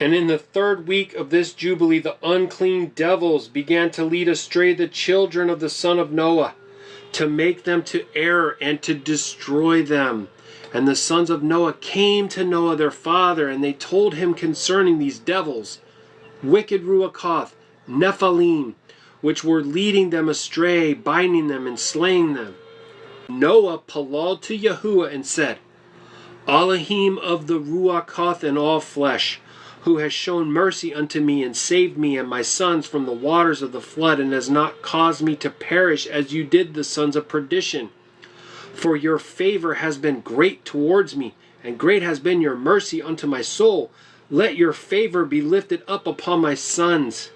And in the 3rd week of this Jubilee, the unclean devils began to lead astray the children of the son of Noah, to make them to err and to destroy them. And the sons of Noah came to Noah their father, and they told him concerning these devils, wicked Ruach Ha'Qadash, Nephilim, which were leading them astray, binding them and slaying them. Noah palal to Yahuah and said, Elohim of the Ruach Ha'Qadash and all flesh, who has shown mercy unto me and saved me and my sons from the waters of the flood, and has not caused me to perish as you did the sons of perdition. For your favor has been great towards me, and great has been your mercy unto my soul. Let your favor be lifted up upon my sons,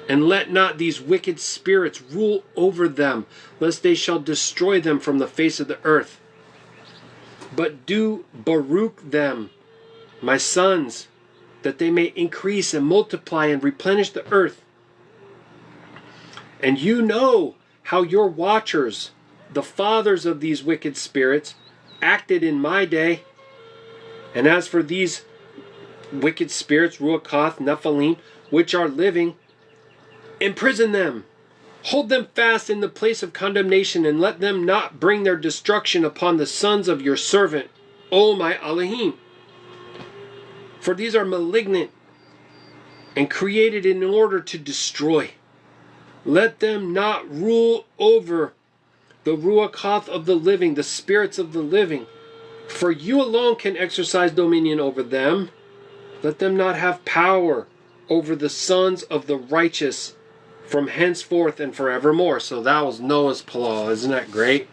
and let not these wicked spirits rule over them, lest they shall destroy them from the face of the earth. But do Baruk them, my sons, that they may increase and multiply and replenish the earth. And you know how your watchers, the fathers of these wicked spirits, acted in my day. And as for these wicked spirits, Ruach Ha'Qadash, Nephilim, which are living, imprison them, hold them fast in the place of condemnation, and let them not bring their destruction upon the sons of your servant, O my Elohim. For these are malignant and created in order to destroy. Let them not rule over the Ruach Ha'Qadash of the living, the spirits of the living. For you alone can exercise dominion over them. Let them not have power over the sons of the righteous from henceforth and forevermore. So that was Noah's palal. Isn't that great?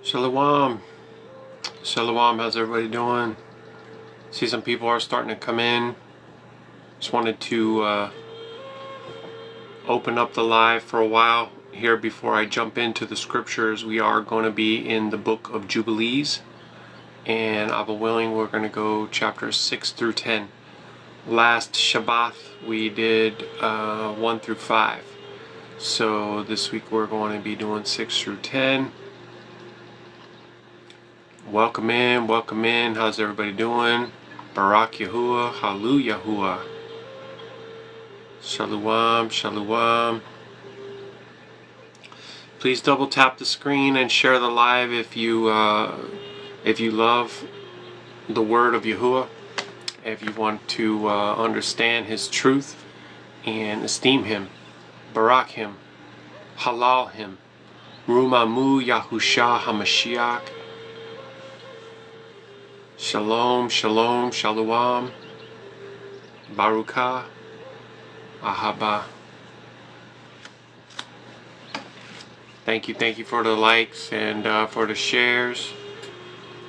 Shalom. Shalom, how's everybody doing? See some people are starting to come in. Just wanted to open up the live for a while here before I jump into the scriptures. We are going to be in the book of Jubilees, and Abba willing, we're going to go chapters 6 through 10. Last Shabbat we did 1 through 5. So this week we're going to be doing 6 through 10. Welcome in, welcome in. How's everybody doing? Baruk Yahuah, Halu Yahuah. Shalom, Shalom. Please double tap the screen and share the live if you love the word of Yahuah. If you want to understand His truth and esteem Him, Barak Him, Halal Him, Rumamu Yahusha HaMashiach. Shalom, Shalom, Shalom, Baruk Ahaba. Thank you for the likes and for the shares,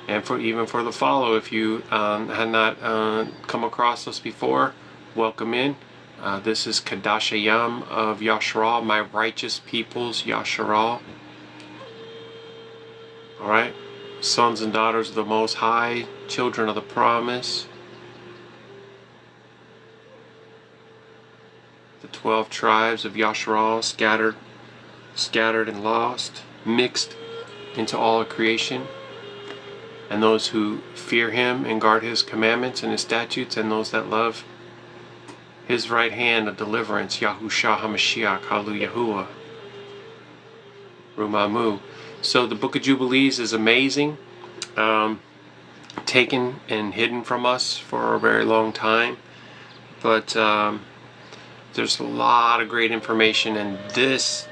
and even for the follow. If you had not come across us before, welcome in. This is Qadashayam of Yasharal, my righteous people's Yashar'Al. Alright, sons and daughters of the Most High, children of the promise. The 12 tribes of Yashar'Al scattered and lost, mixed into all of creation. And those who fear Him and guard His commandments and His statutes, and those that love His right hand of deliverance, Yahusha HaMashiach, Hallelujah, Yahuah, Rumamu. So the Book of Jubilees is amazing, taken and hidden from us for a very long time, but there's a lot of great information in this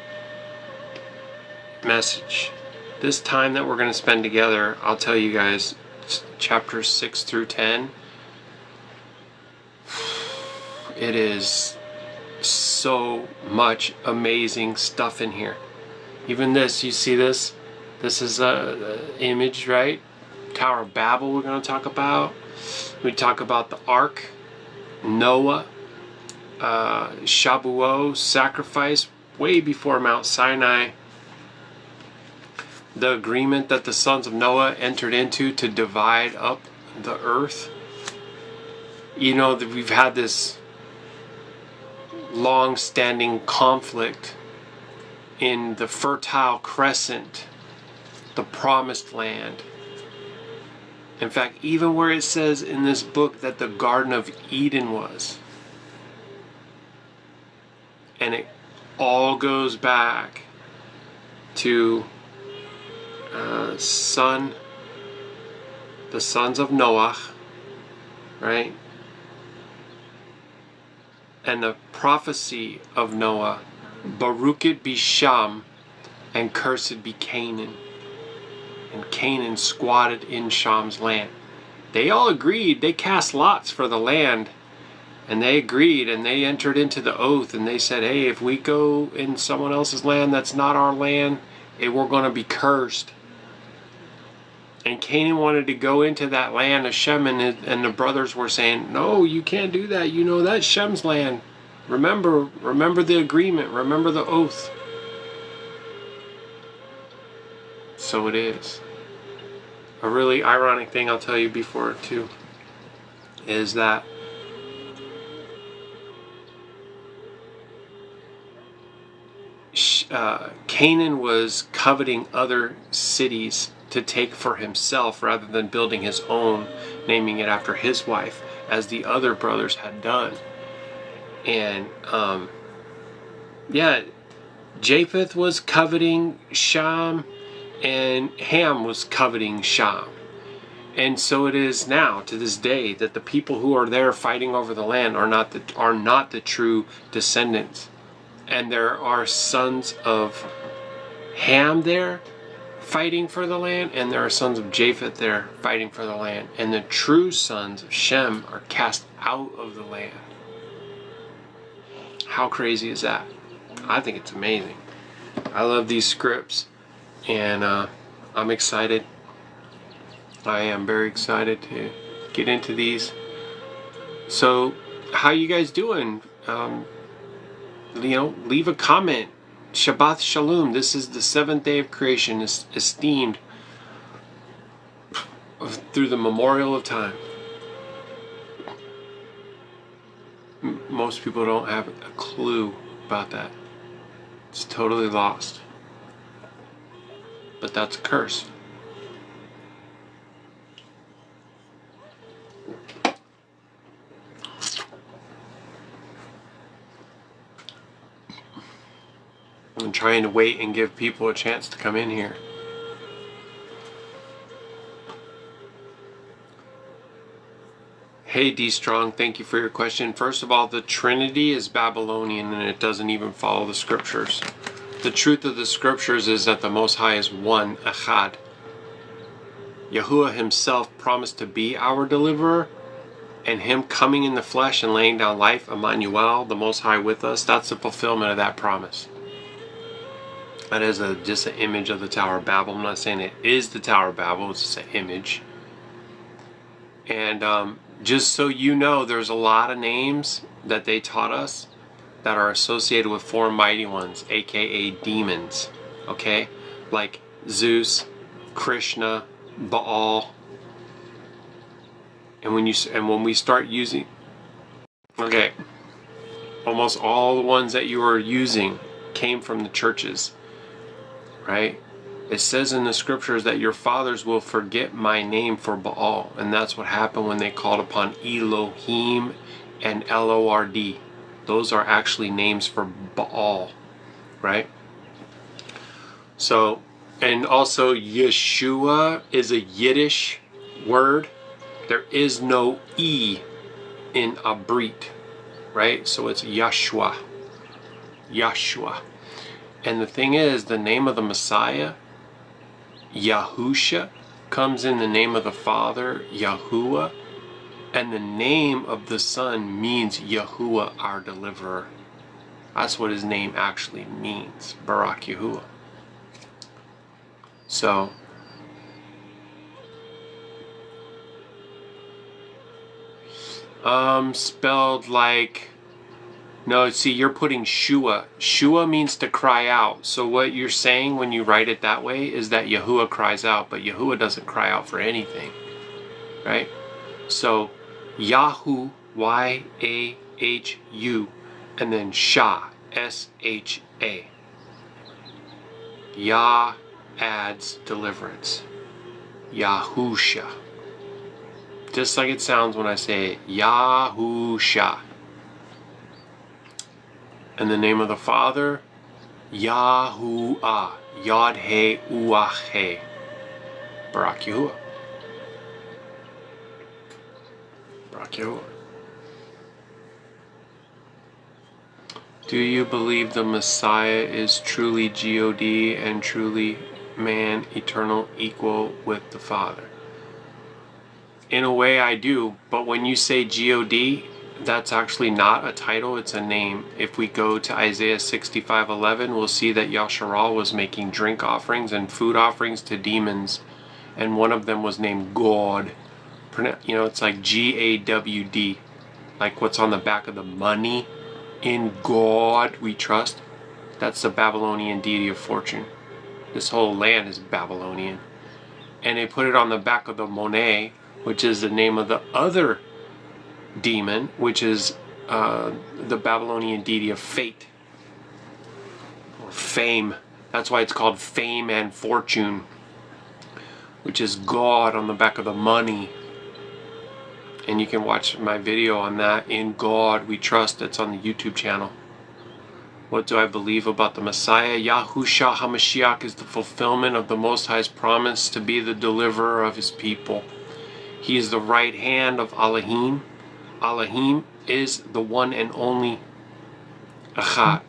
message. This time that we're going to spend together, I'll tell you guys, chapters 6 through 10, it is so much amazing stuff in here. Even this, you see this? This is a image, right? Tower of Babel we're going to talk about. We talk about the Ark, Noah, Shabuot, sacrifice way before Mount Sinai. The agreement that the sons of Noah entered into to divide up the earth. You know that we've had this long-standing conflict in the Fertile Crescent, the Promised Land. In fact, even where it says in this book that the Garden of Eden was. And it all goes back to the sons of Noah, right? And the prophecy of Noah, Baruk it be Sham, and cursed be Canaan. And Canaan squatted in Sham's land. They all agreed, they cast lots for the land, and they agreed, and they entered into the oath, and they said, hey, if we go in someone else's land that's not our land, we're going to be cursed. And Canaan wanted to go into that land of Shem, and the brothers were saying, no, you can't do that. You know, that's Shem's land. Remember the agreement. Remember the oath. So it is. A really ironic thing I'll tell you before too is that Canaan was coveting other cities to take for himself rather than building his own, naming it after his wife, as the other brothers had done. And Japheth was coveting Sham, and Ham was coveting Sham. And so it is now, to this day, that the people who are there fighting over the land are not the true descendants. And there are sons of Ham there fighting for the land, and there are sons of Japheth there fighting for the land. And the true sons of Shem are cast out of the land. How crazy is that? I think it's amazing. I love these scripts, and I'm excited. I am very excited to get into these. So, how you guys doing? Leave a comment. Shabbat Shalom. This is the 7th day of creation, is esteemed through the memorial of time. Most people don't have a clue about that. It's totally lost. But that's a curse. I'm trying to wait and give people a chance to come in here. Hey D Strong, thank you for your question. First of all, the Trinity is Babylonian, and it doesn't even follow the scriptures. The truth of the scriptures is that the Most High is one, Echad. Yahuwah himself promised to be our deliverer, and him coming in the flesh and laying down life, Emmanuel, the Most High with us, that's the fulfillment of that promise. That is just an image of the Tower of Babel. I'm not saying it is the Tower of Babel, it's just an image. And just so you know, there's a lot of names that they taught us that are associated with four mighty ones, aka demons, okay? Like Zeus, Krishna, Baal. And when we start using, okay, almost all the ones that you are using came from the churches, right? It says in the scriptures that your fathers will forget my name for Baal, and that's what happened when they called upon Elohim and Lord. Those are actually names for Baal, right? So, and also Yeshua is a Yiddish word. There is no E in Abrit, right? So it's Yahshua. Yahshua. And the thing is, the name of the Messiah, Yahusha, comes in the name of the Father, Yahuah, and the name of the Son means Yahuwah, our deliverer. That's what his name actually means, Baruk Yahuah. So, spelled like, no, see, you're putting Shua. Shua means to cry out. So what you're saying when you write it that way is that Yahuwah cries out, but Yahuwah doesn't cry out for anything, right? So Yahu, Y-A-H-U, and then Shah, S-H-A. Yah adds deliverance. Yahusha. Just like it sounds when I say it, Yahusha. And the name of the Father, Yahuah, Yod-He-Uah-He, Baruk Yahuah. Baruk Yahuah. Do you believe the Messiah is truly God and truly man, eternal, equal with the Father? In a way I do, but when you say God, that's actually not a title, it's a name. If we go to Isaiah 65:11, we'll see that Yashar'Al was making drink offerings and food offerings to demons, and one of them was named God. You know, it's like G-A-W-D, like what's on the back of the money. In God we trust. That's the Babylonian deity of fortune. This whole land is Babylonian. And they put it on the back of the Monet, which is the name of the other demon, which is the Babylonian deity of fate or fame. That's why it's called fame and fortune, which is God on the back of the money. And you can watch my video on that, In God We Trust. It's on the YouTube channel. What do I believe about the Messiah? Yahusha HaMashiach is the fulfillment of the Most High's promise to be the deliverer of his people. He is the right hand of Elohim. Elohim is the one and only Echad.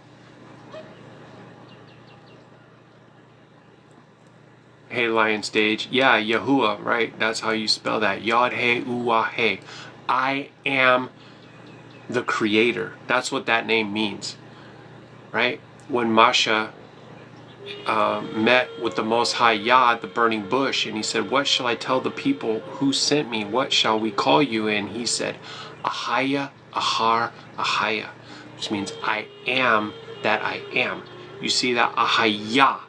Hey, Lion Stage. Yeah, Yahuwah, right? That's how you spell that. Yod-He-Uah-He. I am the creator. That's what that name means, right? When Masha met with the Most High Yah at the burning bush, and he said, what shall I tell the people who sent me? What shall we call you? And he said, Ahaya, Ahar, Ahaya, which means I am that I am. You see that? Ahaya,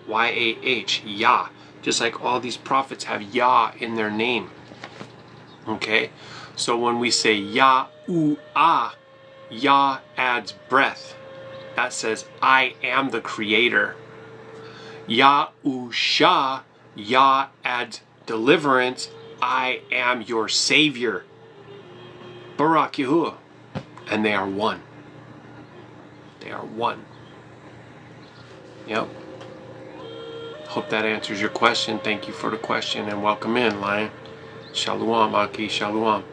Y-A-H, Yah. Just like all these prophets have Yah in their name. Okay? So when we say Yah-U-Ah, Yah adds breath. That says, I am the creator. Yahusha, Yah adds deliverance. I am your savior. Baruk Yahuah. And they are one. They are one. Yep. Hope that answers your question. Thank you for the question and welcome in, Lion. Shalom, Aki, Shalom.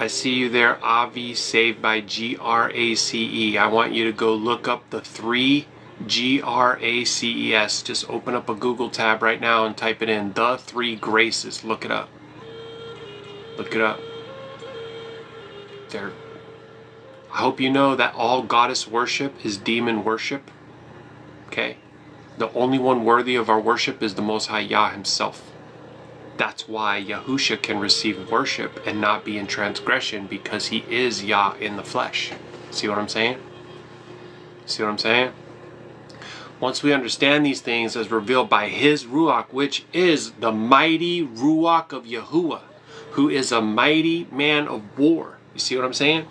I see you there, Avi, saved by G-R-A-C-E. I want you to go look up the 3 G-R-A-C-E-S. Just open up a Google tab right now and type it in. The 3 Graces. Look it up. Look it up. I hope you know that all goddess worship is demon worship. Okay? The only one worthy of our worship is the Most High Yah himself. That's why Yahusha can receive worship and not be in transgression, because he is Yah in the flesh. See what I'm saying? See what I'm saying? Once we understand these things as revealed by his Ruach, which is the mighty Ruach of Yahuwah, who is a mighty man of war. You see what I'm saying?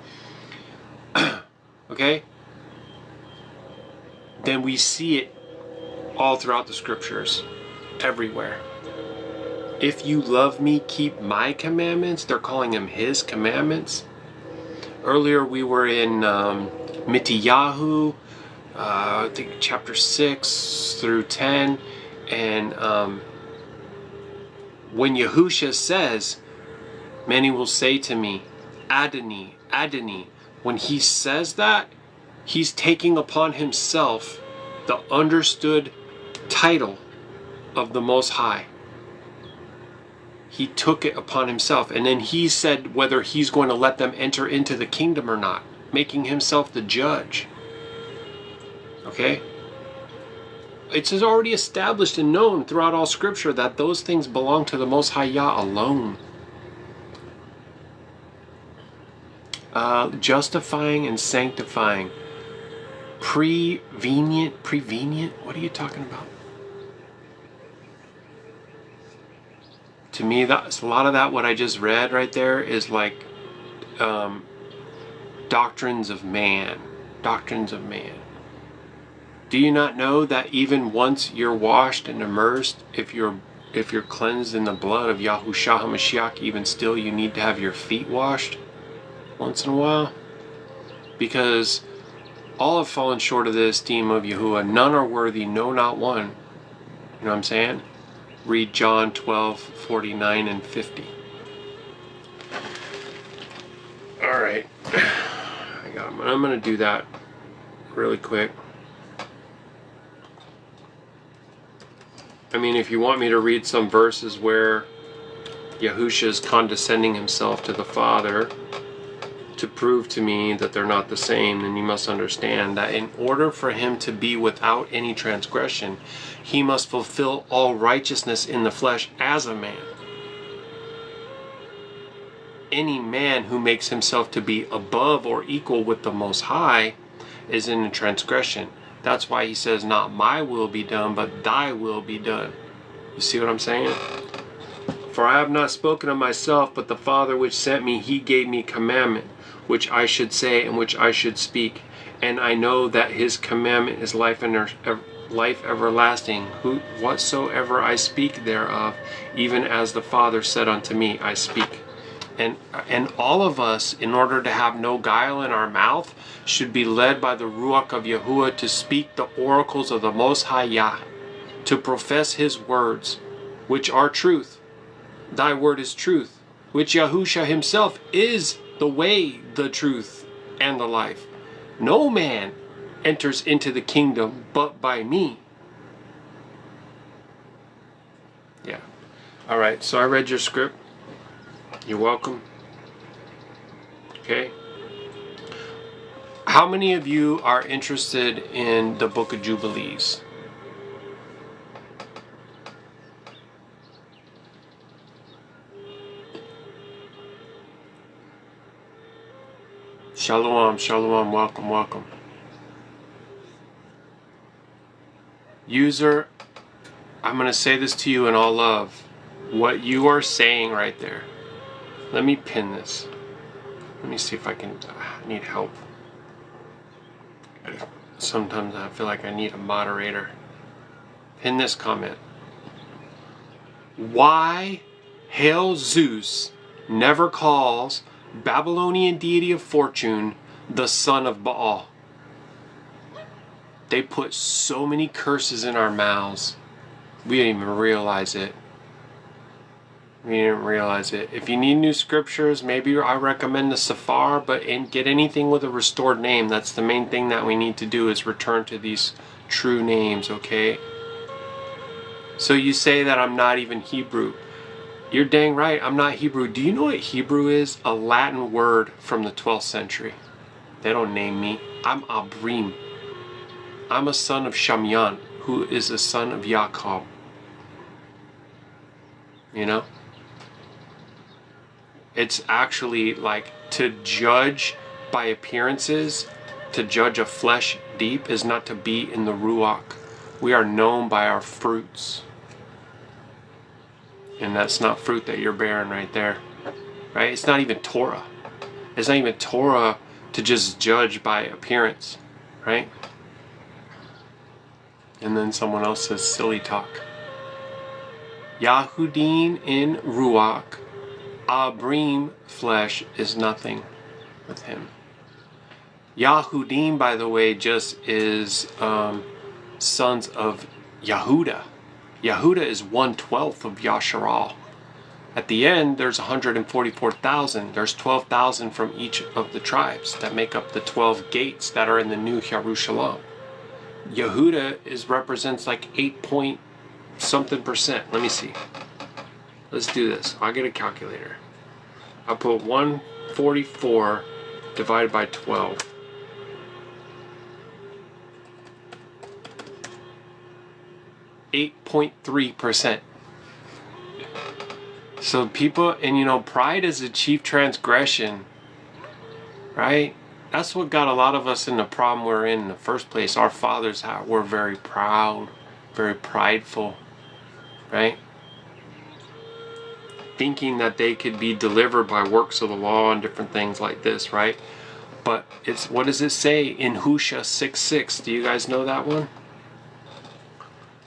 Okay? Then we see it all throughout the scriptures, everywhere. If you love me, keep my commandments. They're calling them his commandments. Earlier we were in Mitiyahu, I think chapter 6 through 10, and when Yahusha says, many will say to me, Adonai, Adonai, when he says that, he's taking upon himself the understood title of the Most High. He took it upon himself, and then he said whether he's going to let them enter into the kingdom or not, making himself the judge. Okay? It's already established and known throughout all scripture that those things belong to the Most High Yah alone. Justifying and sanctifying. Prevenient? What are you talking about? To me, that's a lot of that, what I just read right there, is like doctrines of man. Doctrines of man. Do you not know that even once you're washed and immersed, if you're cleansed in the blood of Yahusha HaMashiach, even still you need to have your feet washed once in a while? Because all have fallen short of the esteem of Yahuwah. None are worthy, no, not one. You know what I'm saying? Read John 12:49 and 50. Alright. I'm going to do that really quick. I mean, if you want me to read some verses where Yahusha is condescending himself to the Father to prove to me that they're not the same, then you must understand that in order for him to be without any transgression, he must fulfill all righteousness in the flesh as a man. Any man who makes himself to be above or equal with the Most High is in a transgression. That's why he says, not my will be done, but thy will be done. You see what I'm saying? For I have not spoken of myself, but the Father which sent me, he gave me commandment, which I should say and which I should speak. And I know that his commandment is life everlasting. Whatsoever I speak thereof, even as the Father said unto me, I speak. And all of us, in order to have no guile in our mouth, should be led by the Ruach of Yahuwah to speak the oracles of the Most High Yah, to profess his words, which are truth. Thy word is truth, which Yahusha himself is the way, the truth, and the life. No man enters into the kingdom but by me. Yeah. Alright, so I read your script. You're welcome. Okay. How many of you are interested in the Book of Jubilees? Shalom, shalom, welcome, welcome. User, I'm going to say this to you in all love. What you are saying right there. Let me pin this. Let me see if I can. I need help. Sometimes I feel like I need a moderator. Pin this comment. Why Hail Zeus never calls Babylonian deity of fortune the son of Baal? They put so many curses in our mouths. We didn't even realize it. We didn't realize it. If you need new scriptures, maybe I recommend the Safar, but get anything with a restored name. That's the main thing that we need to do, is return to these true names, okay? So you say that I'm not even Hebrew. You're dang right, I'm not Hebrew. Do you know what Hebrew is? A Latin word from the 12th century. They don't name me. I'm Abrim. I'm a son of Shamyan, who is a son of Yaakov. You know? it's actually like to judge by appearances, to judge a flesh deep is not to be in the Ruach. We are known by our fruits. And that's not fruit that you're bearing right there. Right? It's not even Torah. It's not even Torah to just judge by appearance. Right? And then someone else says silly talk. Yahudin in Ruach, Abrim flesh is nothing with him. Yahudim, by the way, just is sons of Yehuda. Yehuda is 1/12 of Yashar'Al. At the end, there's 144,000. There's 12,000 from each of the tribes that make up the 12 gates that are in the new Jerusalem. Yehuda represents like 8 point something percent. Let me see. Let's do this. I'll get a calculator. I'll put 144 divided by 12. 8.3%. So people, and you know, pride is a chief transgression, right? That's what got a lot of us in the problem we're in the first place. Our fathers were very proud, very prideful, right? Thinking that they could be delivered by works of the law and different things like this, right? But it's, what does it say in Yahusha 6:6? Do you guys know that one?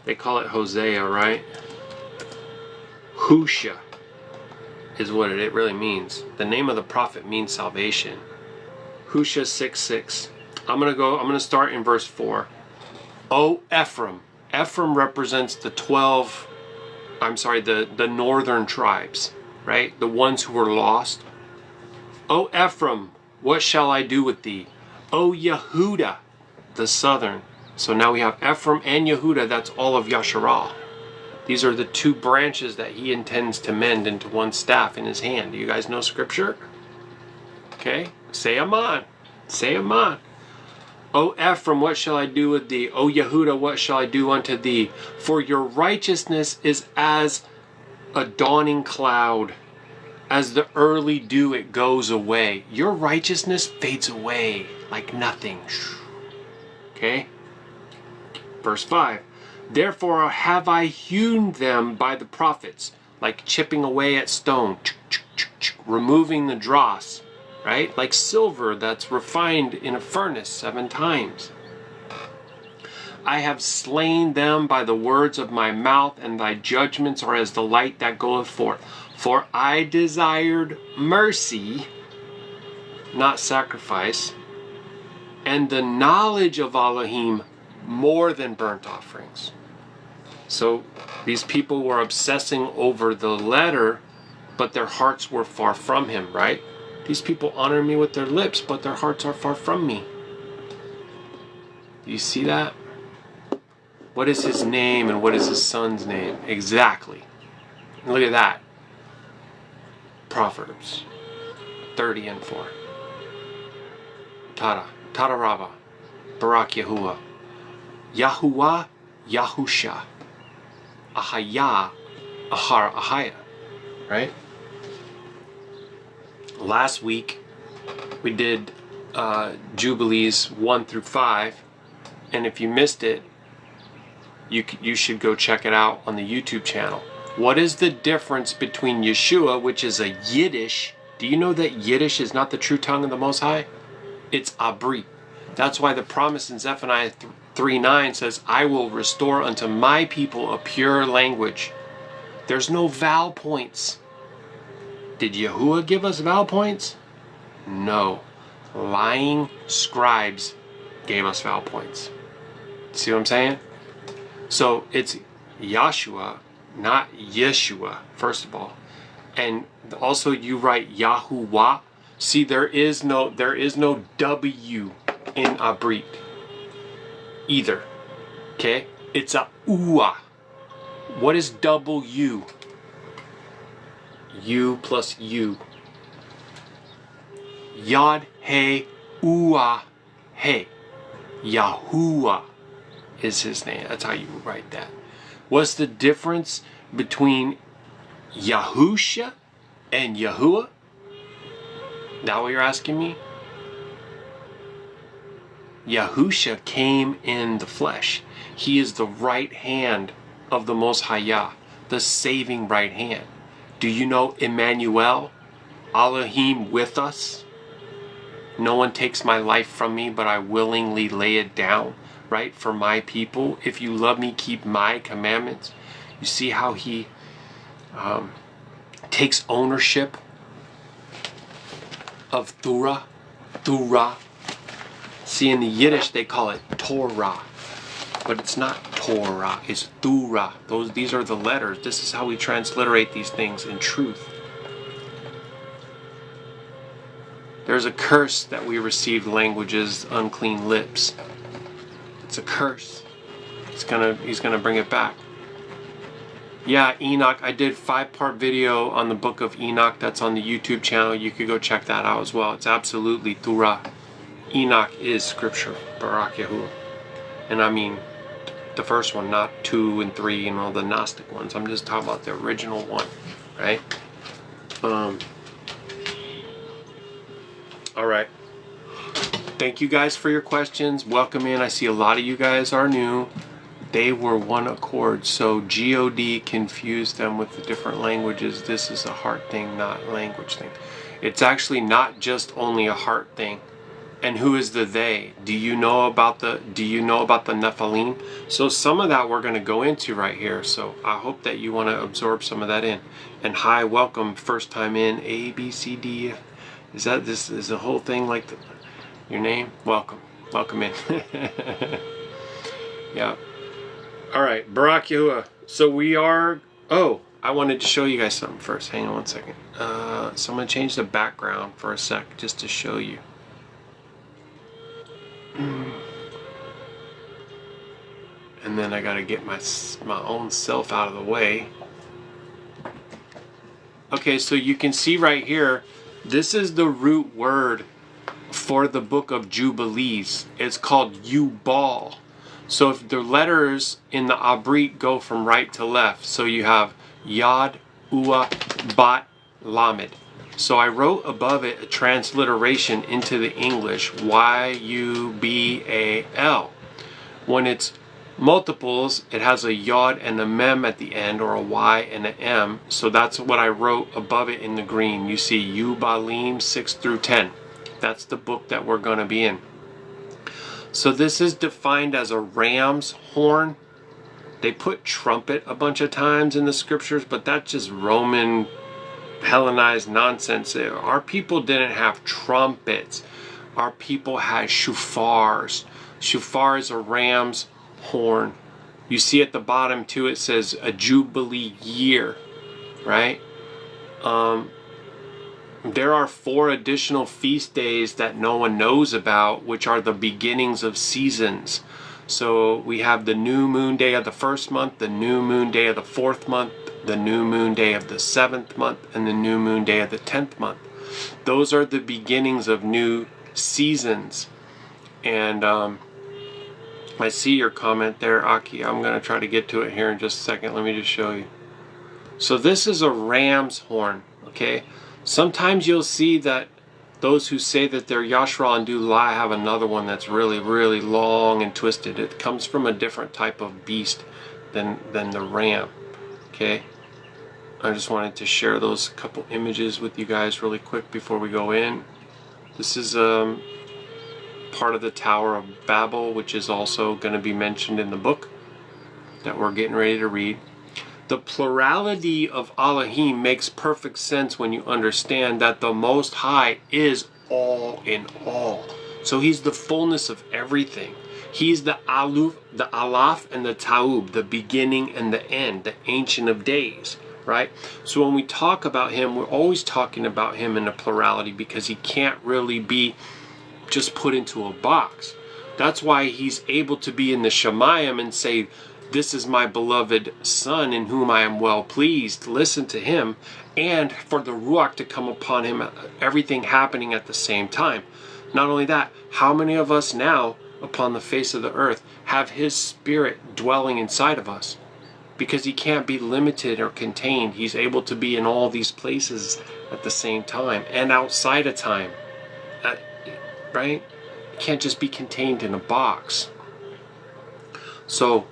They call it Hosea, right? Yahusha is what it really means. The name of the prophet means salvation. Yahusha 6:6. I'm gonna start in verse 4. O Ephraim. Ephraim represents the the northern tribes, right? The ones who were lost. O Ephraim, what shall I do with thee? O Yehuda, the southern. So now we have Ephraim and Yehuda, that's all of Yashar'Al. These are the two branches that he intends to mend into one staff in his hand. Do you guys know scripture? Okay, say Aman. Say Aman. O Ephraim, what shall I do with thee? O Yehuda, what shall I do unto thee? For your righteousness is as a dawning cloud. As the early dew, it goes away. Your righteousness fades away like nothing. Okay? Verse 5. Therefore have I hewn them by the prophets, like chipping away at stone, removing the dross, right? Like silver that's refined in a furnace 7 times. I have slain them by the words of my mouth, and thy judgments are as the light that goeth forth. For I desired mercy, not sacrifice, and the knowledge of Elohim more than burnt offerings. So these people were obsessing over the letter, but their hearts were far from him, right? These people honor me with their lips, but their hearts are far from me. Do you see that? What is his name and what is his son's name? Exactly. Look at that. Proverbs 30 and 4. Tara Rava, Baruk Yahuah, Yahuah, Yahusha, Ahaya, Ahaya, right? Last week we did Jubilees 1 through 5, and if you missed it, you should go check it out on the YouTube channel. What is the difference between Yeshua, which is a Yiddish? Do you know that Yiddish is not the true tongue of the Most High? It's Abrit. That's why the promise in Zephaniah 3:9 says, I will restore unto my people a pure language. There's no vowel points. Did Yahuwah give us vowel points? No. Lying scribes gave us vowel points. See what I'm saying? So it's Yahshua, not Yeshua, first of all. And also you write Yahuwah. See, there is no W in Abrit either. Okay? It's a Uah. What is double U? U plus U. Yod He Uah He. Yahuwah is his name. That's how you write that. What's the difference between Yahusha and Yahuwah? That what you're asking me? Yahusha came in the flesh. He is the right hand of the Most High Yah, the saving right hand. Do you know Emmanuel? Elohim with us? No one takes my life from me, but I willingly lay it down, right, for my people. If you love me, keep my commandments. You see how he takes ownership of Thura. See, in the Yiddish they call it Torah, but it's not Torah, it's Thura. These are the letters. This is how we transliterate these things in truth. There's a curse that we received languages, unclean lips. It's a curse. He's gonna bring it back. Yeah, Enoch, I did 5-part video on the book of Enoch. That's on the YouTube channel. You could go check that out as well. It's absolutely Torah. Enoch is scripture, Baruk Yahuah. And I mean the first one, not 2 and 3 and all the Gnostic ones. I'm just talking about the original one, right? All right. Thank you guys for your questions. Welcome in. I see a lot of you guys are new. They were one accord, so God confused them with the different languages. This is a heart thing, not a language thing. It's actually not just only a heart thing. And who is the they? Do you know about the Nephilim? So some of that we're going to go into right here. So I hope that you want to absorb some of that in. And hi, welcome, first time in, A, B, C, D. This is the whole thing like your name? Welcome in. Yeah. All right, Baruk Yahuah. So we are. Oh, I wanted to show you guys something first. Hang on one second. So I'm gonna change the background for a sec just to show you. And then I gotta get my own self out of the way. Okay, so you can see right here, this is the root word for the book of Jubilees. It's called Yubal. So if the letters in the Abrit go from right to left, so you have Yad, Ua, Bat, Lamed. So I wrote above it a transliteration into the English, Y-U-B-A-L. When it's multiples, it has a Yod and a Mem at the end, or a Y and an M. So that's what I wrote above it in the green. You see Yubalym 6 through 10. That's the book that we're going to be in. So this is defined as a ram's horn. They put trumpet a bunch of times in the scriptures, but that's just Roman Hellenized nonsense. Our people didn't have trumpets. Our people had shofars. Shofar is a ram's horn. You see at the bottom too, it says a Jubilee year, right? There are 4 additional feast days that no one knows about, which are the beginnings of seasons. So we have the new moon day of the 1st month, the new moon day of the 4th month, the new moon day of the 7th month, and the new moon day of the 10th month. Those are the beginnings of new seasons. And I see your comment there, Aki. I'm going to try to get to it here in just a second. Let me just show you. So this is a ram's horn, okay? Sometimes you'll see that those who say that they're Yashar'Al and do lie have another one that's really, really long and twisted. It comes from a different type of beast than the ram, okay? I just wanted to share those couple images with you guys really quick before we go in. This is part of the Tower of Babel, which is also going to be mentioned in the book that we're getting ready to read. The plurality of Elohim makes perfect sense when you understand that the Most High is all in all. So He's the fullness of everything. He's the Aluf, the Alaf, and the Taub, the beginning and the end, the Ancient of Days, right? So when we talk about Him, we're always talking about Him in a plurality because He can't really be just put into a box. That's why He's able to be in the Shemayim and say, "This is my beloved Son in whom I am well pleased." Listen to Him. And for the Ruach to come upon Him, everything happening at the same time. Not only that, how many of us now upon the face of the earth have His Spirit dwelling inside of us? Because He can't be limited or contained. He's able to be in all these places at the same time and outside of time. Right? It can't just be contained in a box. So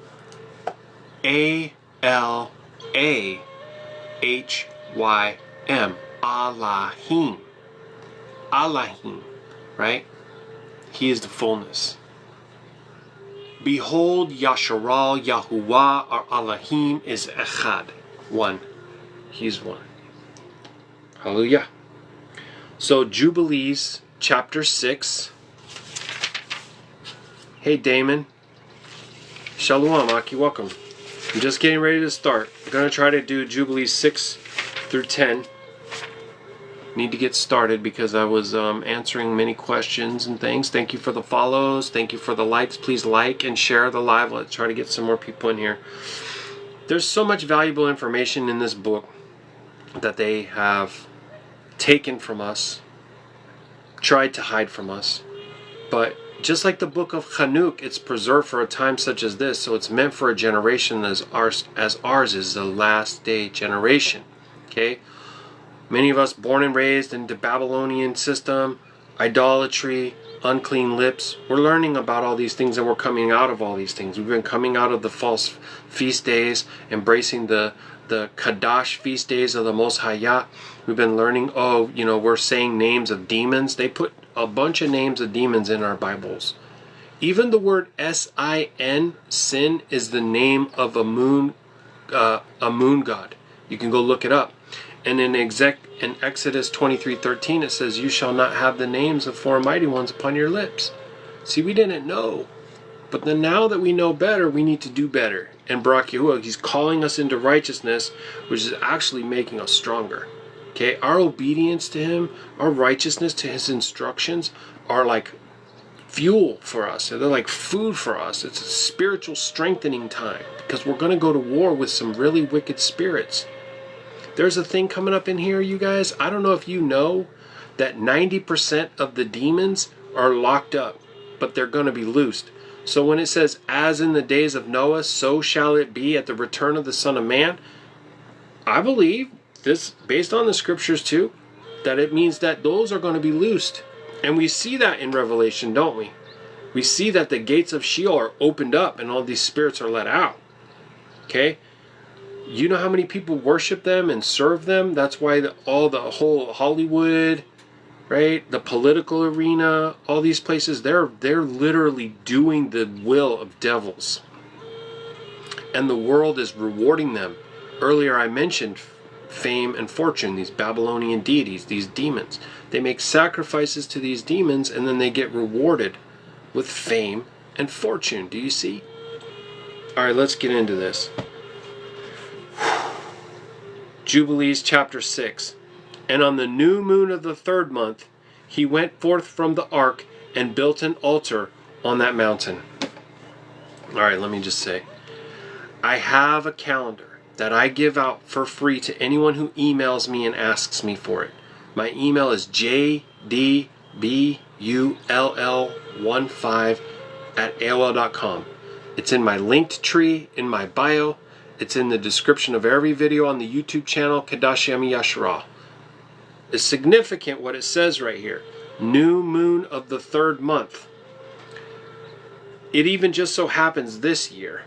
A-L-A-H-Y-M. Allahim. Allahim. Right? He is the fullness. Behold, Yashar'Al, Yahuah, our Allahim is Echad. One. He's one. Hallelujah. So Jubilees, chapter 6. Hey Damon. Shalom, Aki, welcome. I'm just getting ready to start. I'm going to try to do Jubilees 6 through 10. Need to get started because I was answering many questions and things. Thank you for the follows. Thank you for the likes. Please like and share the live. Let's try to get some more people in here. There's so much valuable information in this book that they have taken from us, tried to hide from us. But just like the book of Chanukah, it's preserved for a time such as this. So it's meant for a generation as ours is the last day generation. Okay? Many of us born and raised in the Babylonian system, idolatry, unclean lips. We're learning about all these things and we're coming out of all these things. We've been coming out of the false feast days, embracing the Qadash feast days of the Most High Yah. We've been learning, we're saying names of demons. They put a bunch of names of demons in our Bibles. Even the word S-I-N, sin, is the name of a moon god. You can go look it up. And in Exodus 23:13 it says, you shall not have the names of four mighty ones upon your lips. See, we didn't know. But then now that we know better, we need to do better. And Baruk Yahuah, he's calling us into righteousness, which is actually making us stronger. Okay, our obedience to him, our righteousness to his instructions are like fuel for us. They're like food for us. It's a spiritual strengthening time because we're going to go to war with some really wicked spirits. There's a thing coming up in here, you guys. I don't know if you know that 90% of the demons are locked up, but they're going to be loosed. So when it says, as in the days of Noah, so shall it be at the return of the Son of Man, I believe this, based on the scriptures too, that it means that those are going to be loosed. And we see that in Revelation, don't we? We see that the gates of Sheol are opened up and all these spirits are let out. Okay? You know how many people worship them and serve them? That's why the whole Hollywood, right? The political arena, all these places, they're literally doing the will of devils. And the world is rewarding them. Earlier I mentioned fame and fortune, these Babylonian deities, these demons. They make sacrifices to these demons and then they get rewarded with fame and fortune. Do you see? All right, let's get into this. Jubilees chapter 6. And on the new moon of the 3rd month, he went forth from the ark and built an altar on that mountain. All right, let me just say, I have a calendar that I give out for free to anyone who emails me and asks me for it. My email is jdbull15@aol.com. It's in my linked tree in my bio. It's in the description of every video on the YouTube channel, Qadashayam of Yasharal. It's significant what it says right here. New moon of the 3rd month. It even just so happens this year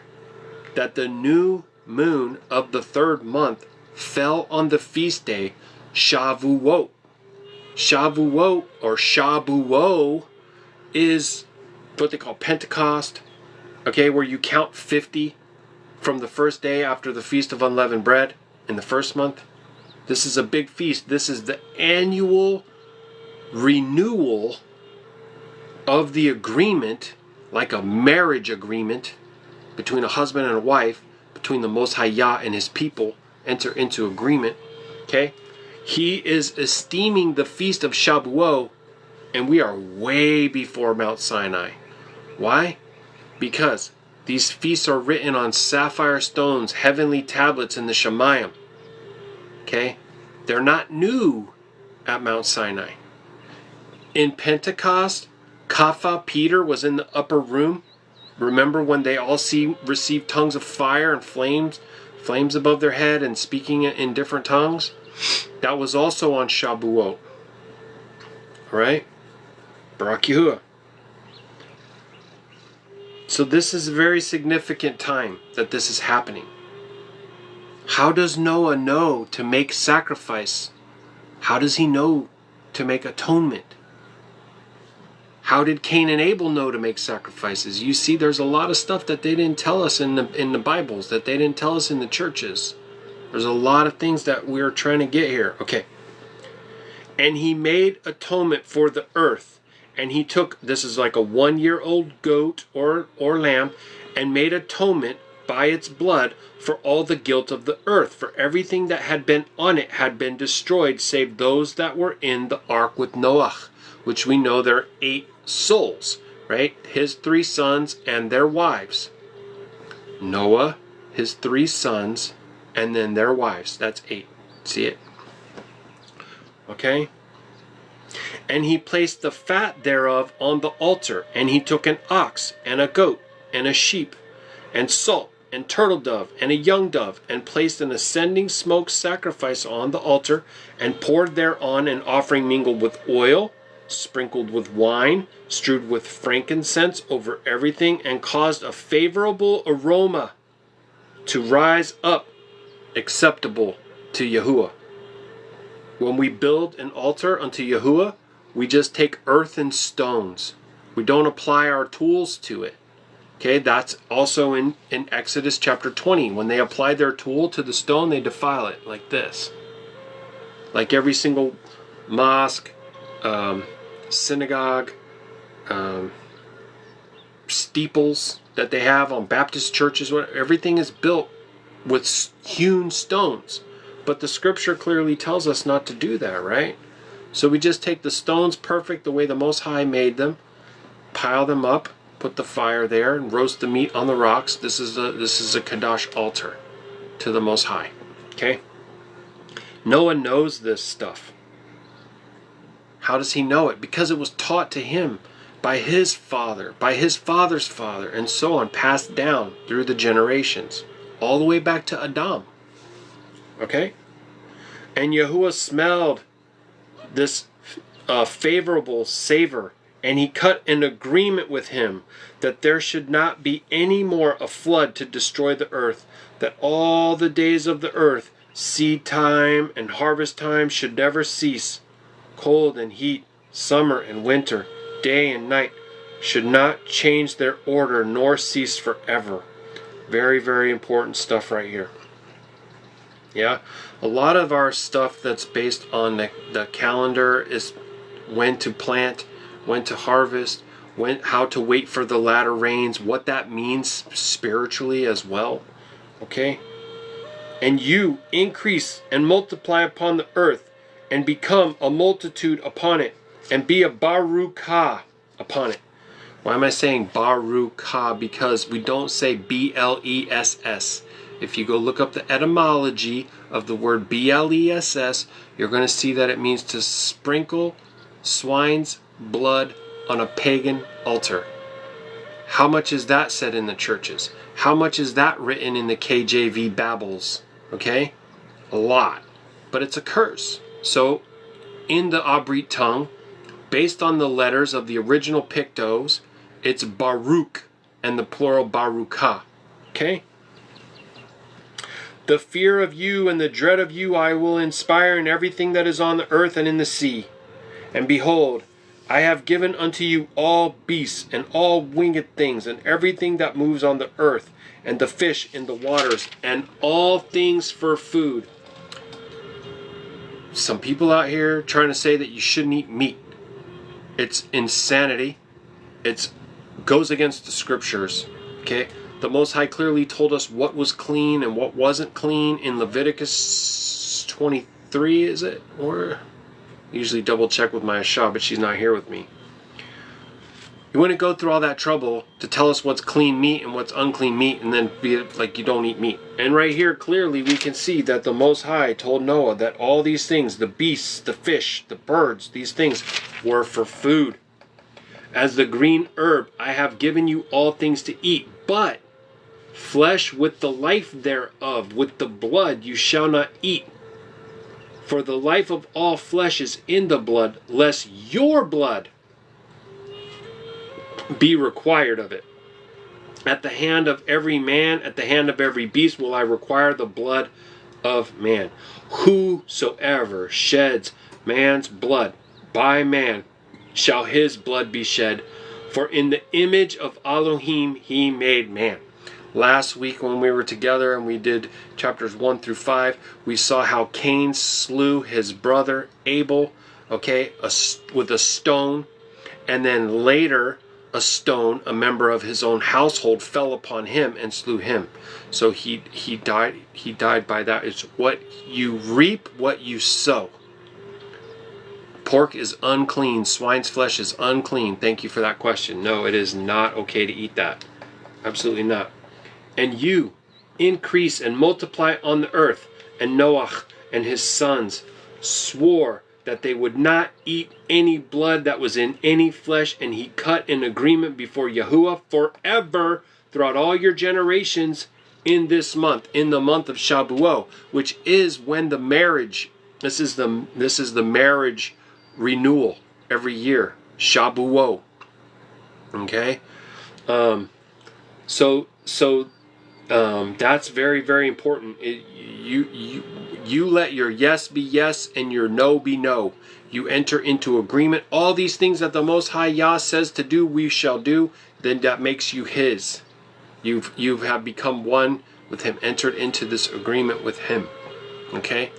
that the new moon of the 3rd month fell on the feast day Shavuot. Shavuot or Shabuo is what they call Pentecost, okay, where you count 50 from the first day after the Feast of Unleavened Bread in the 1st month. This is a big feast. This is the annual renewal of the agreement, like a marriage agreement between a husband and a wife, between the Most High Yah and his people, enter into agreement. Okay? He is esteeming the Feast of Shavuot, and we are way before Mount Sinai. Why? Because these feasts are written on sapphire stones, heavenly tablets in the Shemayim. Okay? They're not new at Mount Sinai. In Pentecost, Kapha, Peter, was in the upper room. Remember when they all received tongues of fire and flames above their head and speaking in different tongues? That was also on Shabuot. Alright? Baruk Yahuah. So this is a very significant time that this is happening. How does Noah know to make sacrifice? How does he know to make atonement? How did Cain and Abel know to make sacrifices? You see, there's a lot of stuff that they didn't tell us in the Bibles, that they didn't tell us in the churches. There's a lot of things that we're trying to get here. Okay. And he made atonement for the earth. And he took, this is like a 1-year-old goat or lamb, and made atonement by its blood for all the guilt of the earth. For everything that had been on it had been destroyed, save those that were in the ark with Noah, which we know there are 8 souls, right? His 3 sons and their wives. Noah, his 3 sons, and then their wives. That's 8. See it? Okay? And he placed the fat thereof on the altar. And he took an ox and a goat and a sheep and salt and turtle dove and a young dove, and placed an ascending smoke sacrifice on the altar, and poured thereon an offering mingled with oil, sprinkled with wine, strewed with frankincense over everything, and caused a favorable aroma to rise up, acceptable to Yahuwah. When we build an altar unto Yahuwah, we just take earth and stones. We don't apply our tools to it. Okay, that's also in Exodus chapter 20. When they apply their tool to the stone, they defile it like this. Like every single mosque, synagogue, steeples that they have on Baptist churches, everything is built with hewn stones. But the scripture clearly tells us not to do that, right? So we just take the stones perfect the way the Most High made them, pile them up, put the fire there, and roast the meat on the rocks. This is a Qadash altar to the Most High. Okay? Noah knows this stuff. How does he know it? Because it was taught to him by his father, by his father's father, and so on, passed down through the generations, all the way back to Adam. Okay? And Yahuwah smelled this favorable savor, and he cut an agreement with him that there should not be any more a flood to destroy the earth, that all the days of the earth, seed time and harvest time, should never cease. Cold and heat, summer and winter, day and night, should not change their order nor cease forever. Very, very important stuff right here. Yeah, a lot of our stuff that's based on the calendar is when to plant, when to harvest, how to wait for the latter rains, what that means spiritually as well. Okay? And you increase and multiply upon the earth, and become a multitude upon it, and be a Baruk Atah upon it. Why am I saying Baruk Atah? Because we don't say B-L-E-S-S. If you go look up the etymology of the word B-L-E-S-S, you're going to see that it means to sprinkle swine's blood on a pagan altar. How much is that said in the churches? How much is that written in the KJV Babbles? Okay? A lot. But it's a curse. So, in the Abrit tongue, based on the letters of the original Pictos, it's Baruk, and the plural Barukah. Okay? The fear of you and the dread of you I will inspire in everything that is on the earth and in the sea. And behold, I have given unto you all beasts and all winged things and everything that moves on the earth, and the fish in the waters, and all things for food. Some people out here trying to say that you shouldn't eat meat. It's insanity. It goes against the scriptures. Okay? The Most High clearly told us what was clean and what wasn't clean in Leviticus 23, is it? Or I usually double check with my Asha, but she's not here with me. You wouldn't go through all that trouble to tell us what's clean meat and what's unclean meat, and then be like you don't eat meat. And right here, clearly, we can see that the Most High told Noah that all these things, the beasts, the fish, the birds, these things were for food. As the green herb, I have given you all things to eat, but flesh with the life thereof, with the blood, you shall not eat. For the life of all flesh is in the blood, lest your blood be required of it. At the hand of every man, at the hand of every beast will I require the blood of man. Whosoever sheds man's blood, by man shall his blood be shed. For in the image of Elohim he made man. Last week when we were together and we did chapters 1 through 5, we saw how Cain slew his brother Abel, okay, with a stone. And then later, a stone, a member of his own household, fell upon him and slew him. So he died by that. It's what you reap, what you sow. Pork is unclean. Swine's flesh is unclean. Thank you for that question. No, it is not okay to eat that. Absolutely not. And you increase and multiply on the earth. And Noach and his sons swore that they would not eat any blood that was in any flesh, and he cut an agreement before Yahuah forever throughout all your generations in this month, in the month of Shabuot, which is when the marriage, this is the marriage renewal every year, Shabuot. Okay? That's very, very important. You let your yes be yes and your no be no. You enter into agreement. All these things that the Most High Yah says to do, we shall do. Then that makes you His. You have become one with Him. Entered into this agreement with Him. Okay?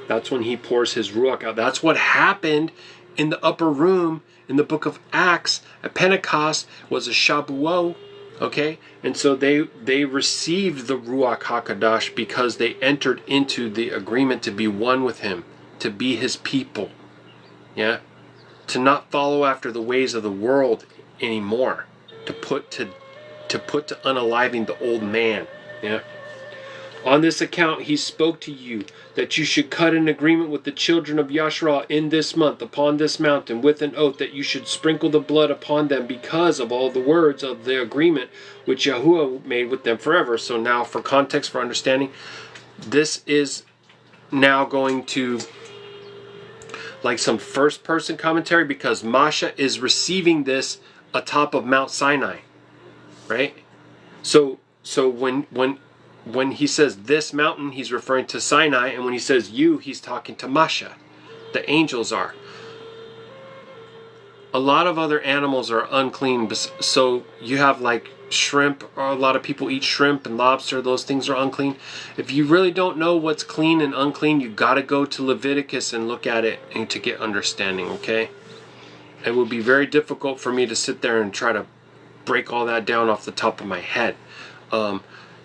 That's when He pours His Ruach out. That's what happened in the upper room in the book of Acts at Pentecost. Was a Shabuot. Okay, and so they received the Ruach Ha'Qadash because they entered into the agreement to be one with Him, to be His people, yeah, to not follow after the ways of the world anymore, to put to unaliving the old man, yeah. On this account He spoke to you that you should cut an agreement with the children of Yashar'Al in this month upon this mountain with an oath that you should sprinkle the blood upon them because of all the words of the agreement which Yahuah made with them forever. So now for context, for understanding, this is now going to like some first person commentary because Masha is receiving this atop of Mount Sinai, right? So when he says this mountain, he's referring to Sinai, and when he says you, he's talking to Masha. The angels are. A lot of other animals are unclean, so you have like shrimp, or a lot of people eat shrimp and lobster, those things are unclean. If you really don't know what's clean and unclean, you got to go to Leviticus and look at it and to get understanding, okay? It would be very difficult for me to sit there and try to break all that down off the top of my head.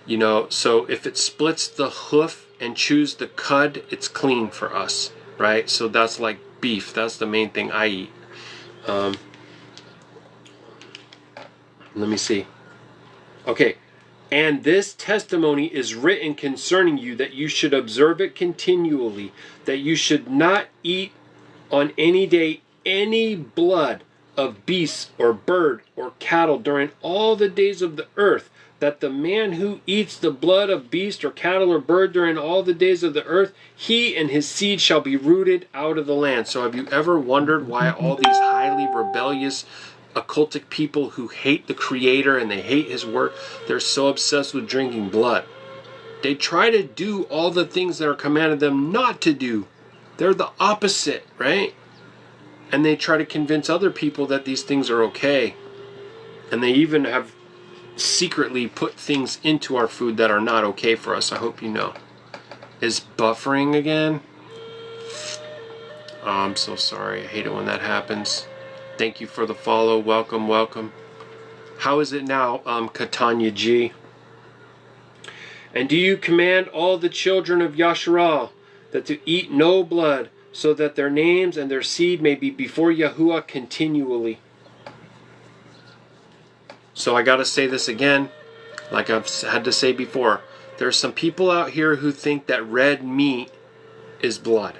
You know, so if it splits the hoof and chews the cud, it's clean for us, right? So that's like beef. That's the main thing I eat. Let me see. Okay. And this testimony is written concerning you, that you should observe it continually, that you should not eat on any day any blood of beast or bird or cattle during all the days of the earth, that the man who eats the blood of beast or cattle or bird during all the days of the earth, he and his seed shall be rooted out of the land. So have you ever wondered why all these highly rebellious, occultic people who hate the Creator and they hate His word, they're so obsessed with drinking blood? They try to do all the things that are commanded them not to do. They're the opposite, right? And they try to convince other people that these things are okay. And they even have secretly put things into our food that are not okay for us. I hope you know. Is buffering again? Oh, I'm so sorry. I hate it when that happens. Thank you for the follow. Welcome, welcome. How is it now, Katanya G? And do you command all the children of Yashar'Al that to eat no blood, so that their names and their seed may be before Yahuah continually? So I got to say this again, like I've had to say before. There's some people out here who think that red meat is blood.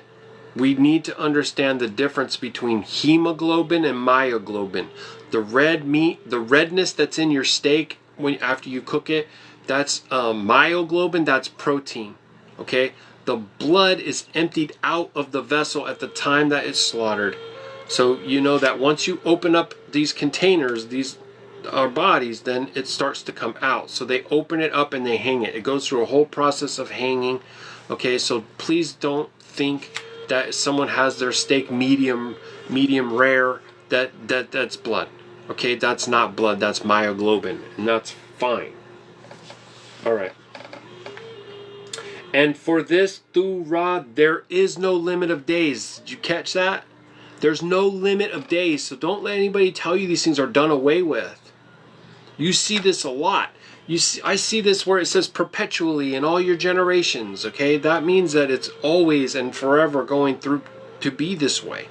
We need to understand the difference between hemoglobin and myoglobin. The red meat, the redness that's in your steak after you cook it, that's myoglobin, that's protein. Okay? the blood is emptied out of the vessel at the time that it's slaughtered. So you know that once you open up these containers, these our bodies, then it starts to come out. So they open it up and they hang it. It goes through a whole process of hanging. Okay, so please don't think that someone has their steak medium rare, that's blood. Okay, that's not blood, that's myoglobin, and that's fine. All right. And for this Thurah, there is no limit of days. Did you catch that? There's no limit of days, so don't let anybody tell you these things are done away with. You see this a lot. I see this where it says perpetually in all your generations. Okay, that means that it's always and forever going through to be this way.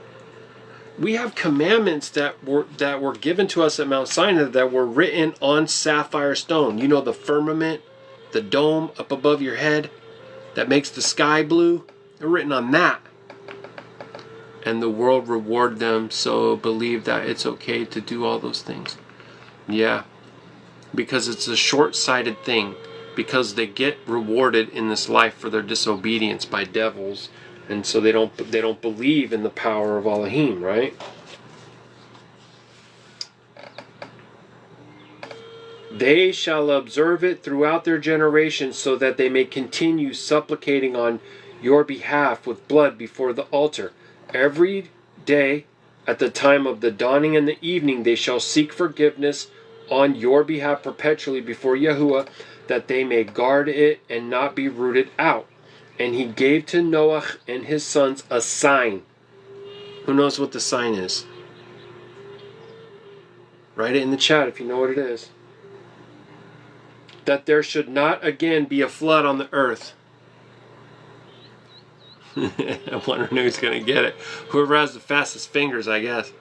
We have commandments that were given to us at Mount Sinai that were written on sapphire stone. You know, the firmament, the dome up above your head that makes the sky blue. They're written on that. And the world reward them, so believe that it's okay to do all those things. Yeah. Because it's a short-sighted thing, because they get rewarded in this life for their disobedience by devils, and so they don't believe in the power of Elohim, right? They shall observe it throughout their generations, so that they may continue supplicating on your behalf with blood before the altar. Every day at the time of the dawning and the evening they shall seek forgiveness on your behalf perpetually before Yahuwah, that they may guard it and not be rooted out. And he gave to Noah and his sons a sign. Who knows what the sign is? Write it in the chat if you know what it is. That there should not again be a flood on the earth. I'm wondering who's going to get it. Whoever has the fastest fingers, I guess.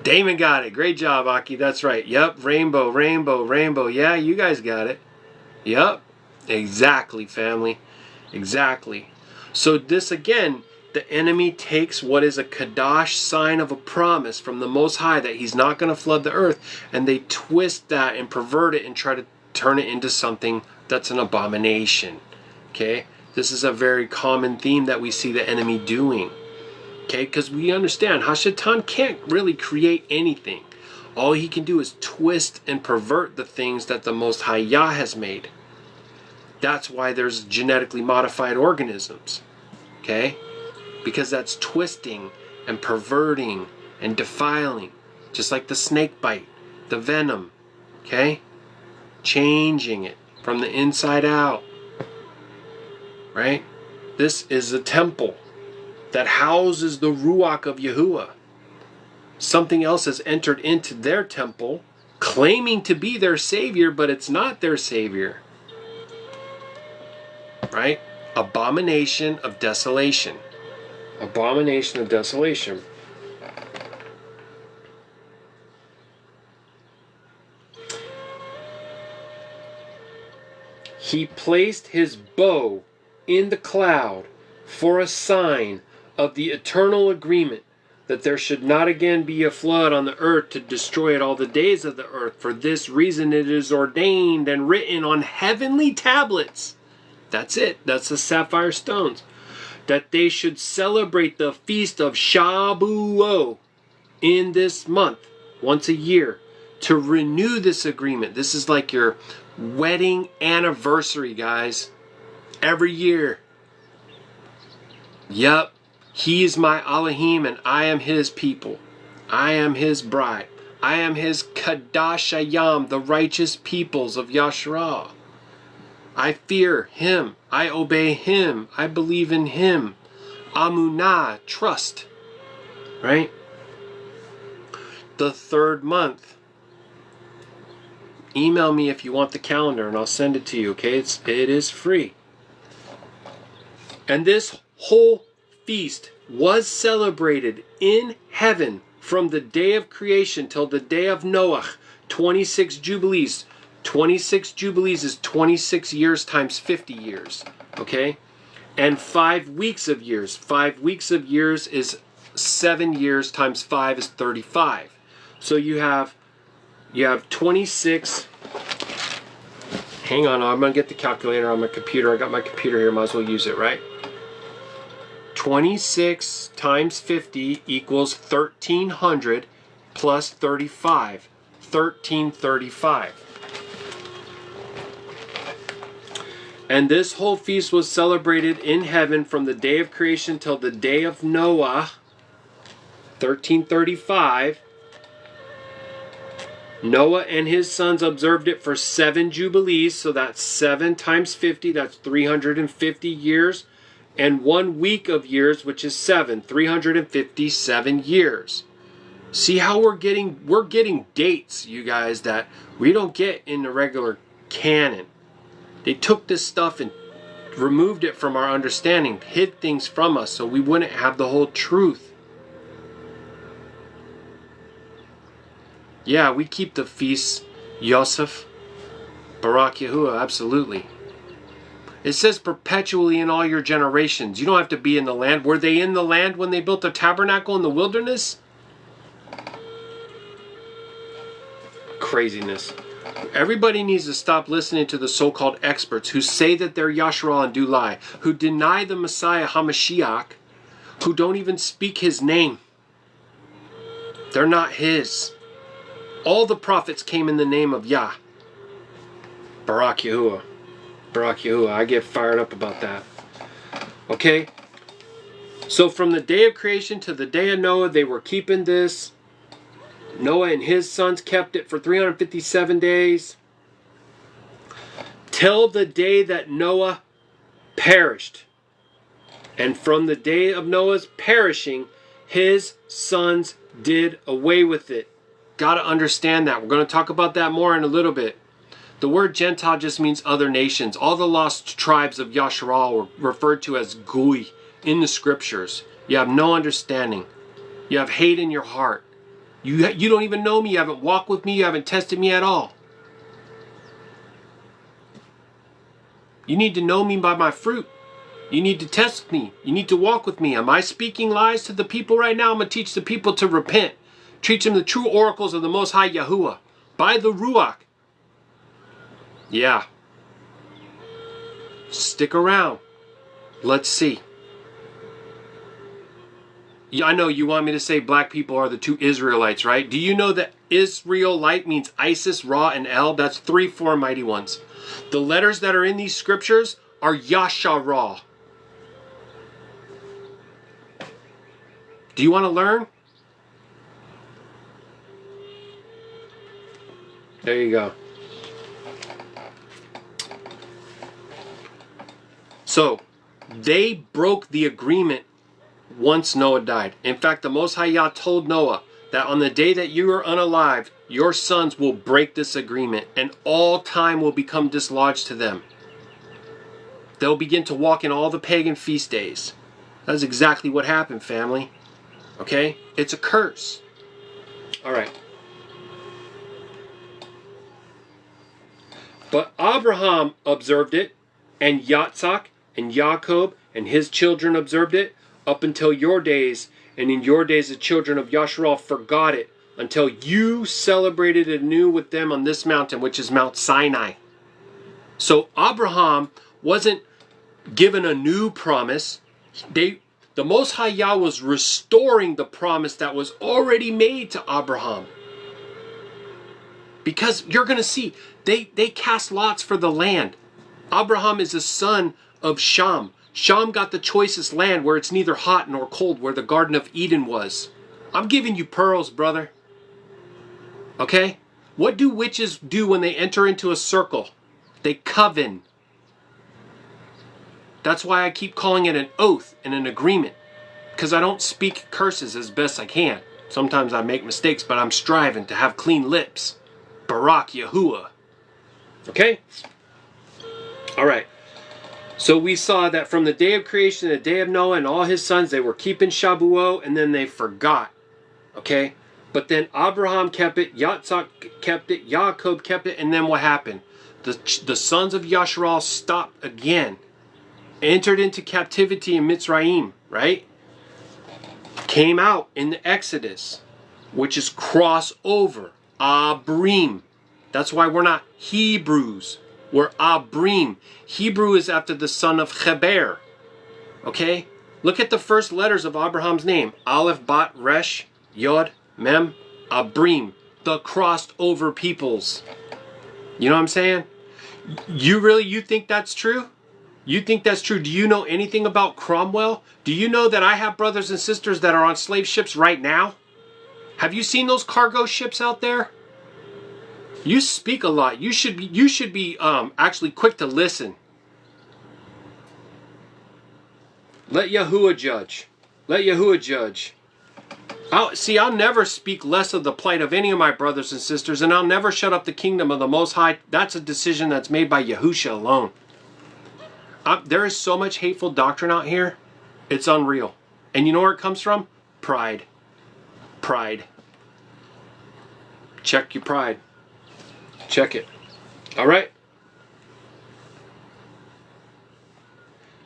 Damon got it. Great job, Aki. That's right. Yep. Rainbow, rainbow, rainbow. Yeah, you guys got it. Yep. Exactly, family. Exactly. So this, again, the enemy takes what is a Qadash sign of a promise from the Most High that he's not going to flood the earth, and they twist that and pervert it and try to turn it into something that's an abomination. Okay? This is a very common theme that we see the enemy doing. Okay, because we understand Hashatan can't really create anything. All he can do is twist and pervert the things that the Most High Yah has made. That's why there's genetically modified organisms. Okay? Because that's twisting and perverting and defiling. Just like the snake bite, the venom. Okay? Changing it from the inside out. Right? This is a temple that houses the Ruach of Yahuah. Something else has entered into their temple, claiming to be their savior, but it's not their savior. Right? Abomination of desolation. Abomination of desolation. He placed his bow in the cloud for a sign of the eternal agreement, that there should not again be a flood on the earth to destroy it all the days of the earth. For this reason it is ordained and written on heavenly tablets. That's it. That's the sapphire stones. That they should celebrate the feast of Shabuot in this month, once a year, to renew this agreement. This is like your wedding anniversary, guys. Every year. Yep. He is my Elohim and I am his people. I am his bride. I am his Qadashayam, the righteous peoples of Yashar'Al. I fear him. I obey him. I believe in him. Amunah, trust. Right? The third month. Email me if you want the calendar and I'll send it to you, okay? It is free. And this whole feast was celebrated in heaven from the day of creation till the day of Noah. 26 Jubilees. 26 Jubilees is 26 years times 50 years. Okay? And 5 weeks of years. 5 weeks of years is 7 years times 5 is 35. So you have 26. Hang on, I'm going to get the calculator on my computer. I got my computer here. Might as well use it, right? 26 times 50 equals 1300 plus 35. 1335. And this whole feast was celebrated in heaven from the day of creation till the day of Noah, 1335. Noah and his sons observed it for 7 jubilees, so that's 7 times 50, that's 350 years, and 1 week of years, which is 7, 357 years. See how we're getting dates, you guys, that we don't get in the regular canon. They took this stuff and removed it from our understanding, hid things from us so we wouldn't have the whole truth. Yeah, we keep the feasts, Yosef, Baruk Yahuah, absolutely. It says perpetually in all your generations. You don't have to be in the land. Were they in the land when they built the tabernacle in the wilderness? Craziness. Everybody needs to stop listening to the so-called experts who say that they're Yashar'Al and do lie, who deny the Messiah HaMashiach, who don't even speak his name. They're not his. All the prophets came in the name of Yah. Baruk Yahuah. Baruk Yahuah. I get fired up about that. Okay? So from the day of creation to the day of Noah, they were keeping this. Noah and his sons kept it for 357 days. Till the day that Noah perished. And from the day of Noah's perishing, his sons did away with it. Got to understand that. We're going to talk about that more in a little bit. The word Gentile just means other nations. All the lost tribes of Yashar'Al were referred to as Gui in the scriptures. You have no understanding. You have hate in your heart. You don't even know me. You haven't walked with me. You haven't tested me at all. You need to know me by my fruit. You need to test me. You need to walk with me. Am I speaking lies to the people right now? I'm going to teach the people to repent. Teach them the true oracles of the Most High Yahuwah by the Ruach. Yeah. Stick around. Let's see. I know you want me to say black people are the 2 Israelites, right? Do you know that Israelite means Isis, Ra, and El? That's 3 4 mighty ones. The letters that are in these scriptures are Yashar'Al. Do you want to learn? There you go. So, they broke the agreement once Noah died. In fact, the Most High Yah told Noah that on the day that you are unalived, your sons will break this agreement and all time will become dislodged to them. They'll begin to walk in all the pagan feast days. That's exactly what happened, family. Okay? It's a curse. All right. But Abraham observed it, and Yitzhak and Jacob and his children observed it up until your days, and in your days the children of Yashar'Al forgot it until you celebrated it anew with them on this mountain, which is Mount Sinai. So Abraham wasn't given a new promise. The Most High Yah was restoring the promise that was already made to Abraham. Because you're going to see, they cast lots for the land. Abraham is a son of Sham. Sham got the choicest land where it's neither hot nor cold, where the Garden of Eden was. I'm giving you pearls, brother. Okay? What do witches do when they enter into a circle? They coven. That's why I keep calling it an oath and an agreement. Because I don't speak curses as best I can. Sometimes I make mistakes, but I'm striving to have clean lips. Baruk Yahuah. Okay? All right. So we saw that from the day of creation, the day of Noah and all his sons, they were keeping Shabuot and then they forgot. Okay? But then Abraham kept it, Yitzhak kept it, Jacob kept it, and then what happened? The sons of Yashar'Al stopped again. Entered into captivity in Mitzrayim, right? Came out in the Exodus, which is crossover. Abrim. That's why we're not Hebrews. We're Abrim. Hebrew is after the son of Heber. Okay? Look at the first letters of Abraham's name. Aleph, Bat, Resh, Yod, Mem, Abrim. The crossed over peoples. You know what I'm saying? You think that's true? You think that's true? Do you know anything about Cromwell? Do you know that I have brothers and sisters that are on slave ships right now? Have you seen those cargo ships out there? You speak a lot. You should be actually quick to listen. Let Yahuwah judge. Let Yahuwah judge. I'll never speak less of the plight of any of my brothers and sisters, and I'll never shut up the kingdom of the Most High. That's a decision that's made by Yahusha alone. There is so much hateful doctrine out here. It's unreal. And you know where it comes from? Pride. Pride. Check your pride. Check it. All right?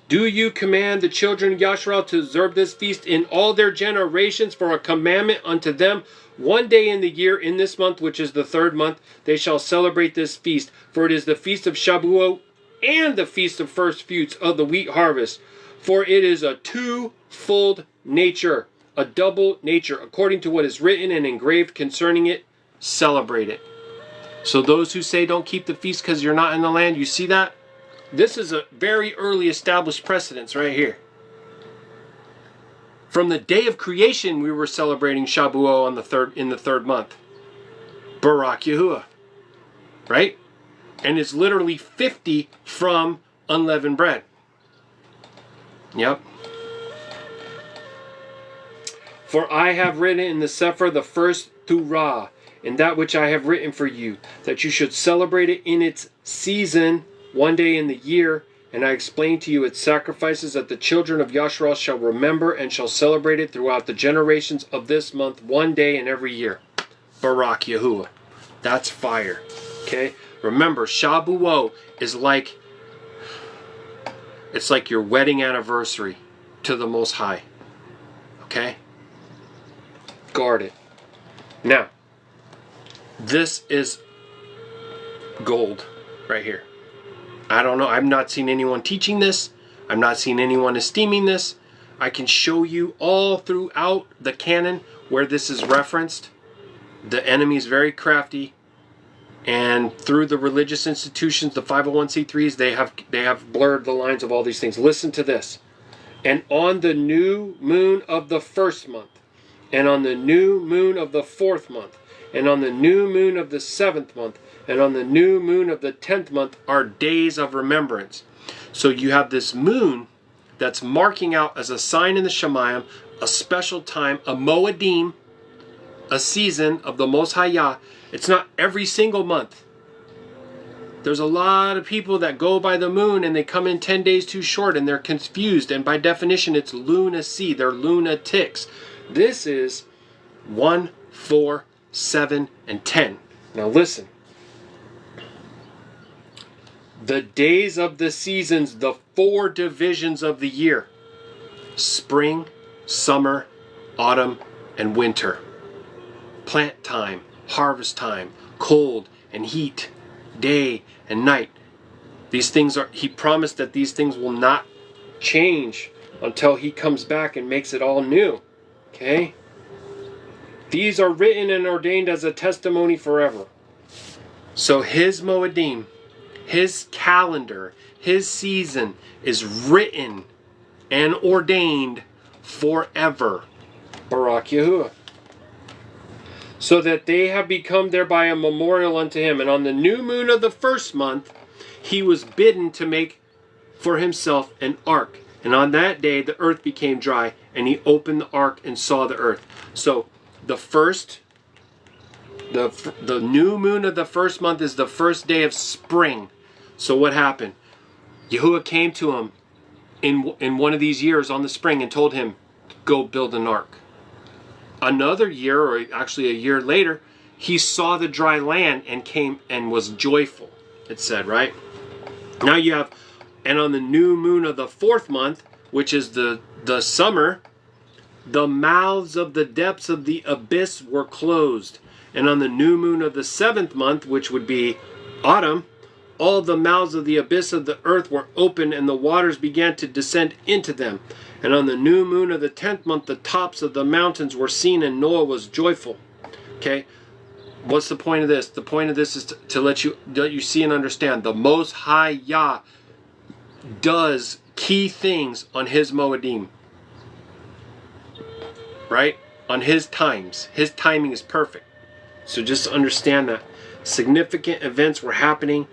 Do you command the children of Yashar'Al to observe this feast in all their generations for a commandment unto them? One day in the year, in this month, which is the 3rd month, they shall celebrate this feast. For it is the feast of Shavuot and the feast of first fruits of the wheat harvest. For it is a twofold nature, a double nature, according to what is written and engraved concerning it. Celebrate it. So those who say don't keep the feast because you're not in the land, you see that? This is a very early established precedence right here. From the day of creation, we were celebrating Shavuot in the 3rd month. Baruk Yahuah. Right? And it's literally 50 from unleavened bread. Yep. For I have written in the Sefer the first Torah, in that which I have written for you, that you should celebrate it in its season, one day in the year, and I explain to you its sacrifices, that the children of Yashar'Al shall remember and shall celebrate it throughout the generations of this month, one day in every year. Baruk Yahuah. That's fire. Okay? Remember, Shavuot is like, it's like your wedding anniversary to the Most High. Okay? Guard it. Now, this is gold right here. I don't know. I've not seen anyone teaching this. I've not seen anyone esteeming this. I can show you all throughout the canon where this is referenced. The enemy is very crafty. And through the religious institutions, the 501c3s, they have blurred the lines of all these things. Listen to this. And on the new moon of the 1st month, and on the new moon of the 4th month, and on the new moon of the 7th month, and on the new moon of the 10th month are days of remembrance. So you have this moon that's marking out as a sign in the Shemayim, a special time, a Moedim, a season of the Most High Yah. It's not every single month. There's a lot of people that go by the moon and they come in 10 days too short and they're confused. And by definition, it's lunacy. They're lunatics. This is 1, 4, 7, and 10. Now listen. The days of the seasons, the 4 divisions of the year. Spring, summer, autumn, and winter. Plant time, harvest time, cold and heat, day and night. These things are, he promised that these things will not change until he comes back and makes it all new. Okay? These are written and ordained as a testimony forever. So his Moedim, his calendar, his season is written and ordained forever. Baruk Yahuah. So that they have become thereby a memorial unto him. And on the new moon of the 1st month, he was bidden to make for himself an ark. And on that day, the earth became dry, and he opened the ark and saw the earth. So the new moon of the 1st month is the 1st day of spring. So what happened? Yahuwah came to him in one of these years on the spring and told him, go build an ark. Another year, or actually a year later, he saw the dry land and came and was joyful, it said, right? Now you have, and on the new moon of the 4th month, which is the summer, the mouths of the depths of the abyss were closed. And on the new moon of the 7th month, which would be autumn, all the mouths of the abyss of the earth were opened, and the waters began to descend into them. And on the new moon of the 10th month, the tops of the mountains were seen, and Noah was joyful. Okay, what's the point of this? The point of this is to let you see and understand. The Most High Yah does key things on his Moedim. Right? On his times. His timing is perfect. So just understand that. Significant events were happening,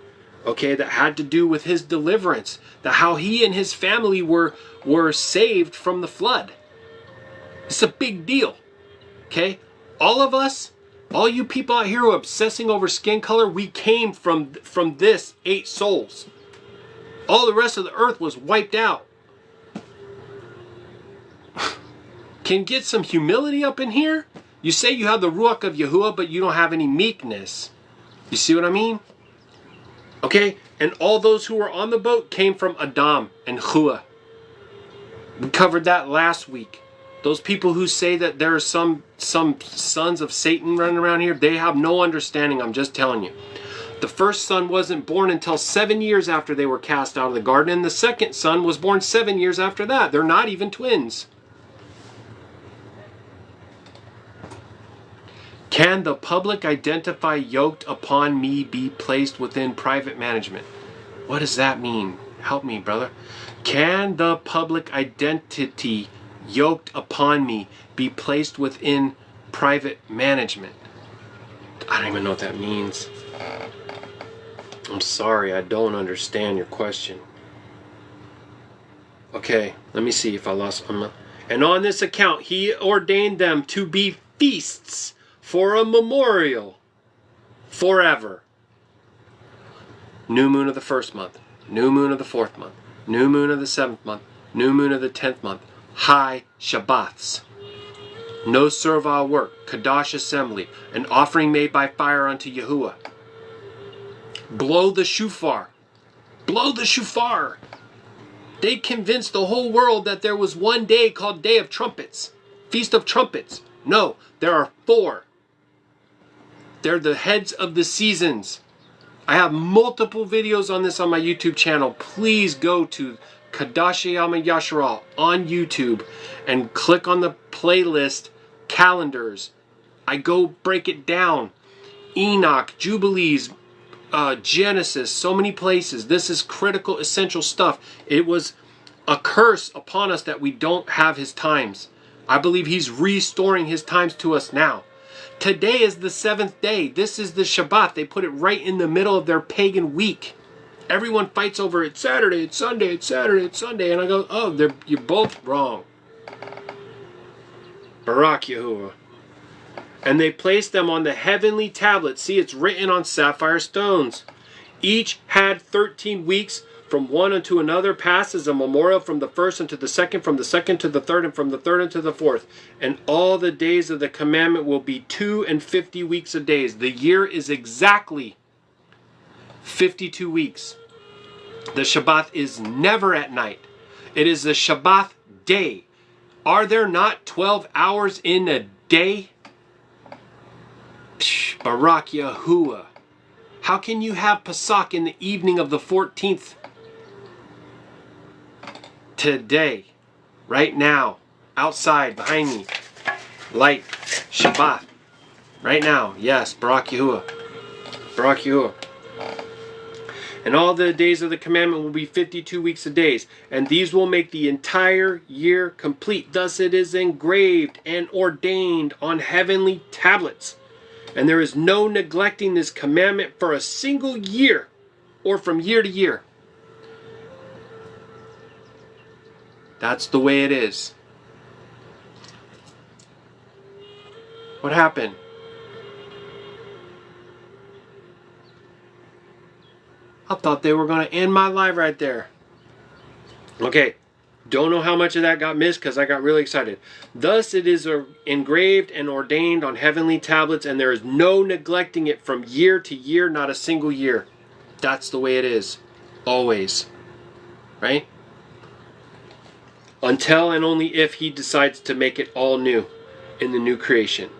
okay, that had to do with his deliverance. That how he and his family were saved from the flood. It's a big deal. Okay? All of us, all you people out here who are obsessing over skin color, we came from this 8 souls. All the rest of the earth was wiped out. Can get some humility up in here? You say you have the Ruach of Yahuah, but you don't have any meekness. You see what I mean? Okay? And all those who were on the boat came from Adam and Chua. We covered that last week. Those people who say that there are some sons of Satan running around here, they have no understanding. I'm just telling you. The first son wasn't born until 7 years after they were cast out of the garden, and the second son was born 7 years after that. They're not even twins. Can the public identify yoked upon me be placed within private management? What does that mean? Help me, brother. Can the public identity yoked upon me be placed within private management? I don't even know what that means. I'm sorry, I don't understand your question. Okay, let me see if I lost. And on this account, he ordained them to be feasts for a memorial forever. New moon of the 1st month, new moon of the 4th month, new moon of the 7th month, new moon of the 10th month, high Shabbats. No servile work, Qadash assembly, an offering made by fire unto Yahuwah. Blow the shofar. Blow the shofar. They convinced the whole world that there was one day called Day of Trumpets. Feast of Trumpets. No, there are 4. They're the heads of the seasons. I have multiple videos on this on my YouTube channel. Please go to Qadashayam of Yasharal on YouTube and click on the playlist calendars. I go break it down. Enoch, Jubilees, Genesis, so many places. This is critical, essential stuff. It was a curse upon us that we don't have his times. I believe he's restoring his times to us now. Today is the 7th day. This is the Shabbat. They put it right in the middle of their pagan week. Everyone fights over it's Saturday, it's Sunday, it's Saturday, it's Sunday. And I go, oh, you're both wrong. Baruk Yahuah. And they placed them on the heavenly tablets. See, it's written on sapphire stones. Each had 13 weeks. From one unto another passes a memorial, from the first unto the second, from the second to the third, and from the third unto the fourth. And all the days of the commandment will be 52 weeks of days. The year is exactly 52 weeks. The Shabbat is never at night. It is the Shabbat day. Are there not 12 hours in a day? Baruk Yahuah. How can you have Pesach in the evening of the 14th? Today, right now, outside, behind me, light, Shabbat, right now, yes, Baruk Yahuah, Baruk Yahuah. And all the days of the commandment will be 52 weeks of days, and these will make the entire year complete. Thus it is engraved and ordained on heavenly tablets. And there is no neglecting this commandment for a single year, or from year to year. That's the way it is. What happened? I thought they were going to end my live right there. Okay. Don't know how much of that got missed because I got really excited. Thus it is engraved and ordained on heavenly tablets, and there is no neglecting it from year to year, not a single year. That's the way it is. Always. Right? Until and only if he decides to make it all new in the new creation.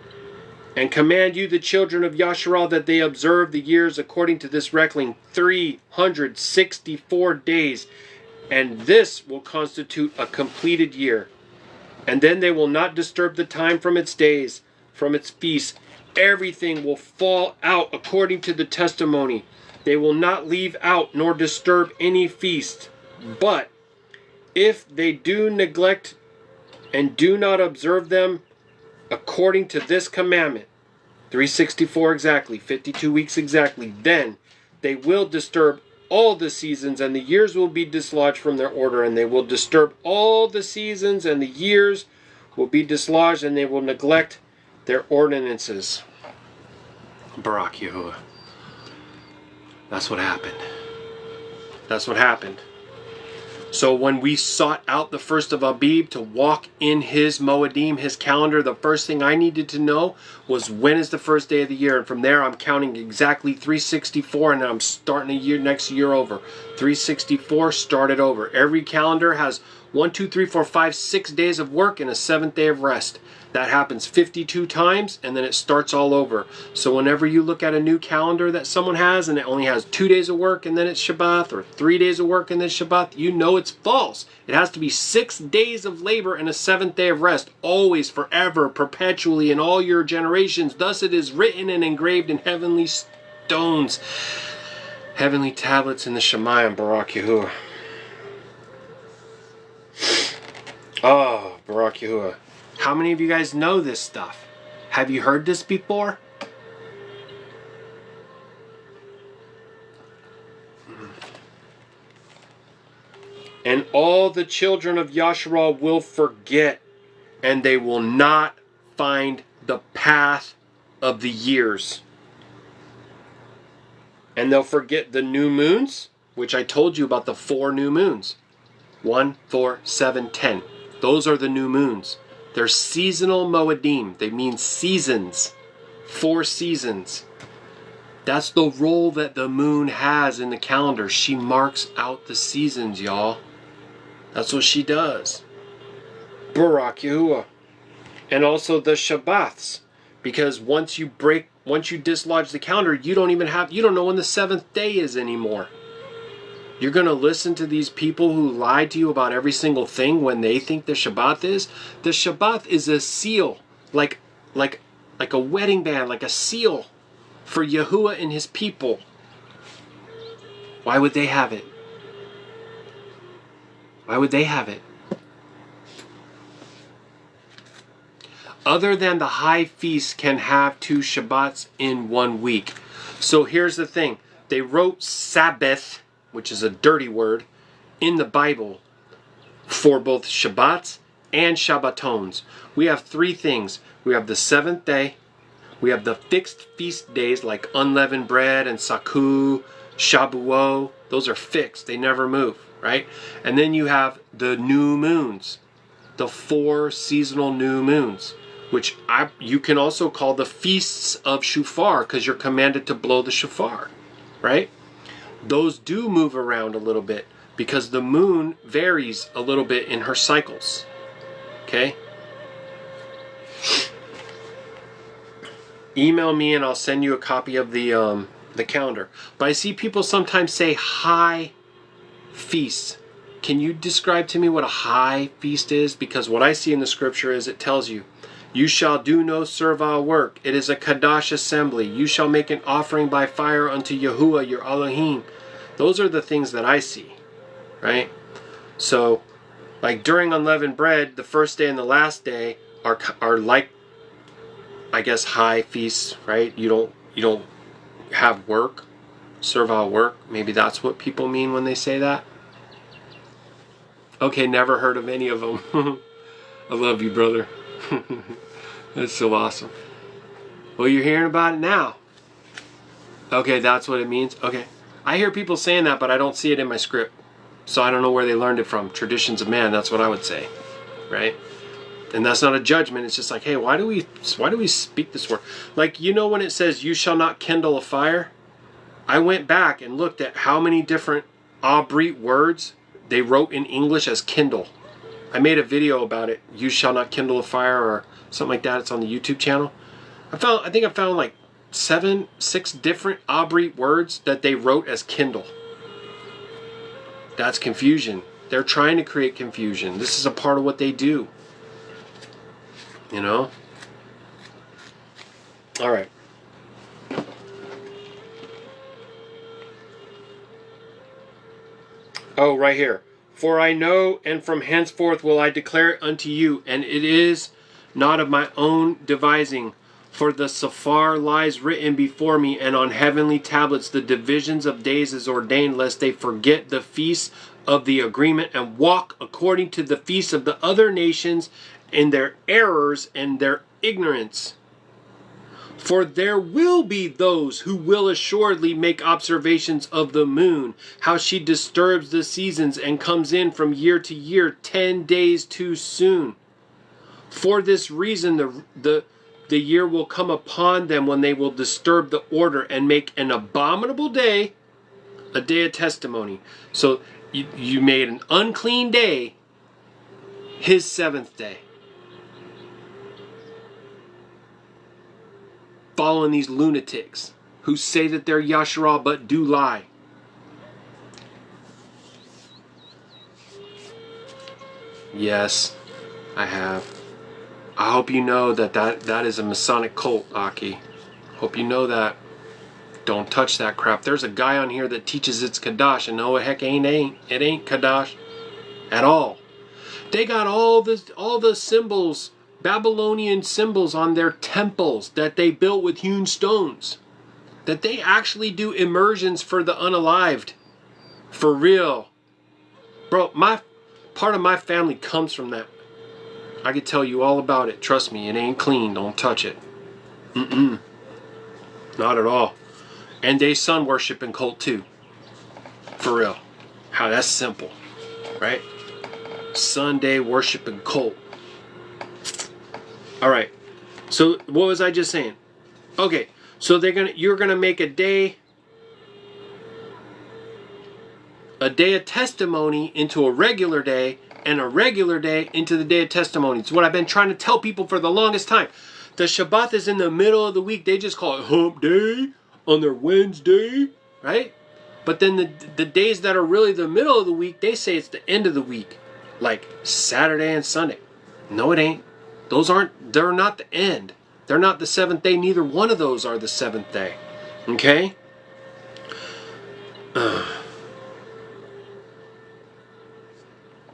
And command you, the children of Yashar'Al, that they observe the years according to this reckoning, 364 days. And this will constitute a completed year. And then they will not disturb the time from its days, from its feasts. Everything will fall out according to the testimony. They will not leave out nor disturb any feast. But if they do neglect and do not observe them according to this commandment, 364 exactly, 52 weeks exactly, then they will disturb all the seasons, and the years will be dislodged from their order, and they will disturb all the seasons, and the years will be dislodged, and they will neglect their ordinances. Baruk Yahuah. That's what happened. That's what happened. So when we sought out the first of Abib to walk in his Moedim, his calendar, the first thing I needed to know was when is the first day of the year. And from there I'm counting exactly 364, and I'm starting a year, next year over. 364 started over. Every calendar has 1, 2, 3, 4, 5, 6 days of work and a 7th day of rest. That happens 52 times, and then it starts all over. So whenever you look at a new calendar that someone has and it only has 2 days of work and then it's Shabbat, or 3 days of work and then Shabbat, you know it's false. It has to be 6 days of labor and a 7th day of rest, always, forever, perpetually, in all your generations. Thus it is written and engraved in heavenly stones, heavenly tablets in the Shemayim. Baruk Yahuah. Oh, Baruk Yahuah. How many of you guys know this stuff? Have you heard this before? And all the children of Yashar'Al will forget, and they will not find the path of the years. And they'll forget the new moons, which I told you about, the 4 new moons. 1, 4, 7, 10. Those are the new moons. They're seasonal Moedim. They mean seasons. 4 seasons. That's the role that the moon has in the calendar. She marks out the seasons, y'all. That's what she does. Baruk Yahuah. And also the Shabbats. Because once you dislodge the calendar, you don't know when the 7th day is anymore. You're going to listen to these people who lie to you about every single thing when they think the Shabbat is? The Shabbat is a seal, like a wedding band, like a seal for Yahuwah and his people. Why would they have it? Why would they have it? Other than the high feast can have 2 Shabbats in 1 week. So here's the thing. They wrote Sabbath, which is a dirty word, in the Bible for both Shabbats and Shabbatons. We have 3 things. We have the 7th day. We have the fixed feast days like unleavened bread and Saku, Shabuot. Those are fixed. They never move, right? And then you have the new moons, the 4 seasonal new moons, which you can also call the feasts of Shofar, because you're commanded to blow the shofar, right? Those do move around a little bit because the moon varies a little bit in her cycles. Okay? Email me and I'll send you a copy of the calendar. But I see people sometimes say high feasts. Can you describe to me what a high feast is? Because what I see in the scripture is it tells you, you shall do no servile work. It is a Qadash assembly. You shall make an offering by fire unto Yahuwah your Elohim. Those are the things that I see, right? So, like during unleavened bread, the first day and the last day are like, I guess, high feasts, right? You don't have work, servile work. Maybe that's what people mean when they say that. Okay, never heard of any of them. I love you, brother. That's so awesome. Well, you're hearing about it now. Okay, that's what it means. Okay. I hear people saying that, but I don't see it in my script. So I don't know where they learned it from. Traditions of man, that's what I would say. Right? And that's not a judgment. It's just like, hey, why do we speak this word? Like, you know when it says, you shall not kindle a fire? I went back and looked at how many different Abrit words they wrote in English as kindle. I made a video about it. You shall not kindle a fire or something like that. It's on the YouTube channel. I think I found like 6 different Abri words that they wrote as Kindle. That's confusion. They're trying to create confusion. This is a part of what they do. You know? All right. Oh, right here. For I know, and from henceforth will I declare it unto you, and it is not of my own devising. For the Sephar lies written before me, and on heavenly tablets the divisions of days is ordained, lest they forget the feasts of the agreement, and walk according to the feasts of the other nations in their errors and their ignorance. For there will be those who will assuredly make observations of the moon, how she disturbs the seasons and comes in from year to year 10 days too soon. For this reason the year will come upon them when they will disturb the order and make an abominable day a day of testimony. So you made an unclean day his 7th day. Following these lunatics who say that they're Yashar'Al but do lie. Yes, I have. I hope you know that is a Masonic cult, Aki. Hope you know that. Don't touch that crap. There's a guy on here that teaches it's Qadash, and no, heck, it ain't Qadash at all. They got all the symbols, Babylonian symbols on their temples that they built with hewn stones. That they actually do immersions for the unalived. For real. Bro, part of my family comes from that. I could tell you all about it. Trust me, it ain't clean. Don't touch it. Not at all. And they sun worshiping cult too. For real. How that's simple. Right? Sunday worshiping cult. All right. So what was I just saying? Okay. So you're gonna make a day of testimony into a regular day, and a regular day into the day of testimony. It's what I've been trying to tell people for the longest time. The Shabbat is in the middle of the week. They just call it hump day on their Wednesday, right? But then the days that are really the middle of the week, they say it's the end of the week, like Saturday and Sunday. No, it ain't. They're not the end. They're not the 7th day. Neither one of those are the 7th day. Okay?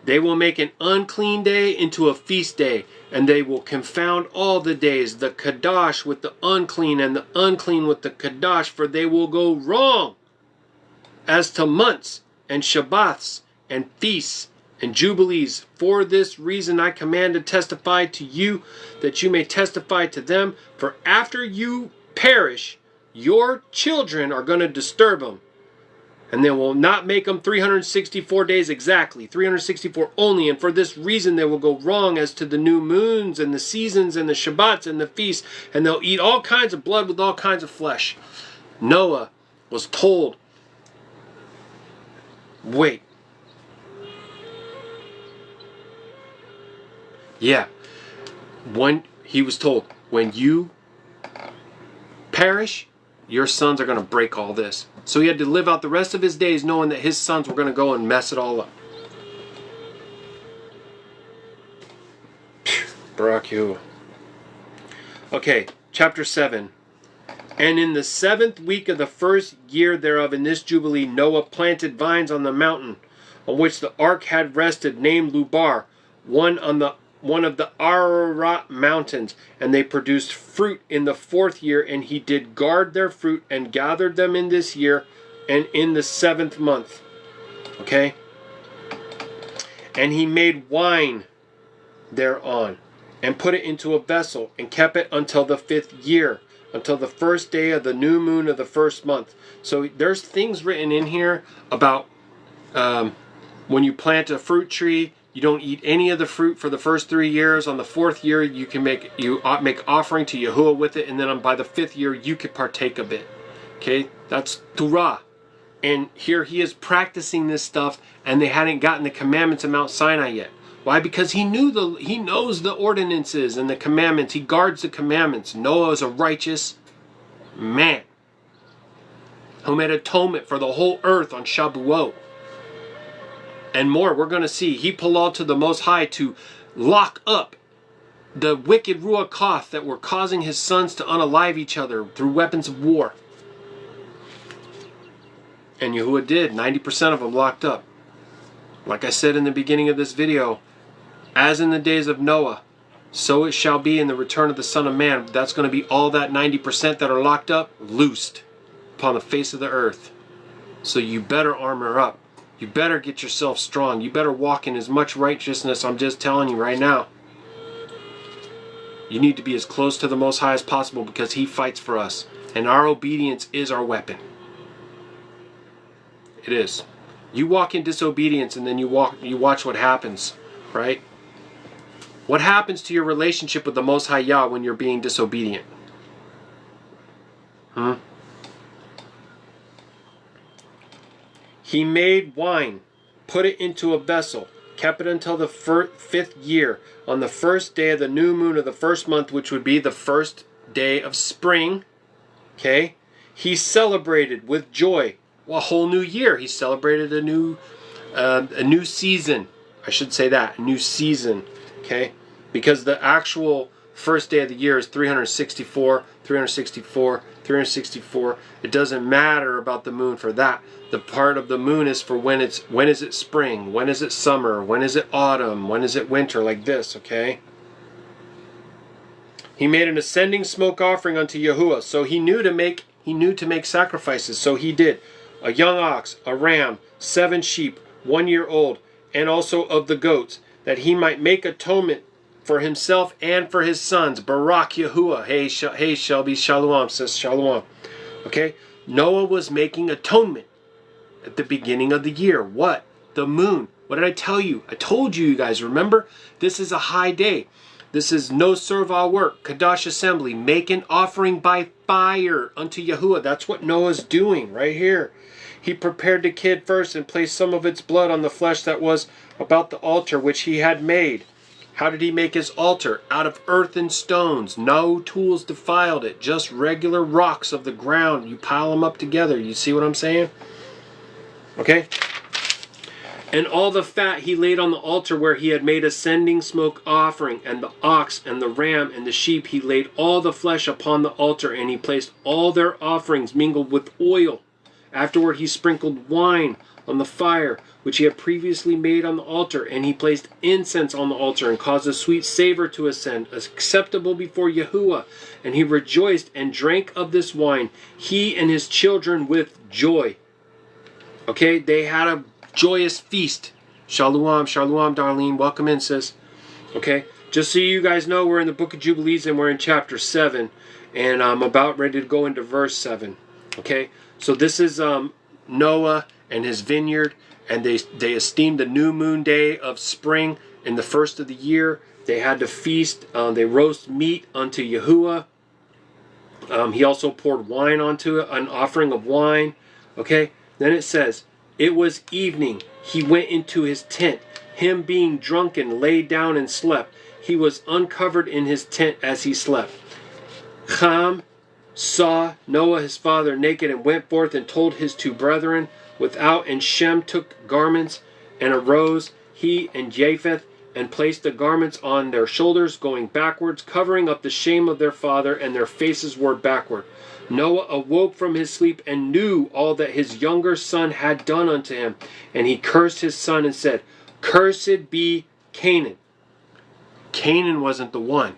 They will make an unclean day into a feast day, and they will confound all the days, the Qadash with the unclean, and the unclean with the Qadash, for they will go wrong as to months, and Shabbats, and feasts, and jubilees. For this reason I command to testify to you, that you may testify to them, for after you perish, your children are going to disturb them. And they will not make them 364 days exactly, 364 only. And for this reason they will go wrong as to the new moons and the seasons and the Shabbats and the feasts. And they'll eat all kinds of blood with all kinds of flesh. Noah was told, wait. Yeah. When he was told, when you perish, your sons are going to break all this. So he had to live out the rest of his days knowing that his sons were going to go and mess it all up. Baruk Atah Yahuah. Okay, chapter 7. And in the 7th week of the 1st year thereof, in this Jubilee, Noah planted vines on the mountain on which the ark had rested, named Lubar, one of the Ararat mountains, and they produced fruit in the 4th year, and he did guard their fruit and gathered them in this year and in the 7th month. Okay? And he made wine thereon and put it into a vessel and kept it until the 5th year, until the 1st day of the new moon of the 1st month. So there's things written in here about when you plant a fruit tree, you don't eat any of the fruit for the first 3 years. On the 4th year, you can make offering to Yahuwah with it, and then by the 5th year, you could partake of it. Okay, that's Torah. And here he is practicing this stuff, and they hadn't gotten the commandments of Mount Sinai yet. Why? Because he knows the ordinances and the commandments. He guards the commandments. Noah is a righteous man who made atonement for the whole earth on Shavuot. And more, we're going to see. He palal to the Most High to lock up the wicked Ruach Ha'Qadash that were causing his sons to unalive each other through weapons of war. And Yahuwah did. 90% of them locked up. Like I said in the beginning of this video, as in the days of Noah, so it shall be in the return of the Son of Man. That's going to be all that 90% that are locked up, loosed upon the face of the earth. So you better armor up. You better get yourself strong. You better walk in as much righteousness. I'm just telling you right now. You need to be as close to the Most High as possible because He fights for us. And our obedience is our weapon. It is. You walk in disobedience and then you watch what happens, right? What happens to your relationship with the Most High Yah when you're being disobedient? He made wine, put it into a vessel, kept it until the 5th year. On the first day of the new moon of the first month, which would be the first day of spring, okay, he celebrated with joy a whole new year. He celebrated a new season. I should say that, a new season, okay? Because the actual first day of the year is 364. It doesn't matter about the moon for that. The part of the moon is for when is it spring, when is it summer, when is it autumn, when is it winter, like this, okay? He made an ascending smoke offering unto Yahuwah. So he knew to make sacrifices. So he did a young ox, a ram, 7 sheep, 1 year old, and also of the goats, that he might make atonement for himself and for his sons. Baruk Yahuah. Hey, Shelby, Shalom, says Shalom. Okay? Noah was making atonement at the beginning of the year. What? The moon. What did I tell you? I told you, you guys, remember? This is a high day. This is no servile work. Qadash assembly. Make an offering by fire unto Yahuwah. That's what Noah's doing right here. He prepared the kid first and placed some of its blood on the flesh that was about the altar which he had made. How did he make his altar? Out of earth and stones. No tools defiled it. Just regular rocks of the ground. You pile them up together. You see what I'm saying? Okay? And all the fat he laid on the altar where he had made ascending smoke offering, and the ox and the ram and the sheep, he laid all the flesh upon the altar, and he placed all their offerings mingled with oil. Afterward he sprinkled wine on the fire, which he had previously made on the altar, and he placed incense on the altar, and caused a sweet savor to ascend, acceptable before Yahuwah. And he rejoiced and drank of this wine, he and his children, with joy. Okay, they had a joyous feast. Shalom, Shalom, Darlene. Welcome in, sis. Okay, just so you guys know, we're in the book of Jubilees, and we're in chapter 7, and I'm about ready to go into verse 7. Okay, so this is Noah and his vineyard, and they esteemed the new moon day of spring in the first of the year. They had to feast. They roast meat unto Yahuwah. He also poured wine onto it, an offering of wine. Okay, then it says, it was evening. He went into his tent. Him being drunken, lay down and slept. He was uncovered in his tent as he slept. Ham saw Noah his father naked, and went forth and told his 2 brethren without. And Shem took garments and arose, he and Japheth, and placed the garments on their shoulders, going backwards, covering up the shame of their father, and their faces were backward. Noah awoke from his sleep and knew all that his younger son had done unto him. And he cursed his son and said, Cursed be Canaan. Canaan wasn't the one.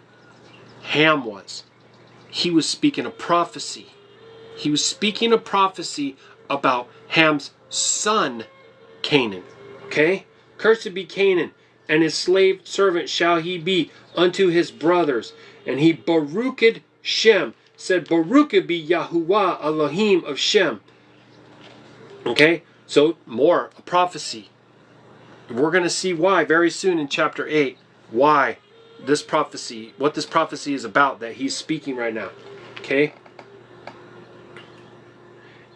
Ham was. He was speaking a prophecy. He was speaking a prophecy about Ham's son, Canaan. Okay? Cursed be Canaan, and his slave servant shall he be unto his brothers. And he Baruked Shem, said, Baruked be Yahuwah Elohim of Shem. Okay? So, more, a prophecy. We're going to see why very soon in chapter 8. Why this prophecy, what this prophecy is about that he's speaking right now. Okay?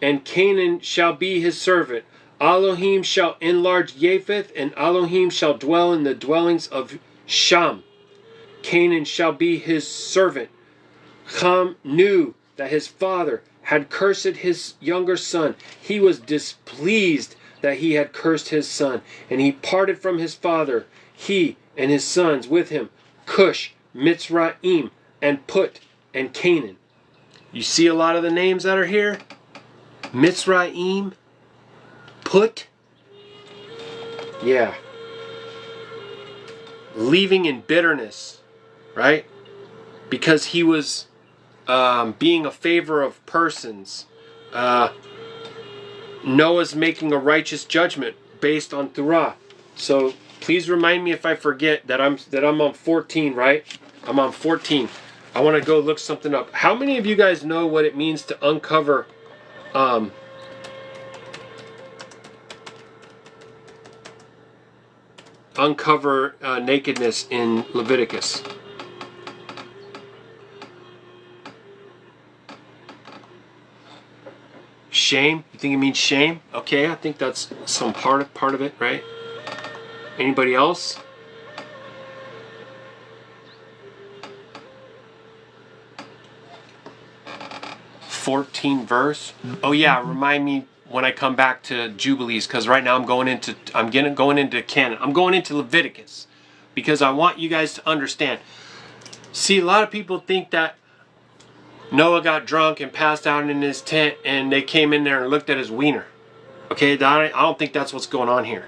And Canaan shall be his servant. Elohim shall enlarge Japheth, and Elohim shall dwell in the dwellings of Shem. Canaan shall be his servant. Ham knew that his father had cursed his younger son. He was displeased that he had cursed his son, and he parted from his father, he and his sons with him, Cush, Mitzrayim, and Put, and Canaan. You see a lot of the names that are here? Mitzrayim, Put. Yeah. Leaving in bitterness, right? Because he was being a favor of persons. Noah's making a righteous judgment based on Torah. So please remind me if I forget that I'm on 14, right? I'm on 14. I want to go look something up. How many of you guys know what it means to uncover nakedness in Leviticus? Shame? You think it means shame? Okay, I think that's some part of it, right? Anybody else? '14 verse. Oh yeah, remind me when I come back to Jubilees, because right now I'm going into canon. I'm going into Leviticus because I want you guys to understand. See, a lot of people think that Noah got drunk and passed out in his tent and they came in there and looked at his wiener. Okay, I don't think that's what's going on here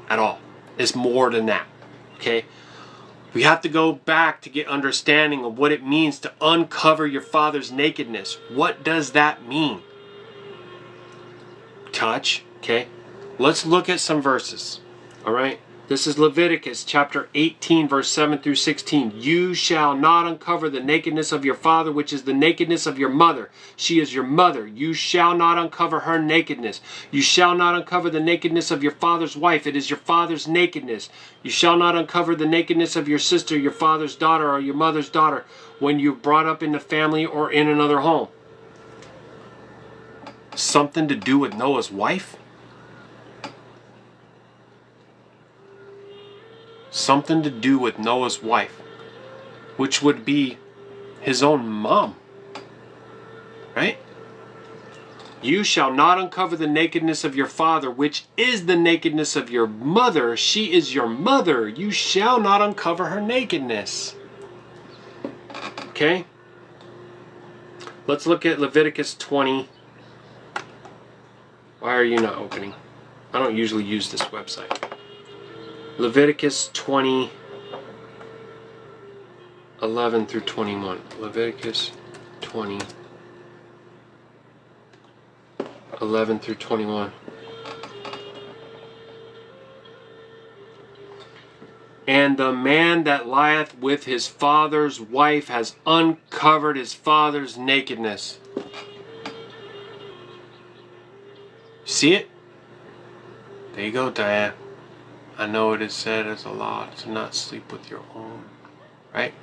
at all. It's more than that. Okay, we have to go back to get understanding of what it means to uncover your father's nakedness. What does that mean? Touch. Okay, let's look at some verses. All right, this is Leviticus chapter 18 verse 7 through 16. You shall not uncover the nakedness of your father, which is the nakedness of your mother. She is your mother. You shall not uncover her nakedness. You shall not uncover the nakedness of your father's wife. It is your father's nakedness. You shall not uncover the nakedness of your sister, your father's daughter, or your mother's daughter when you're brought up in the family or in another home. Something to do with Noah's wife? Something to do with Noah's wife, which would be his own mom, right? You shall not uncover the nakedness of your father, which is the nakedness of your mother. She is your mother. You shall not uncover her nakedness. Okay? Let's look at Leviticus 20. Why are you not opening? I don't usually use this website. Leviticus 20, 11 through 21. Leviticus 20, 11 through 21. And the man that lieth with his father's wife has uncovered his father's nakedness. See it? There you go, Diane. I know it is said as a law to not sleep with your own. Right?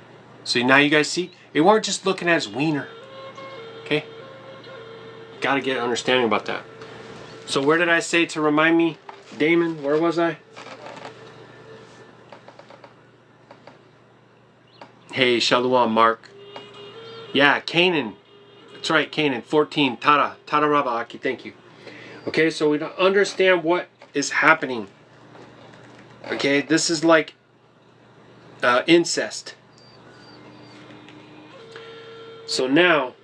So now you guys see, they weren't just looking at his wiener. Okay? Got to get an understanding about that. So where did I say to remind me? Damon, where was I? Hey, Shalom, Mark. Yeah, Canaan. That's right, Canaan. 14, Tara Rabba Aki, thank you. Okay, so we don't understand what is happening. Okay, this is like incest. So now,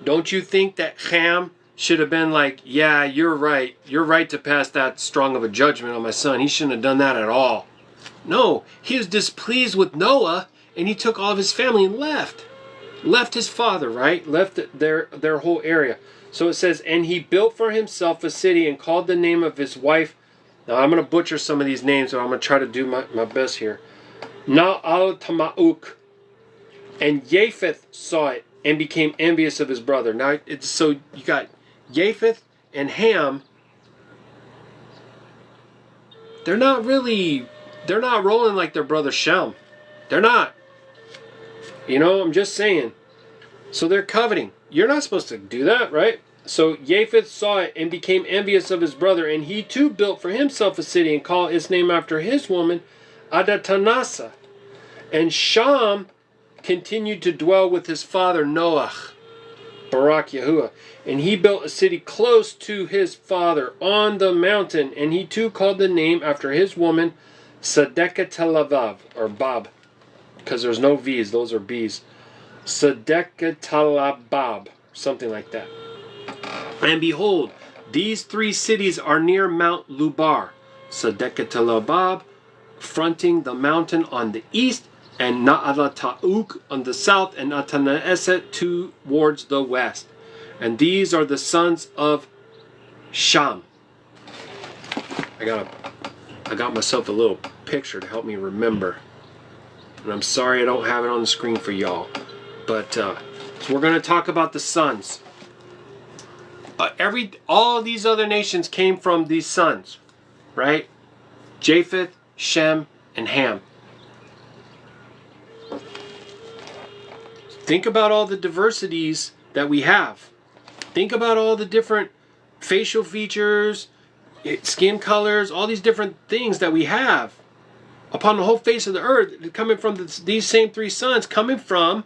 don't you think that Ham should have been like, yeah, you're right to pass that strong of a judgment on my son. He shouldn't have done that at all. No, he was displeased with Noah, and he took all of his family and left. Left his father, right? Left their whole area. So it says, and he built for himself a city and called the name of his wife. Now I'm going to butcher some of these names, so I'm going to try to do my best here. Na'al Tama'uk. And Japheth saw it and became envious of his brother. Now, so you got Japheth and Ham. They're not rolling like their brother Shem. They're not. You know, I'm just saying. So they're coveting. You're not supposed to do that, right? So Japheth saw it and became envious of his brother, and he too built for himself a city and called its name after his woman, Adatanasa. And Sham continued to dwell with his father Noah, Baruk Yahuah, and he built a city close to his father on the mountain, and he too called the name after his woman, Sedekatelavav, or Bab, because there's no V's, those are B's. Sedekatalabab, something like that. And behold, these 3 cities are near Mount Lubar, Sedekatalabab, fronting the mountain on the east, and Na'alata'uk on the south, and Atanaeset towards the west. And these are the sons of Sham. I got myself a little picture to help me remember. And I'm sorry I don't have it on the screen for y'all. But so we're going to talk about the sons. All these other nations came from these sons, right? Japheth, Shem, and Ham. Think about all the diversities that we have. Think about all the different facial features, skin colors, all these different things that we have upon the whole face of the earth, coming from these same 3 sons, coming from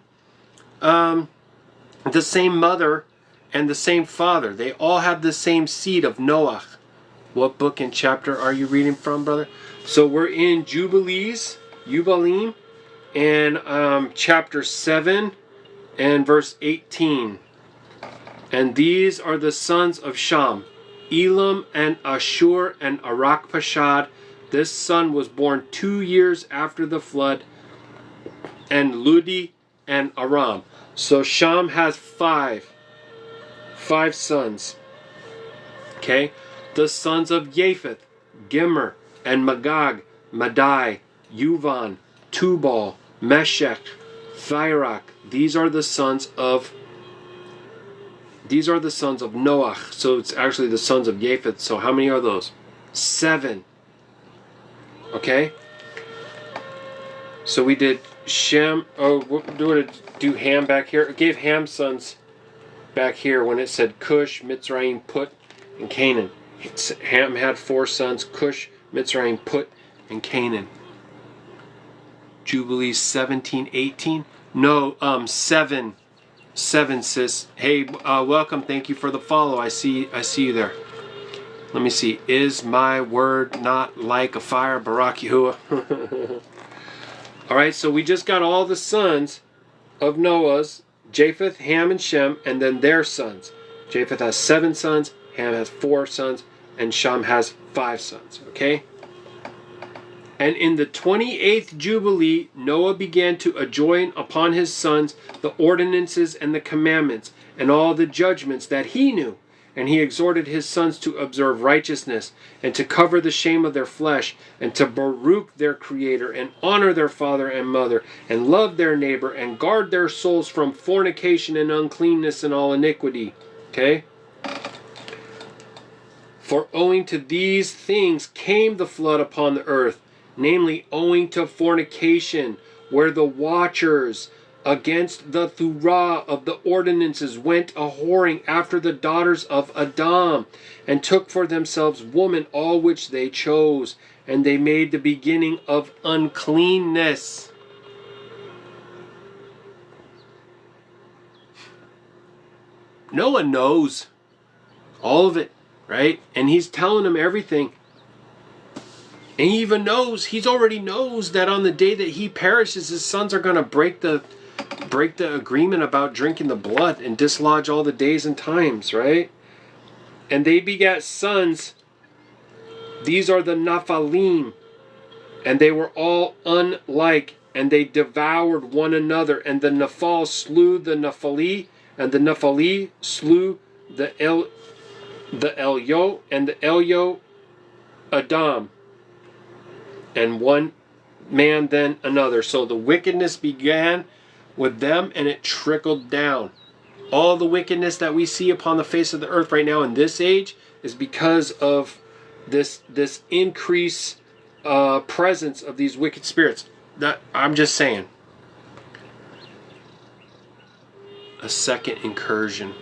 the same mother and the same father. They all have the same seed of Noah. What book and chapter are you reading from, brother? So we're in Jubilees, Yubalym, and chapter 7 and verse 18. And these are the sons of Sham, Elam and Ashur and Arachpashad. This son was born 2 years after the flood, and Ludi and Aram. So Sham has 5 sons. Okay, the sons of Japheth, Gimmer and Magog, Madai, Yuvan, Tubal, Meshech, Thirach. These are the sons of Noah. So it's actually the sons of Japheth. So how many are those? 7. Okay. So we did Shem. Oh, we're do Ham back here. It gave Ham sons back here when it said Cush, Mitzrayim, Put, and Canaan. Ham had 4 sons: Cush, Mitzrayim, Put, and Canaan. Jubilees 17:18. No, 7, sis. Hey, welcome. Thank you for the follow. I see you there. Let me see. Is my word not like a fire? Baruk Yahuah. All right, so we just got all the sons of Noah's, Japheth, Ham, and Shem, and then their sons. Japheth has 7 sons, Ham has 4 sons, and Shem has 5 sons. Okay? And in the 28th Jubilee, Noah began to adjoin upon his sons the ordinances and the commandments and all the judgments that he knew. And he exhorted his sons to observe righteousness and to cover the shame of their flesh and to Baruch their Creator and honor their father and mother and love their neighbor and guard their souls from fornication and uncleanness and all iniquity. Okay? For owing to these things came the flood upon the earth, namely owing to fornication, where the watchers against the thurah of the ordinances went a-whoring after the daughters of Adam, and took for themselves women all which they chose, and they made the beginning of uncleanness. Noah knows all of it, right? And he's telling them everything. And he even knows, he already knows that on the day that he perishes, his sons are going to break the agreement about drinking the blood and dislodge all the days and times, right? And they begat sons. These are the Nephilim. And they were all unlike, and they devoured one another. And the Nephal slew the Nephili, and the Nephili slew the Elyo, and the Elyo Adam. And one man then another. So the wickedness began with them, and it trickled down. All the wickedness that we see upon the face of the earth right now in this age is because of this increased presence of these wicked spirits. That I'm just saying. A second incursion.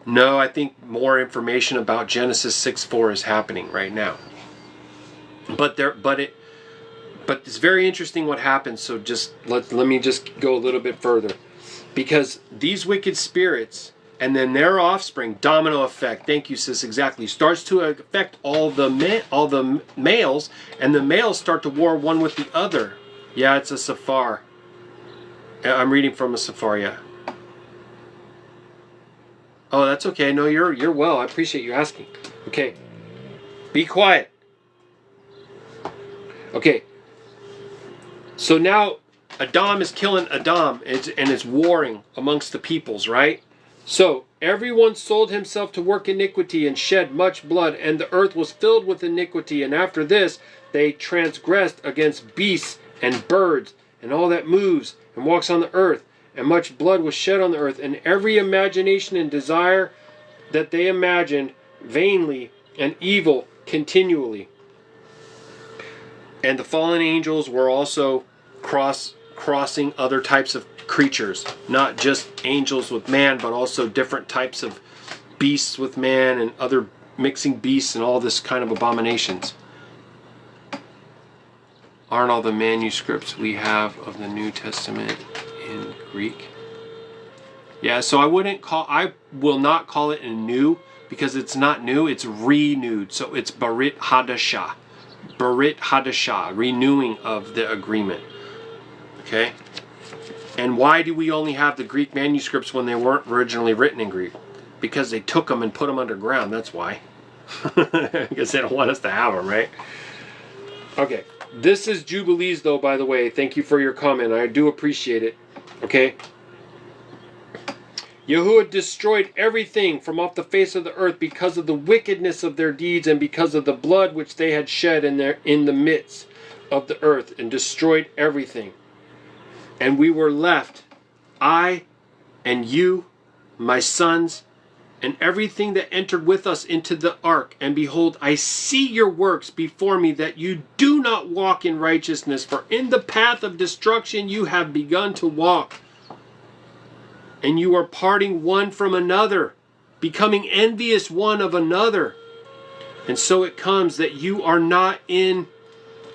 No, I think more information about Genesis 6:4 is happening right now. But it's very interesting what happens. So just let me just go a little bit further, because these wicked spirits and then their offspring, domino effect. Thank you, sis. Exactly, starts to affect all the males, and the males start to war one with the other. Yeah, it's a Safar. I'm reading from a Safar. Yeah. Oh, that's okay. No, you're well. I appreciate you asking. Okay. Be quiet. Okay. So now Adam is killing Adam, and it's warring amongst the peoples, right? So everyone sold himself to work iniquity and shed much blood, and the earth was filled with iniquity. And after this, they transgressed against beasts and birds and all that moves and walks on the earth. And much blood was shed on the earth, and every imagination and desire that they imagined vainly and evil continually. And the fallen angels were also crossing other types of creatures, not just angels with man, but also different types of beasts with man and other mixing beasts and all this kind of abominations. Aren't all the manuscripts we have of the New Testament in Greek? Yeah, so I will not call it a new, because it's not new, it's renewed. So it's Baruk Atah Yahuah, renewing of the agreement. Okay? And why do we only have the Greek manuscripts when they weren't originally written in Greek? Because they took them and put them underground, that's why. Because they don't want us to have them, right? Okay. This is Jubilees, though, by the way. Thank you for your comment. I do appreciate it. Okay? Yahuwah destroyed everything from off the face of the earth because of the wickedness of their deeds and because of the blood which they had shed in the midst of the earth, and destroyed everything. And we were left, I and you, my sons, and everything that entered with us into the ark. And behold, I see your works before me, that you do not walk in righteousness, for in the path of destruction you have begun to walk. And you are parting one from another, becoming envious one of another. And so it comes that you are not in,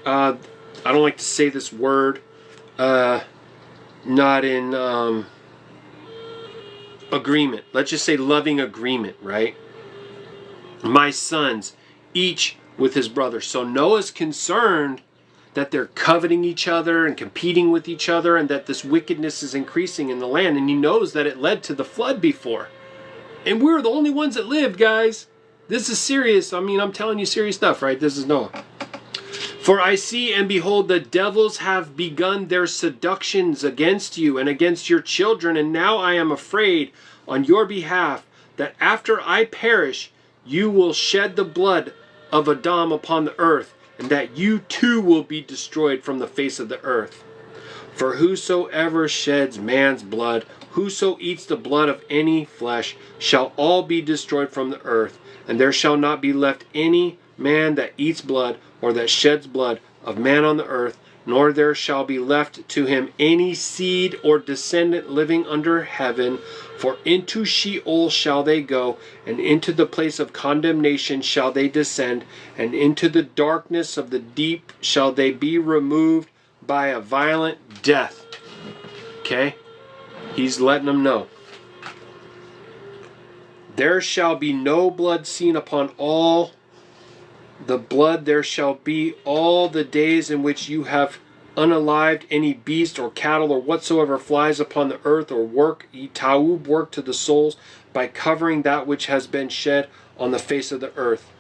I don't like to say this word, not in agreement. Let's just say loving agreement, right? My sons, each with his brother. So Noah's concerned that they're coveting each other and competing with each other, and that this wickedness is increasing in the land. And he knows that it led to the flood before. And we're the only ones that lived, guys. This is serious. I mean, I'm telling you serious stuff, right? This is Noah. For I see and behold, the devils have begun their seductions against you and against your children. And now I am afraid on your behalf that after I perish, you will shed the blood of Adam upon the earth, and that you too will be destroyed from the face of the earth. For whosoever sheds man's blood, whoso eats the blood of any flesh, shall all be destroyed from the earth. And there shall not be left any man that eats blood, or that sheds blood of man on the earth, nor there shall be left to him any seed or descendant living under heaven. For into Sheol shall they go, and into the place of condemnation shall they descend, and into the darkness of the deep shall they be removed by a violent death. Okay? He's letting them know. There shall be no blood seen upon all the blood there shall be all the days in which you have unalived any beast or cattle or whatsoever flies upon the earth, or work, taub work to the souls, by covering that which has been shed on the face of the earth.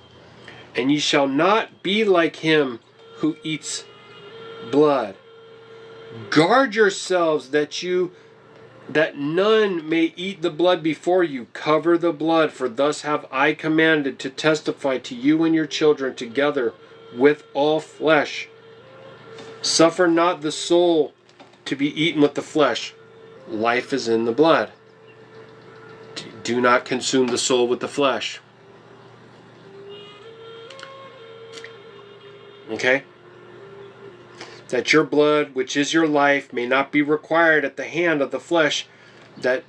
And ye shall not be like him who eats blood. Guard yourselves that none may eat the blood before you. Cover the blood, for thus have I commanded to testify to you and your children together with all flesh. Suffer not the soul to be eaten with the flesh. Life is in the blood. Do not consume the soul with the flesh. Okay? that your blood, which is your life, may not be required at the hand of the flesh that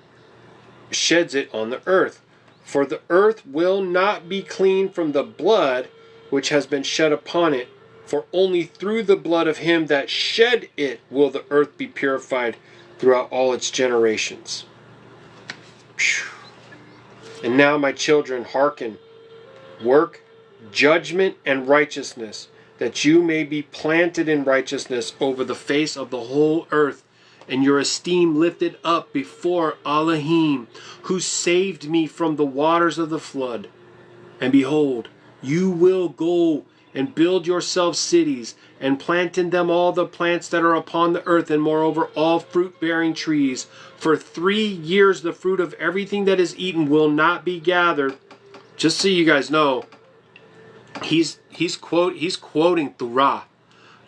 sheds it on the earth. For the earth will not be clean from the blood which has been shed upon it, for only through the blood of him that shed it will the earth be purified throughout all its generations. And now, my children, hearken, work judgment and righteousness, that you may be planted in righteousness over the face of the whole earth, and your esteem lifted up before Elohim, who saved me from the waters of the flood. And behold, you will go and build yourselves cities, and plant in them all the plants that are upon the earth, and moreover all fruit-bearing trees. For 3 years the fruit of everything that is eaten will not be gathered. Just so you guys know, he's quoting Torah.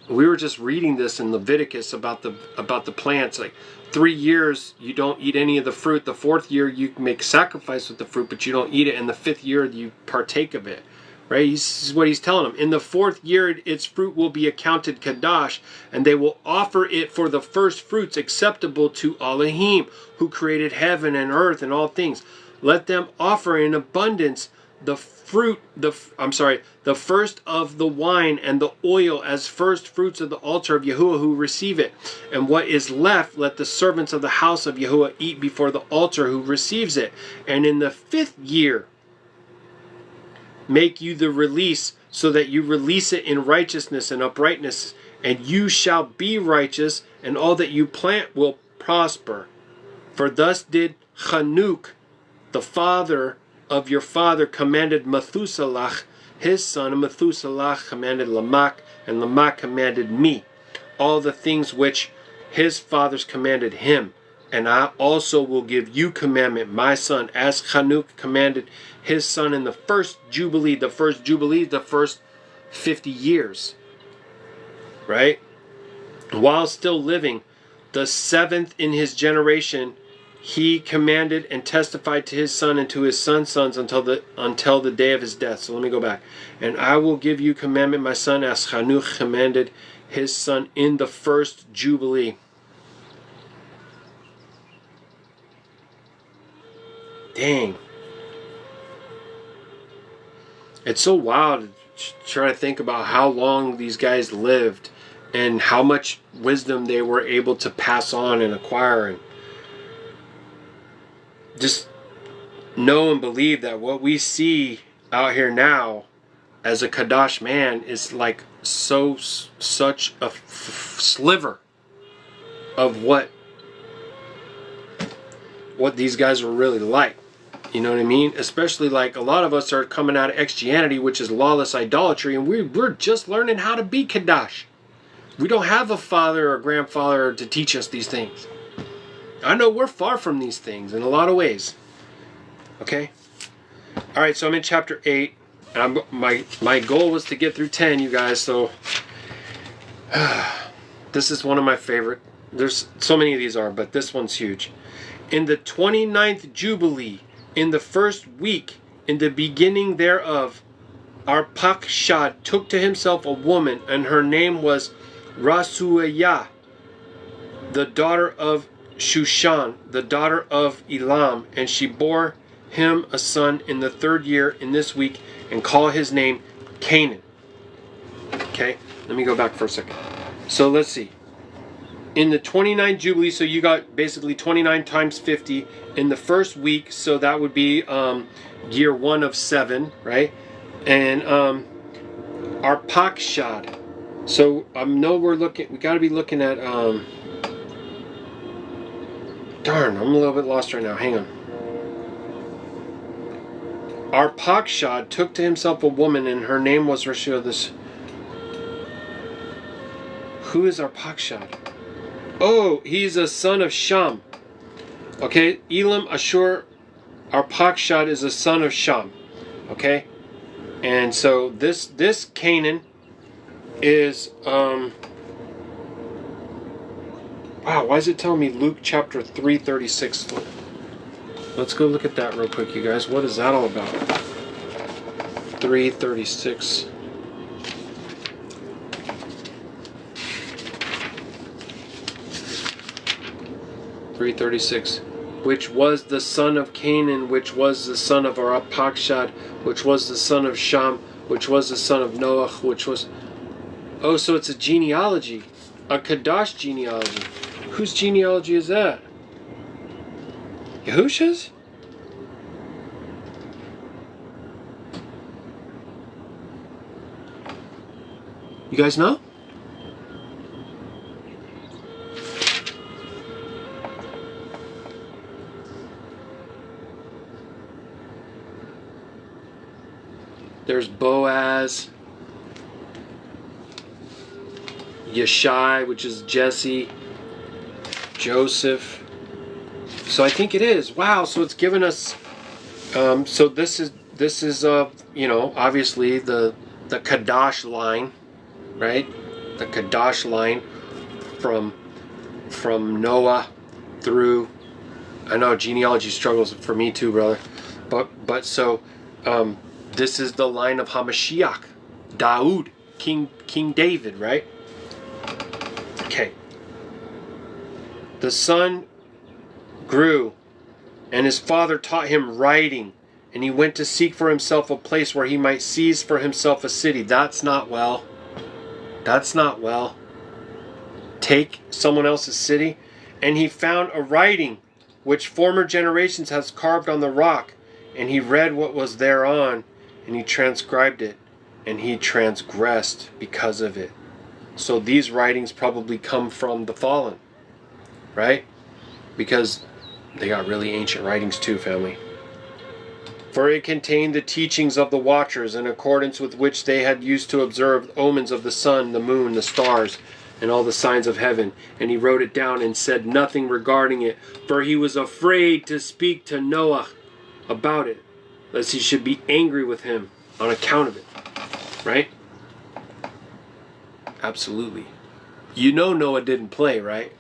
We were just reading this in Leviticus about the plants. Like 3 years you don't eat any of the fruit. The 4th year you make sacrifice with the fruit, but you don't eat it. And the 5th year you partake of it. Right? This is what he's telling them. In the 4th year its fruit will be accounted Qadash, and they will offer it for the first fruits acceptable to Elohim, who created heaven and earth and all things. Let them offer in abundance the first of the wine and the oil as first fruits of the altar of Yahuwah who receive it. And what is left, let the servants of the house of Yahuwah eat before the altar who receives it. And in the 5th year, make you the release, so that you release it in righteousness and uprightness. And you shall be righteous, and all that you plant will prosper. For thus did Chanuk, the father of your father, commanded Methuselah, his son, and Methuselah commanded Lamech, and Lamech commanded me, all the things which his fathers commanded him. And I also will give you commandment, my son, as Chanuk commanded his son in the first Jubilee, the first 50 years. Right? While still living, the 7th in his generation, he commanded and testified to his son and to his son's sons until the day of his death. So let me go back. And I will give you commandment, my son, as Chanuk commanded his son in the first Jubilee. Dang. It's so wild to try to think about how long these guys lived and how much wisdom they were able to pass on and acquire. And just know and believe that what we see out here now as a Qadash man is like such a sliver of what these guys were really like. You know what I mean? Especially like a lot of us are coming out of Christianity, which is lawless idolatry, and we're just learning how to be Qadash. We don't have a father or grandfather to teach us these things. I know we're far from these things in a lot of ways. Okay? Alright, so I'm in chapter 8. And my goal was to get through 10, you guys, so this is one of my favorite. There's so many of these are, but this one's huge. In the 29th Jubilee, in the first week, in the beginning thereof, Arpachshad took to himself a woman, and her name was Rasuayah, the daughter of Shushan, the daughter of Elam, and she bore him a son in the 3rd year in this week, and call his name Canaan. Okay, let me go back for a second. So let's see. In the 29th Jubilee, so you got basically 29 times 50 in the first week, so that would be year 1 of 7, right? And Arpachshad. So I know we got to be looking at darn, I'm a little bit lost right now. Hang on. Arpachshad took to himself a woman, and her name was Rashua. Who is Arpachshad? Oh, he's a son of Sham. Okay, Elam, Ashur, Arpachshad is a son of Sham. Okay, and so this Canaan is wow. Why is it telling me Luke chapter 3:36? Let's go look at that real quick, you guys. What is that all about? 3:36. 3:36. Which was the son of Canaan, which was the son of Arpachshad, which was the son of Sham, which was the son of Noah, which was... Oh, so it's a genealogy. A Qadash genealogy. Whose genealogy is that? Yahusha's? You guys know? There's Boaz, Yeshai, which is Jesse, Joseph. So I think it is. Wow. So it's given us. So this is you know, obviously the Qadash line, right? The Qadash line from Noah through. I know genealogy struggles for me too, brother. But so. This is the line of Hamashiach, Daud, King David, right? Okay. The son grew, and his father taught him writing, and he went to seek for himself a place where he might seize for himself a city. That's not well. That's not well. Take someone else's city. And he found a writing which former generations has carved on the rock, and he read what was thereon, and he transcribed it, and he transgressed because of it. So these writings probably come from the fallen, right? Because they got really ancient writings too, family. For it contained the teachings of the watchers, in accordance with which they had used to observe omens of the sun, the moon, the stars, and all the signs of heaven. And he wrote it down and said nothing regarding it, for he was afraid to speak to Noah about it, lest he should be angry with him on account of it. Right? Absolutely. You know Noah didn't play, right?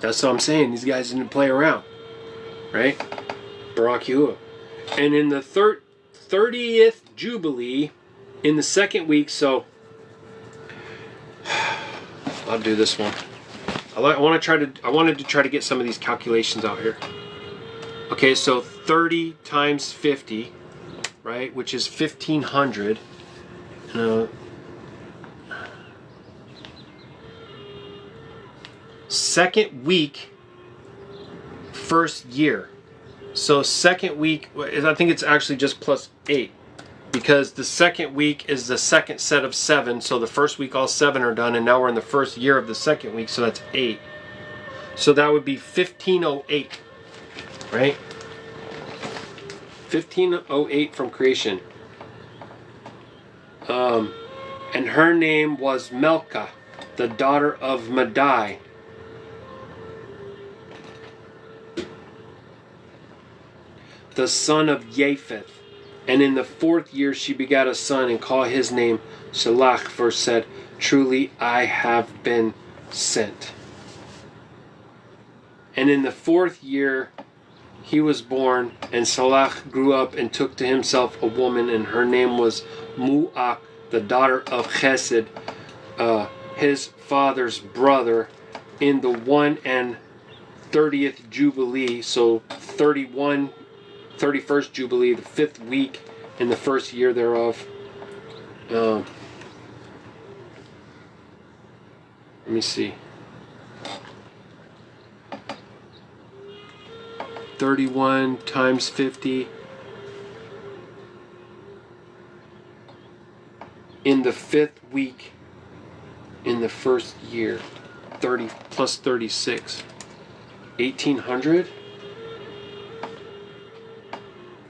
That's what I'm saying. These guys didn't play around. Right? Baruk Atah Yahuah. And in the 30th Jubilee, in the second week, so I'll do this one. I wanted to try to get some of these calculations out here. Okay, so 30 times 50, right, which is 1,500. Second week, first year. So second week, I think it's actually just plus 8. Because the second week is the second set of 7. So the first week all 7 are done. And now we're in the first year of the second week. So that's 8. So that would be 1508. Right? 1508 from creation. And her name was Melka, the daughter of Madai. The son of Japheth. And in the 4th year she begat a son, and called his name Shalach, for said, truly I have been sent. And in the 4th year he was born, and Shalach grew up and took to himself a woman, and her name was Mu'ach, the daughter of Chesed, his father's brother, in the 130th Jubilee, so 31st Jubilee, the 5th week in the first year thereof. Let me see. 31 times 50. In the 5th week in the first year. 30 plus 36. 1800?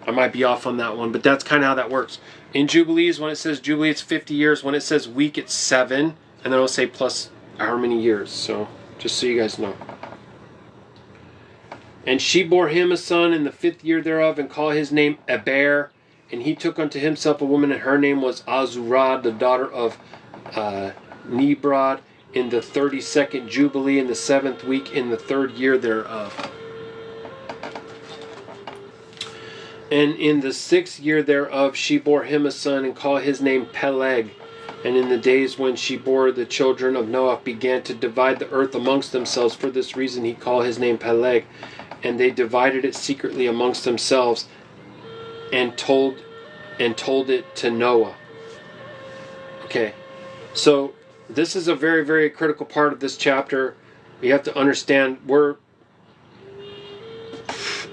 I might be off on that one, but that's kind of how that works. In Jubilees, when it says Jubilee, it's 50 years. When it says week, it's 7. And then it'll say plus how many years. So, just so you guys know. And she bore him a son in the 5th year thereof, and called his name Eber. And he took unto himself a woman, and her name was Azurah, the daughter of Nebrod, in the 32nd Jubilee, in the 7th week, in the 3rd year thereof. And in the 6th year thereof she bore him a son, and called his name Peleg. And in the days when she bore, the children of Noah began to divide the earth amongst themselves. For this reason he called his name Peleg. And they divided it secretly amongst themselves and told it to Noah. Okay, so this is a very, very critical part of this chapter. You have to understand, we're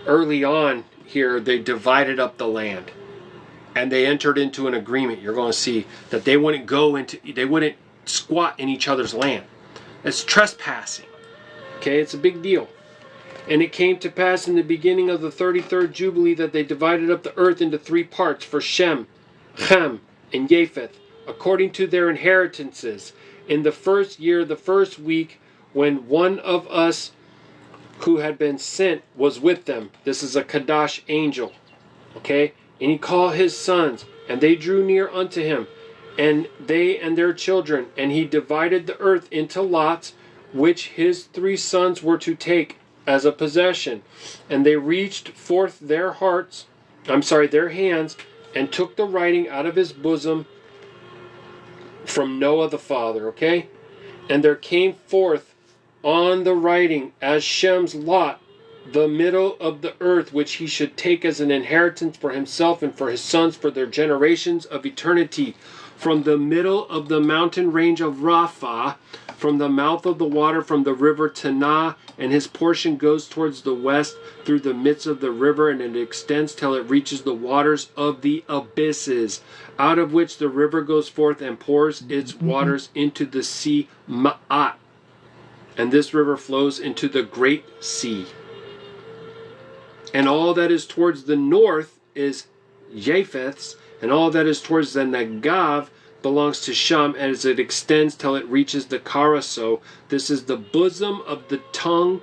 early on here, they divided up the land. And they entered into an agreement. You're going to see that they wouldn't squat in each other's land. It's trespassing. Okay, it's a big deal. And it came to pass in the beginning of the 33rd Jubilee that they divided up the earth into 3 parts for Shem, Ham, and Japheth, according to their inheritances. In the first year, the first week, when one of us who had been sent was with them. This is a Qadash angel. Okay? And he called his sons, and they drew near unto him, and they and their children. And he divided the earth into lots, which his 3 sons were to take as a possession. And they reached forth their hands, and took the writing out of his bosom from Noah the father. Okay? And there came forth on the writing as Shem's lot, the middle of the earth, which he should take as an inheritance for himself and for his sons for their generations of eternity. From the middle of the mountain range of Rapha, from the mouth of the water, from the river Tanah, and his portion goes towards the west through the midst of the river, and it extends till it reaches the waters of the abysses, out of which the river goes forth and pours its waters into the sea Ma'at. And this river flows into the great sea. And all that is towards the north is Japheth's, and all that is towards the Negev belongs to Shem, as it extends till it reaches the Karaso. This is the bosom of the tongue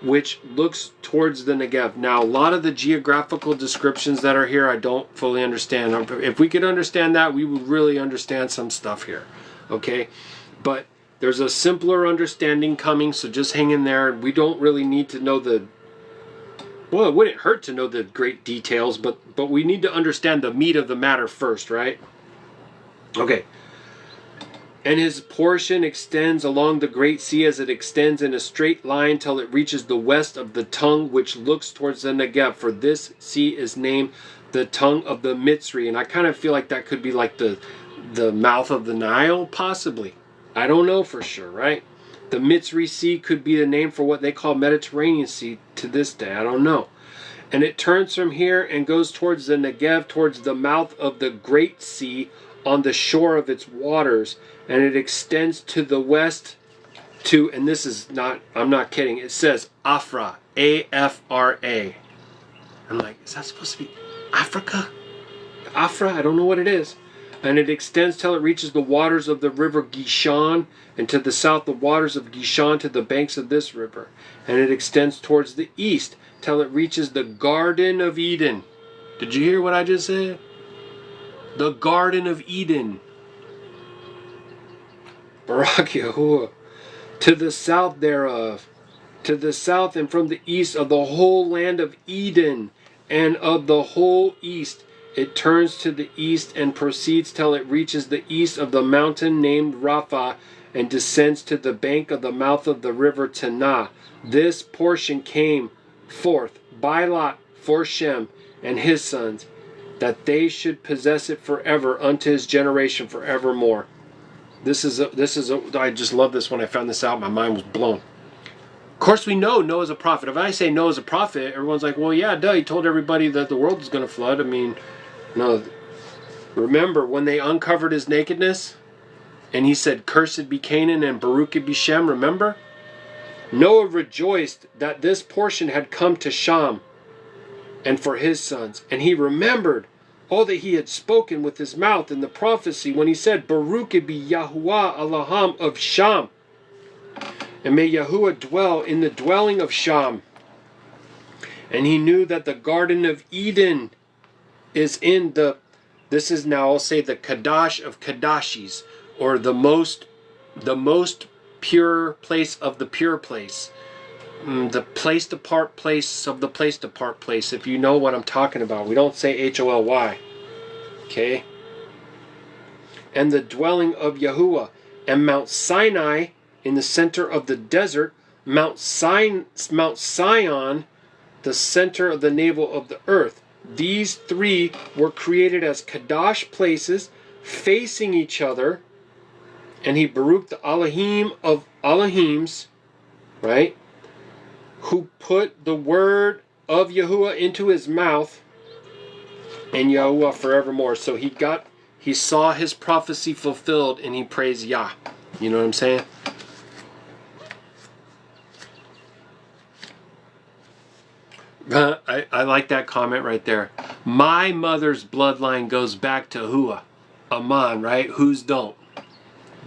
which looks towards the Negev. Now, a lot of the geographical descriptions that are here, I don't fully understand. If we could understand that, we would really understand some stuff here. Okay? But there's a simpler understanding coming, so just hang in there. We don't really need to know well, it wouldn't hurt to know the great details, but we need to understand the meat of the matter first, right? Okay. And his portion extends along the great sea as it extends in a straight line till it reaches the west of the tongue which looks towards the Negev. For this sea is named the tongue of the Mitzri. And I kind of feel like that could be like the mouth of the Nile, possibly. I don't know for sure, right? The Mitzri Sea could be the name for what they call Mediterranean Sea to this day. I don't know. And it turns from here and goes towards the Negev, towards the mouth of the Great Sea on the shore of its waters. And it extends to the west to, and this is not, I'm not kidding, it says Afra, A-F-R-A. I'm like, is that supposed to be Africa? Afra? I don't know what it is. And it extends till it reaches the waters of the river Gishon, and to the south the waters of Gishon to the banks of this river. And it extends towards the east till it reaches the Garden of Eden. Did you hear what I just said? The Garden of Eden. Baruk Atah Yahuah. To the south thereof. To the south and from the east of the whole land of Eden, and of the whole east. It turns to the east and proceeds till it reaches the east of the mountain named Rapha, and descends to the bank of the mouth of the river Tanah. This portion came forth by lot for Shem and his sons, that they should possess it forever unto his generation forevermore. I just love this. When I found this out, my mind was blown. Of course, we know Noah's a prophet. If I say Noah's a prophet, everyone's like, well, yeah, duh, he told everybody that the world is going to flood. I mean, no. Remember when they uncovered his nakedness and he said, cursed be Canaan and Baruk be Shem, remember? Noah rejoiced that this portion had come to Shem and for his sons. And he remembered all that he had spoken with his mouth in the prophecy when he said, Baruk be Yahuah Allaham of Shem. And may Yahuwah dwell in the dwelling of Shem. And he knew that the Garden of Eden is in this is now, I'll say, the Qadash of Qadashis, or the most pure place of the pure place. The placed apart place of the placed apart place, if you know what I'm talking about. We don't say Holy. Okay? and the dwelling of Yahuwah, and Mount Sinai in the center of the desert, Mount Sion, the center of the navel of the earth. These three were created as Kadash places facing each other, and he Baruk the Elohim of Elohims, right, who put the word of Yahuwah into his mouth, and Yahuwah forevermore. So he saw his prophecy fulfilled, and he praised Yah. You know what I'm saying? I like that comment right there. My mother's bloodline goes back to Hua. Aman, right? Whose don't?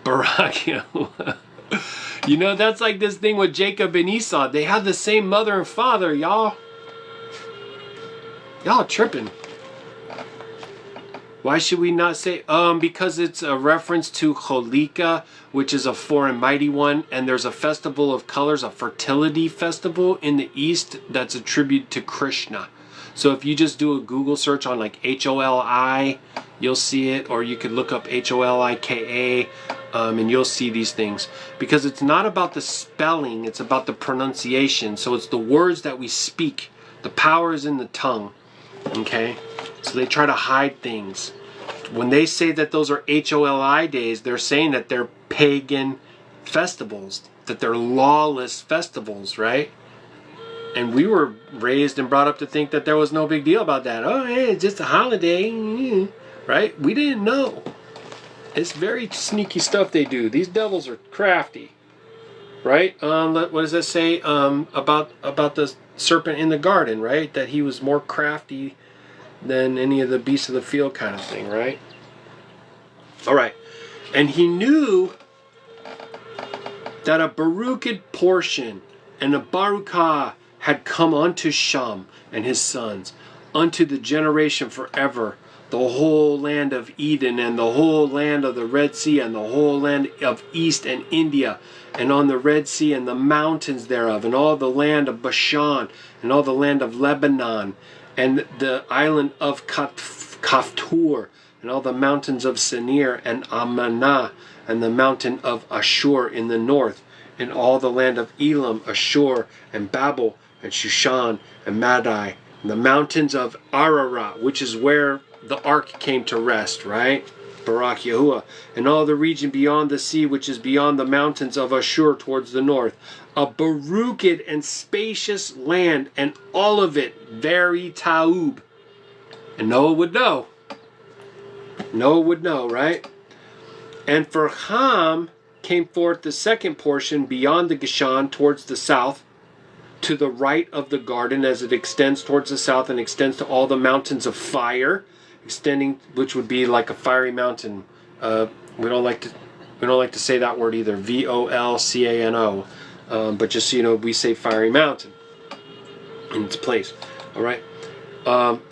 Baruk Yahuah. You know, that's like this thing with Jacob and Esau. They have the same mother and father, y'all. Y'all tripping. Why should we not say, because it's a reference to Cholika, which is a 4 and mighty one, and there's a festival of colors, a fertility festival in the east that's a tribute to Krishna. So if you just do a Google search on like H-O-L-I, you'll see it, or you could look up H-O-L-I-K-A, and you'll see these things. Because it's not about the spelling, it's about the pronunciation. So it's the words that we speak. The power is in the tongue. Okay? So they try to hide things. When they say that those are HOLI days, they're saying that they're pagan festivals, that they're lawless festivals, right? And we were raised and brought up to think that there was no big deal about that. Oh, hey, it's just a holiday, right? We didn't know. It's very sneaky stuff they do. These devils are crafty, right? What does that say about the serpent in the garden, right? That he was more crafty than any of the beasts of the field kind of thing, right? All right. And he knew that a Barukid portion and a Barukah had come unto Sham and his sons, unto the generation forever, the whole land of Eden and the whole land of the Red Sea and the whole land of East and India, and on the Red Sea and the mountains thereof, and all the land of Bashan and all the land of Lebanon, and the island of Kaftur, and all the mountains of Senir and Amanah, and the mountain of Ashur in the north, and all the land of Elam, Ashur, and Babel, and Shushan, and Madai, and the mountains of Ararat, which is where the ark came to rest, right? Baruk Yahuah, and all the region beyond the sea, which is beyond the mountains of Ashur towards the north. A Barukid and spacious land, and all of it very taub. And Noah would know. Noah would know, right? And for Ham came forth the second portion beyond the Gishon towards the south, to the right of the garden, as it extends towards the south and extends to all the mountains of fire, extending, which would be like a fiery mountain. We don't like to say that word either. Volcano, but just so you know, we say fiery mountain in its place. All right.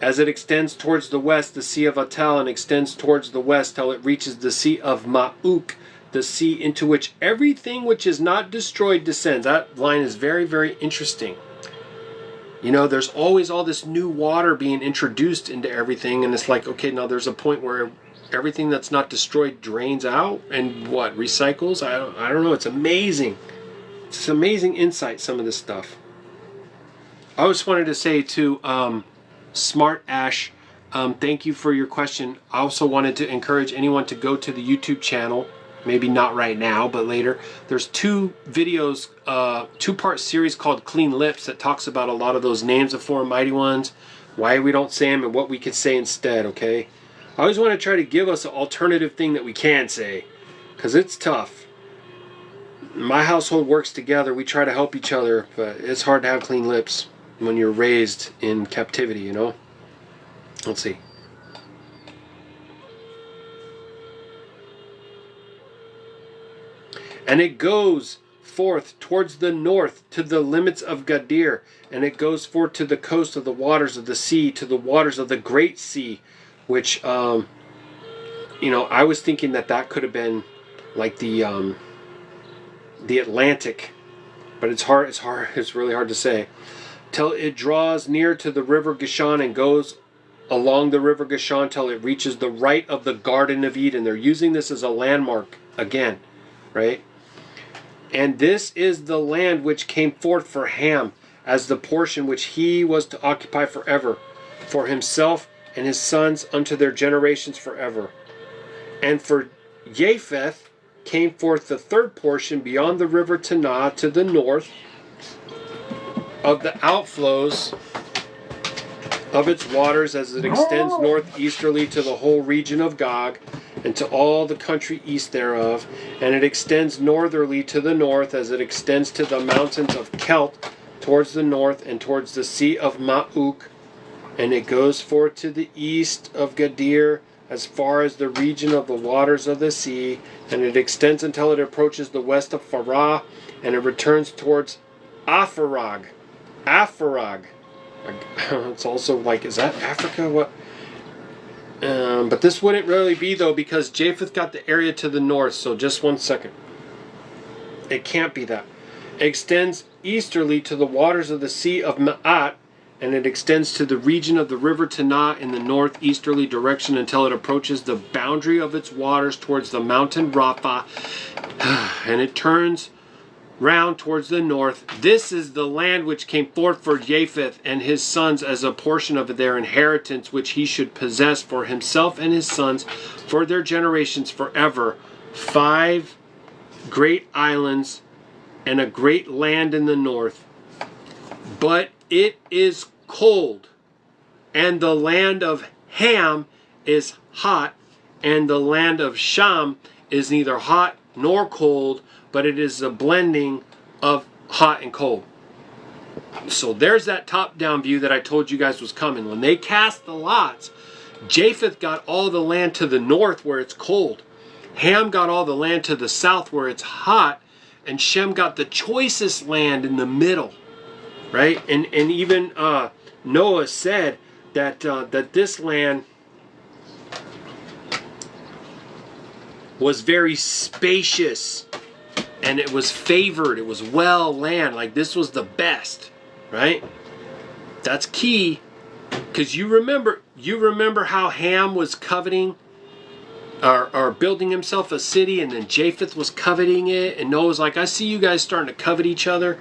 As it extends towards the west, the Sea of Atal, and extends towards the west till it reaches the Sea of Ma'uk, the sea into which everything which is not destroyed descends. That line is very, very interesting. You know, there's always all this new water being introduced into everything, and it's like, okay, now there's a point where everything that's not destroyed drains out and what, recycles? I don't know. It's amazing. It's amazing insight, some of this stuff. I just wanted to say to Smart Ash, thank you for your question. I also wanted to encourage anyone to go to the YouTube channel. Maybe not right now, but later. There's 2 videos, 2-part series called Clean Lips that talks about a lot of those names of 4 mighty ones, why we don't say them, and what we could say instead, okay? I always want to try to give us an alternative thing that we can say, because it's tough. My household works together. We try to help each other, but it's hard to have clean lips when you're raised in captivity, you know? Let's see. And it goes forth towards the north to the limits of Gadir, and it goes forth to the coast of the waters of the sea, to the waters of the great sea, which, you know, I was thinking that could have been like the Atlantic, but it's really hard to say. Till it draws near to the river Gishon and goes along the river Gishon till it reaches the right of the Garden of Eden. They're using this as a landmark again, right? And this is the land which came forth for Ham as the portion which he was to occupy forever, for himself and his sons unto their generations forever. And for Japheth came forth the third portion beyond the river Tanah to the north of the outflows of its waters, as it extends northeasterly to the whole region of Gog, and to all the country east thereof, and it extends northerly to the north, as it extends to the mountains of Kelt towards the north, and towards the sea of Ma'uk, and it goes forth to the east of Gadir, as far as the region of the waters of the sea, and it extends until it approaches the west of Farah, and it returns towards Afarag. It's also like, is that Africa? What? But this wouldn't really be, though, because Japheth got the area to the north. So just one second. It can't be that. It extends easterly to the waters of the sea of Ma'at, and it extends to the region of the river Tanah in the northeasterly direction until it approaches the boundary of its waters towards the mountain Rapha, and it turns round towards the north. This is the land which came forth for Japheth and his sons as a portion of their inheritance, which he should possess for himself and his sons for their generations forever. 5 great islands and a great land in the north. But it is cold, and the land of Ham is hot, and the land of Sham is neither hot nor cold, but it is a blending of hot and cold. So there's that top-down view that I told you guys was coming. When they cast the lots, Japheth got all the land to the north where it's cold. Ham got all the land to the south where it's hot, and Shem got the choicest land in the middle, right? And even Noah said that that this land was very spacious, and it was favored. It was well land. Like, this was the best, right? That's key, because you remember how Ham was coveting or building himself a city, and then Japheth was coveting it, and Noah was like, I see you guys starting to covet each other.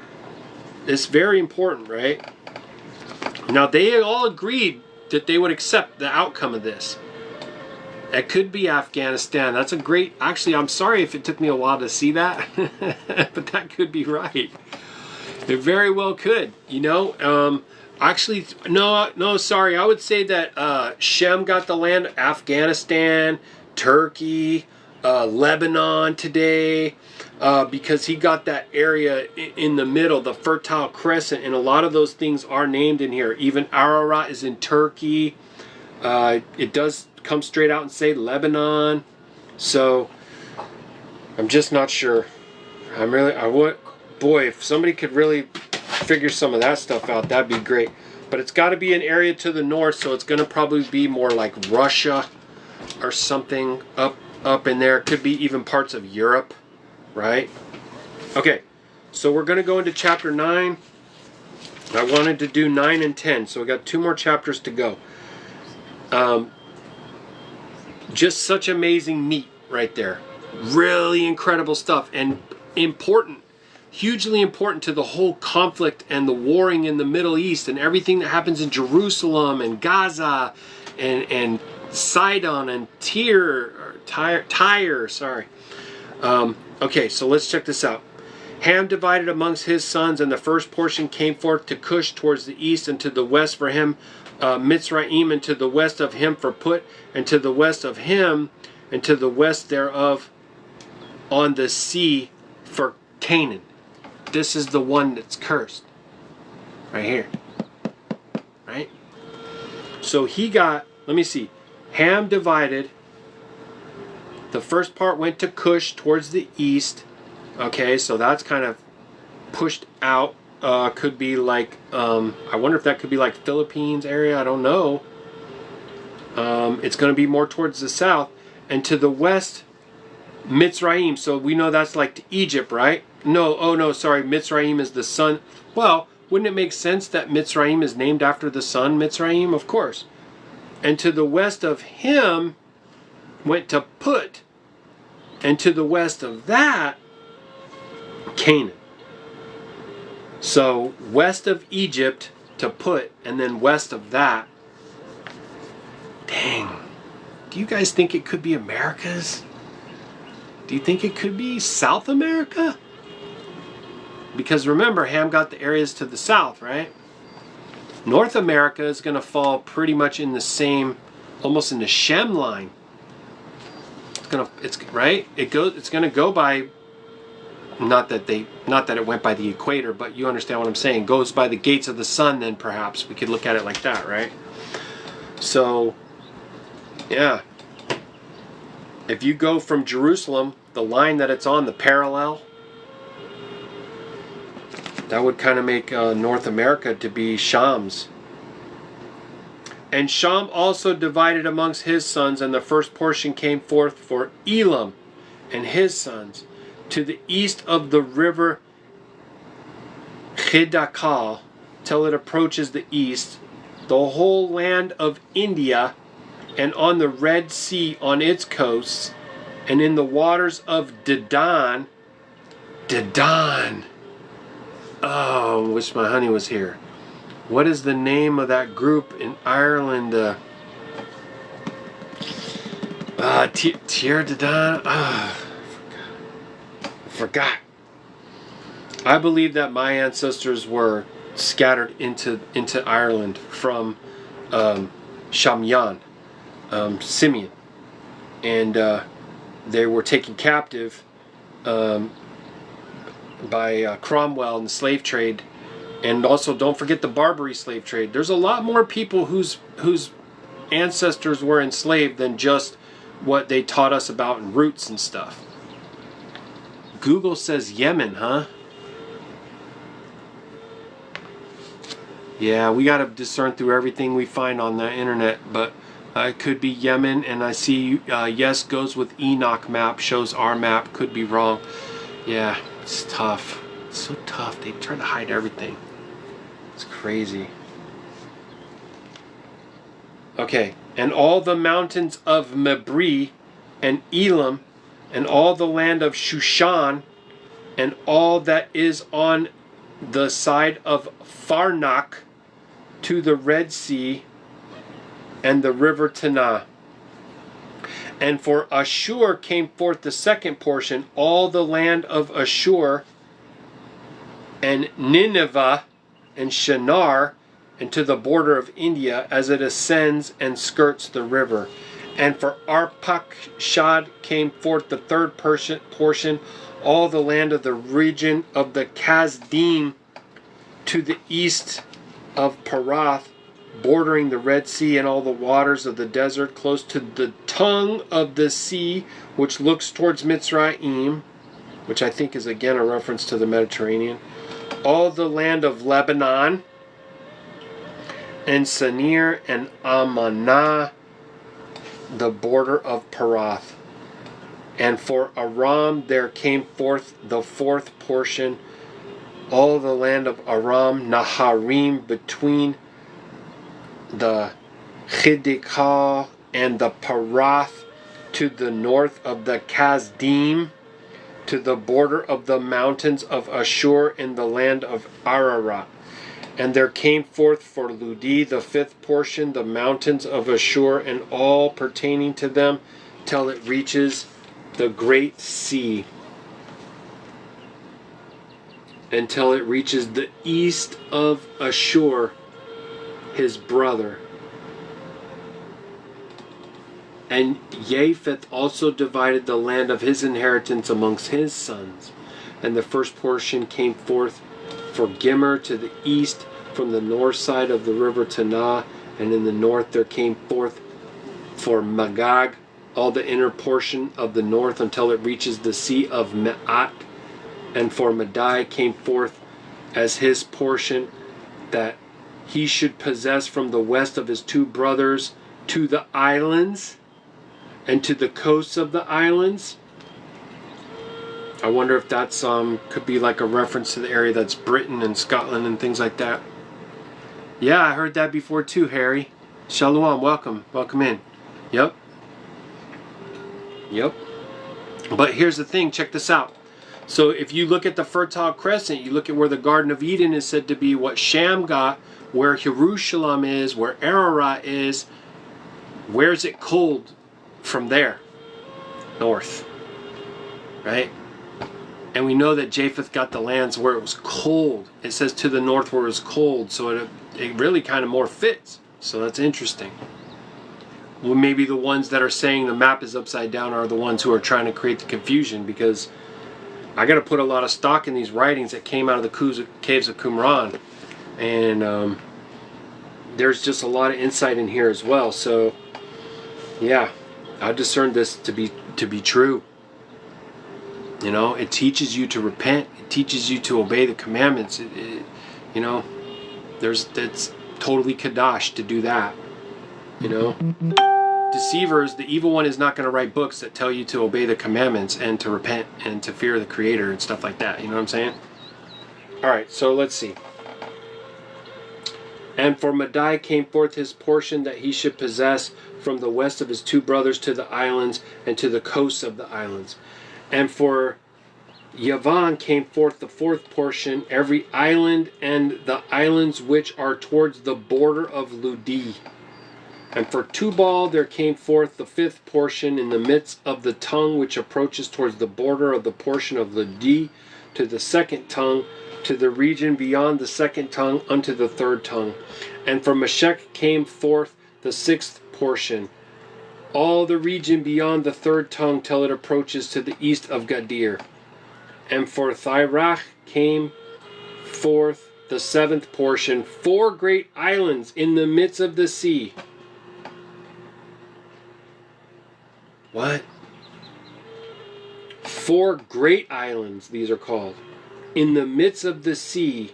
It's very important, right? Now, they all agreed that they would accept the outcome of this. It could be Afghanistan. That's a great... Actually, I'm sorry if it took me a while to see that, but that could be right. It very well could, you know. Actually, no, sorry. I would say that Shem got the land, Afghanistan, Turkey, Lebanon today, because he got that area in the middle, the Fertile Crescent, and a lot of those things are named in here. Even Ararat is in Turkey. It does come straight out and say Lebanon. So I'm just not sure. I would, boy, if somebody could really figure some of that stuff out, that'd be great. But it's got to be an area to the north, so it's going to probably be more like Russia or something up in there. It could be even parts of Europe, right? Okay, so we're going to go into chapter 9. I wanted to do 9 and 10, so we got 2 more chapters to go. Just such amazing meat right there. Really incredible stuff, and important, hugely important to the whole conflict and the warring in the Middle East and everything that happens in Jerusalem and Gaza and Sidon and Tyre, sorry. Okay, so let's check this out. Ham divided amongst his sons, and the first portion came forth to Cush towards the east, and to the west for him Mitzrayim, and to the west of him for Put, and to the west of him, and to the west thereof on the sea for Canaan. This is the one that's cursed. Right here. Right? So he got, let me see, Ham divided. The first part went to Cush towards the east. Okay, so that's kind of pushed out. Could be like, I wonder if that could be like Philippines area. I don't know. It's going to be more towards the south. And to the west, Mitzrayim. So we know that's like to Egypt, right? No, oh no, sorry. Mitzrayim is the son. Well, wouldn't it make sense that Mitzrayim is named after the son Mitzrayim? Of course. And to the west of him went to Put, and to the west of that, Canaan. So west of Egypt to Put, and then west of that. Dang. Do you guys think it could be Americas? Do you think it could be South America? Because remember, Ham got the areas to the south, right? North America is going to fall pretty much in the same, almost in the Shem line. It's right. It's going to go by. Not that it went by the equator, but you understand what I'm saying. Goes by the gates of the sun. Then perhaps we could look at it like that, right? So, yeah. If you go from Jerusalem, the line that it's on, the parallel, that would kind of make North America to be Sham's. And Sham also divided amongst his sons, and the first portion came forth for Elam and his sons, to the east of the river Hidakal, till it approaches the east, the whole land of India, and on the Red Sea on its coasts, and in the waters of Dedan. Dedan. Oh, I wish my honey was here. What is the name of that group in Ireland? Tier Dedan. I forgot. I believe that my ancestors were scattered into Ireland from Shamyan, Simeon, and they were taken captive by Cromwell in the slave trade. And also, don't forget the Barbary slave trade. There's a lot more people whose ancestors were enslaved than just what they taught us about in roots and stuff. Google says Yemen, huh? Yeah, we got to discern through everything we find on the internet, but it could be Yemen, and I see yes goes with Enoch map, shows our map, could be wrong. Yeah, it's tough. It's so tough. They try to hide everything. It's crazy. Okay, and all the mountains of Mebri and Elam, and all the land of Shushan, and all that is on the side of Farnak, to the Red Sea, and the river Tanah. And for Ashur came forth the second portion, all the land of Ashur, and Nineveh, and Shinar, and to the border of India, as it ascends and skirts the river. And for Arpachshad came forth the third portion, all the land of the region of the Kasdim, to the east of Parath, bordering the Red Sea and all the waters of the desert, close to the tongue of the sea, which looks towards Mitzrayim, which I think is again a reference to the Mediterranean. All the land of Lebanon, and Sinir, and Amanah, the border of Parath. And for Aram there came forth the fourth portion, all the land of Aram, Naharim, between the Chidikah and the Parath, to the north of the Kasdim, to the border of the mountains of Ashur in the land of Ararat. And there came forth for Ludi the fifth portion, the mountains of Ashur, and all pertaining to them, till it reaches the great sea, until it reaches the east of Ashur, his brother. And Japheth also divided the land of his inheritance amongst his sons. And the first portion came forth for Gimmer to the east, from the north side of the river Tanah, and in the north there came forth for Magog all the inner portion of the north, until it reaches the sea of Me'at. And for Madai came forth as his portion, that he should possess from the west of his two brothers to the islands, and to the coasts of the islands. I wonder if that's could be like a reference to the area that's Britain and Scotland and things like that. Yeah, I heard that before too, Harry. Shalom, welcome. Welcome in. Yep. Yep. But here's the thing, check this out. So if you look at the Fertile Crescent, you look at where the Garden of Eden is said to be, what Sham got, where Jerusalem is, where Ararat is, where's it cold from there? North. Right? And we know that Japheth got the lands where it was cold. It says to the north where it was cold, so it really kind of more fits. So that's interesting. Well, maybe the ones that are saying the map is upside down are the ones who are trying to create the confusion, because I got to put a lot of stock in these writings that came out of the caves of Qumran, and there's just a lot of insight in here as well. So yeah, I discerned this to be true. You know, it teaches you to repent. It teaches you to obey the commandments. You know, it's totally Qadash to do that. You know, deceivers, the evil one is not going to write books that tell you to obey the commandments and to repent and to fear the Creator and stuff like that. You know what I'm saying? All right, so let's see. And for Madai came forth his portion that he should possess from the west of his two brothers to the islands and to the coasts of the islands. And for Yavan came forth the fourth portion, every island and the islands which are towards the border of Ludi. And for Tubal there came forth the fifth portion in the midst of the tongue which approaches towards the border of the portion of Ludi, to the second tongue, to the region beyond the second tongue, unto the third tongue. And for Meshech came forth the sixth portion, all the region beyond the third tongue, till it approaches to the east of Gadir. And for Thyrach came forth the seventh portion, 4 great islands in the midst of the sea. What? 4 great islands, these are called, in the midst of the sea,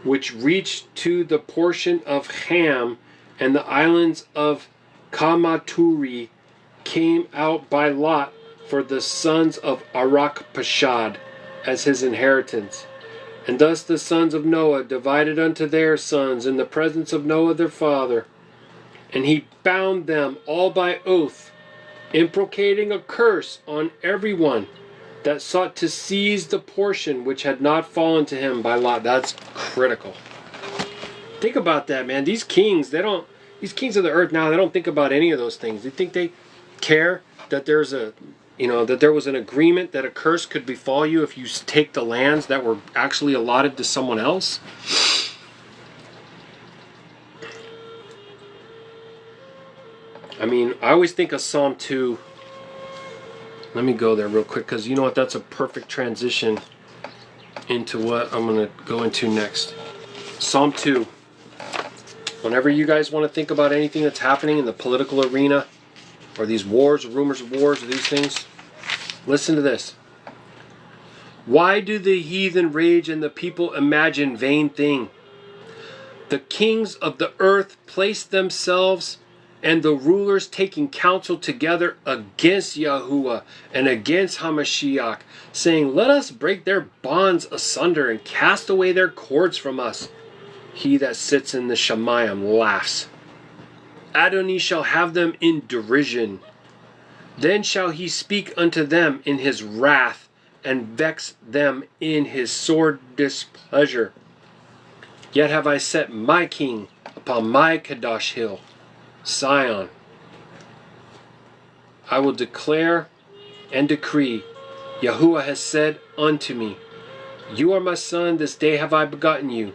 which reached to the portion of Ham, and the islands of Kamaturi came out by lot for the sons of Arakpashad as his inheritance. And thus the sons of Noah divided unto their sons in the presence of Noah their father. And he bound them all by oath, imprecating a curse on everyone that sought to seize the portion which had not fallen to him by lot. That's critical. Think about that, man. These kings of the earth now, they don't think about any of those things. They think they care that there's that there was an agreement that a curse could befall you if you take the lands that were actually allotted to someone else. I mean, I always think of Psalm 2. Let me go there real quick, because you know what? That's a perfect transition into what I'm going to go into next. Psalm 2. Whenever you guys want to think about anything that's happening in the political arena, or these wars, or rumors of wars, or these things, listen to this. Why do the heathen rage and the people imagine vain thing? The kings of the earth place themselves, and the rulers taking counsel together against Yahuwah and against Hamashiach, saying, let us break their bonds asunder and cast away their cords from us. He that sits in the Shemayim laughs. Adonai shall have them in derision. Then shall he speak unto them in his wrath, and vex them in his sore displeasure. Yet have I set my king upon my Qadash hill, Sion. I will declare and decree, Yahuwah has said unto me, you are my son, this day have I begotten you.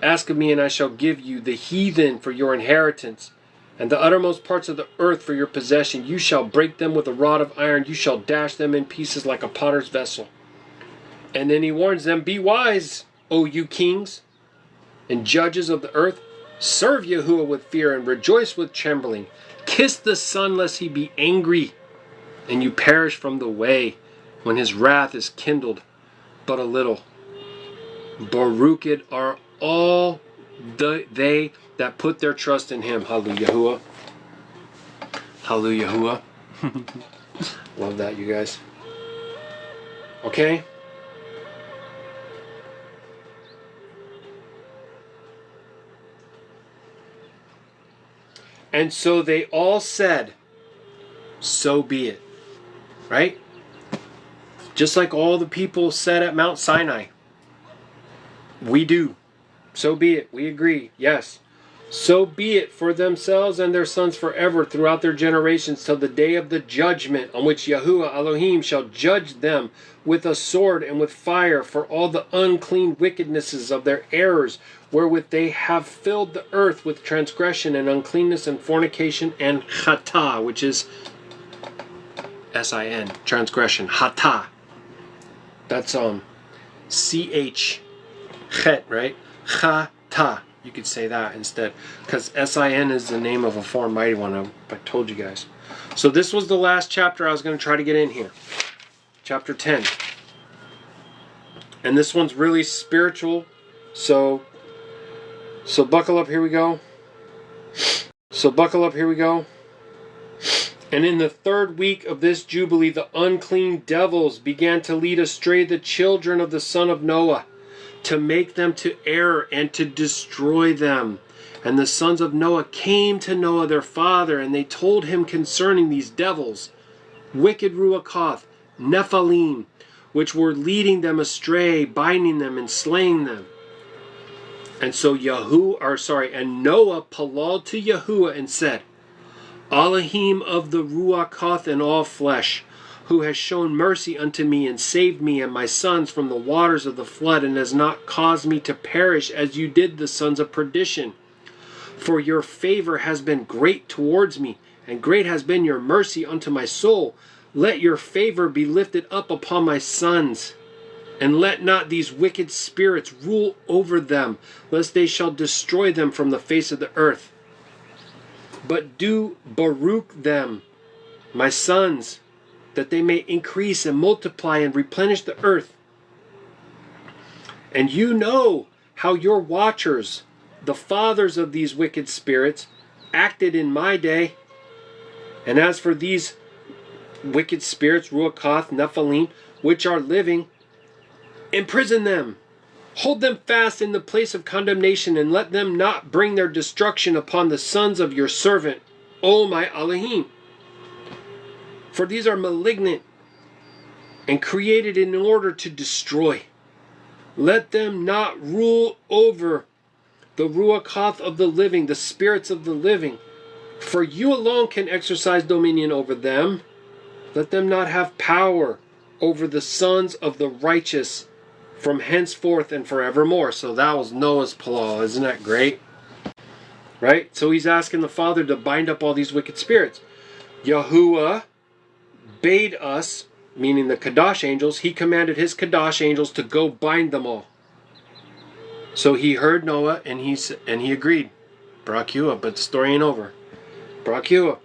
Ask of me, and I shall give you the heathen for your inheritance, and the uttermost parts of the earth for your possession. You shall break them with a rod of iron, you shall dash them in pieces like a potter's vessel. And then he warns them, be wise, O you kings and judges of the earth. Serve Yahuwah with fear and rejoice with trembling. Kiss the Son lest he be angry, and you perish from the way, when his wrath is kindled but a little. Baruch are all they that put their trust in him. Hallelujah. Hallelujah. Love that, you guys. Okay? And so they all said, so be it. Right? Just like all the people said at Mount Sinai. We do. So be it. We agree. Yes. So be it for themselves and their sons forever throughout their generations till the day of the judgment on which Yahuwah Elohim shall judge them with a sword and with fire for all the unclean wickednesses of their errors wherewith they have filled the earth with transgression and uncleanness and fornication and chata, which is S-I-N, transgression, chata. That's C-H, chet, right? Chata. You could say that instead, because S-I-N is the name of a foreign mighty one. I told you guys. So this was the last chapter I was going to try to get in here. Chapter 10. And this one's really spiritual. So buckle up, here we go. And in the 3rd week of this Jubilee, the unclean devils began to lead astray the children of the son of Noah, to make them to err and to destroy them. And the sons of Noah came to Noah their father, and they told him concerning these devils, wicked Ruach Ha'Qadash, Nephilim, which were leading them astray, binding them and slaying them. And so Noah palal to Yahuwah and said, Elohim of the Ruach Ha'Qadash and all flesh, who has shown mercy unto me and saved me and my sons from the waters of the flood, and has not caused me to perish as you did the sons of perdition. For your favor has been great towards me, and great has been your mercy unto my soul. Let your favor be lifted up upon my sons, and let not these wicked spirits rule over them, lest they shall destroy them from the face of the earth. But do Baruk them, my sons, that they may increase and multiply and replenish the earth. And you know how your watchers, the fathers of these wicked spirits, acted in my day. And as for these wicked spirits, Ruach Ha'Qadash, Nephilim, which are living, imprison them, hold them fast in the place of condemnation, and let them not bring their destruction upon the sons of your servant, O my Elohim. For these are malignant and created in order to destroy. Let them not rule over the Ruach Ha'Qadash of the living, the spirits of the living. For you alone can exercise dominion over them. Let them not have power over the sons of the righteous from henceforth and forevermore. So that was Noah's palal. Isn't that great? Right? So he's asking the Father to bind up all these wicked spirits. Yahuwah bade us, meaning the Qadash angels, he commanded his Qadash angels to go bind them all. So he heard Noah and he agreed. Baruk Atah, but the story ain't over. Baruk Atah.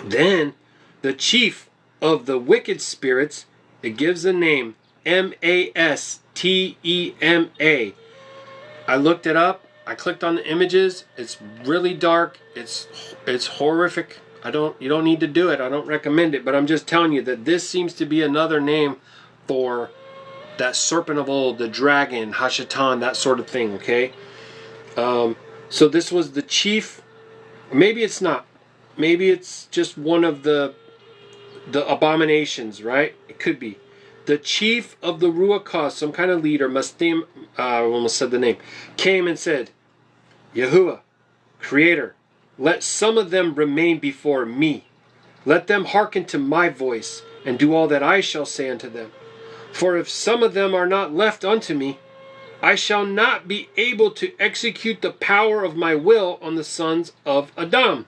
Then the chief of the wicked spirits, it gives the name Mastema. I looked it up. I clicked on the images. It's really dark. It's horrific. You don't need to do it. I don't recommend it, but I'm just telling you that this seems to be another name for that serpent of old, the dragon, Hashatan, that sort of thing, okay? So this was the chief. Maybe it's not. Maybe it's just one of the abominations, right? It could be. The chief of the Ruach Ha'Qadash, some kind of leader, I almost said the name, came and said, Yahuwah, Creator, let some of them remain before me. Let them hearken to my voice, and do all that I shall say unto them. For if some of them are not left unto me, I shall not be able to execute the power of my will on the sons of Adam.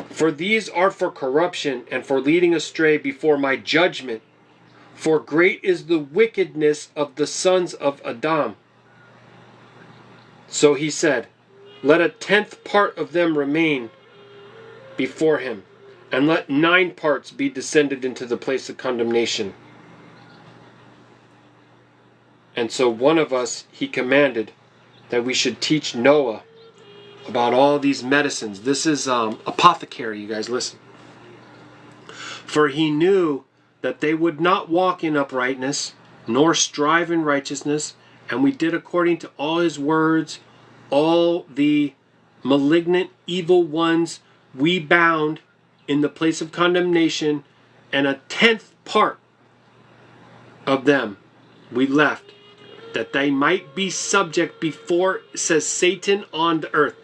For these are for corruption and for leading astray before my judgment. For great is the wickedness of the sons of Adam. So he said, let 1/10 part of them remain before him, and let 9 parts be descended into the place of condemnation. And so one of us, he commanded that we should teach Noah about all these medicines. This is apothecary, you guys, listen. For he knew that they would not walk in uprightness, nor strive in righteousness, and we did according to all his words, all the malignant, evil ones we bound in the place of condemnation, and 1/10 part of them we left, that they might be subject before, it says, Satan on the earth.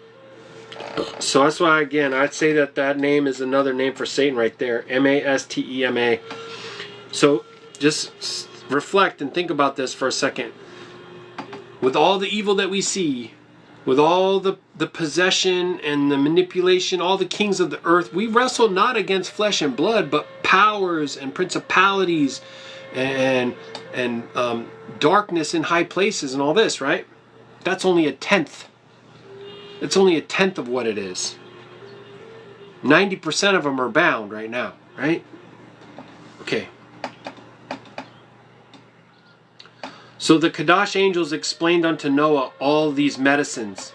So that's why, again, I'd say that that name is another name for Satan right there. Mastema. So just reflect and think about this for a second. With all the evil that we see, with all the possession and the manipulation, all the kings of the earth, we wrestle not against flesh and blood, but powers and principalities and darkness in high places and all this, right? That's only 1/10. It's only 1/10 of what it is. 90% of them are bound right now, right? Okay. So the Qadash angels explained unto Noah all these medicines.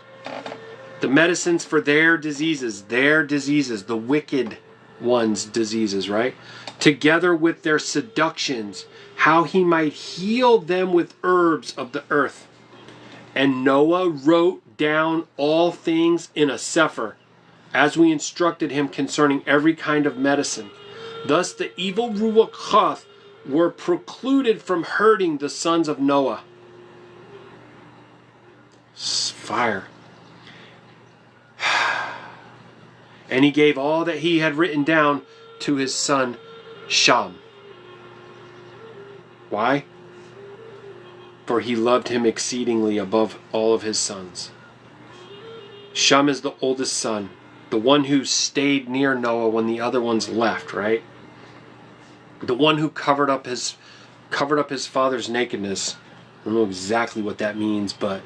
The medicines for their diseases, the wicked ones' diseases, right? Together with their seductions, how he might heal them with herbs of the earth. And Noah wrote down all things in a sefer, as we instructed him concerning every kind of medicine. Thus the evil Ruach Ha'Qadash were precluded from hurting the sons of Noah. Fire. And he gave all that he had written down to his son Shalum. Why? For he loved him exceedingly above all of his sons. Shem is the oldest son, the one who stayed near Noah when the other ones left, right? The one who covered up his father's nakedness. I don't know exactly what that means, but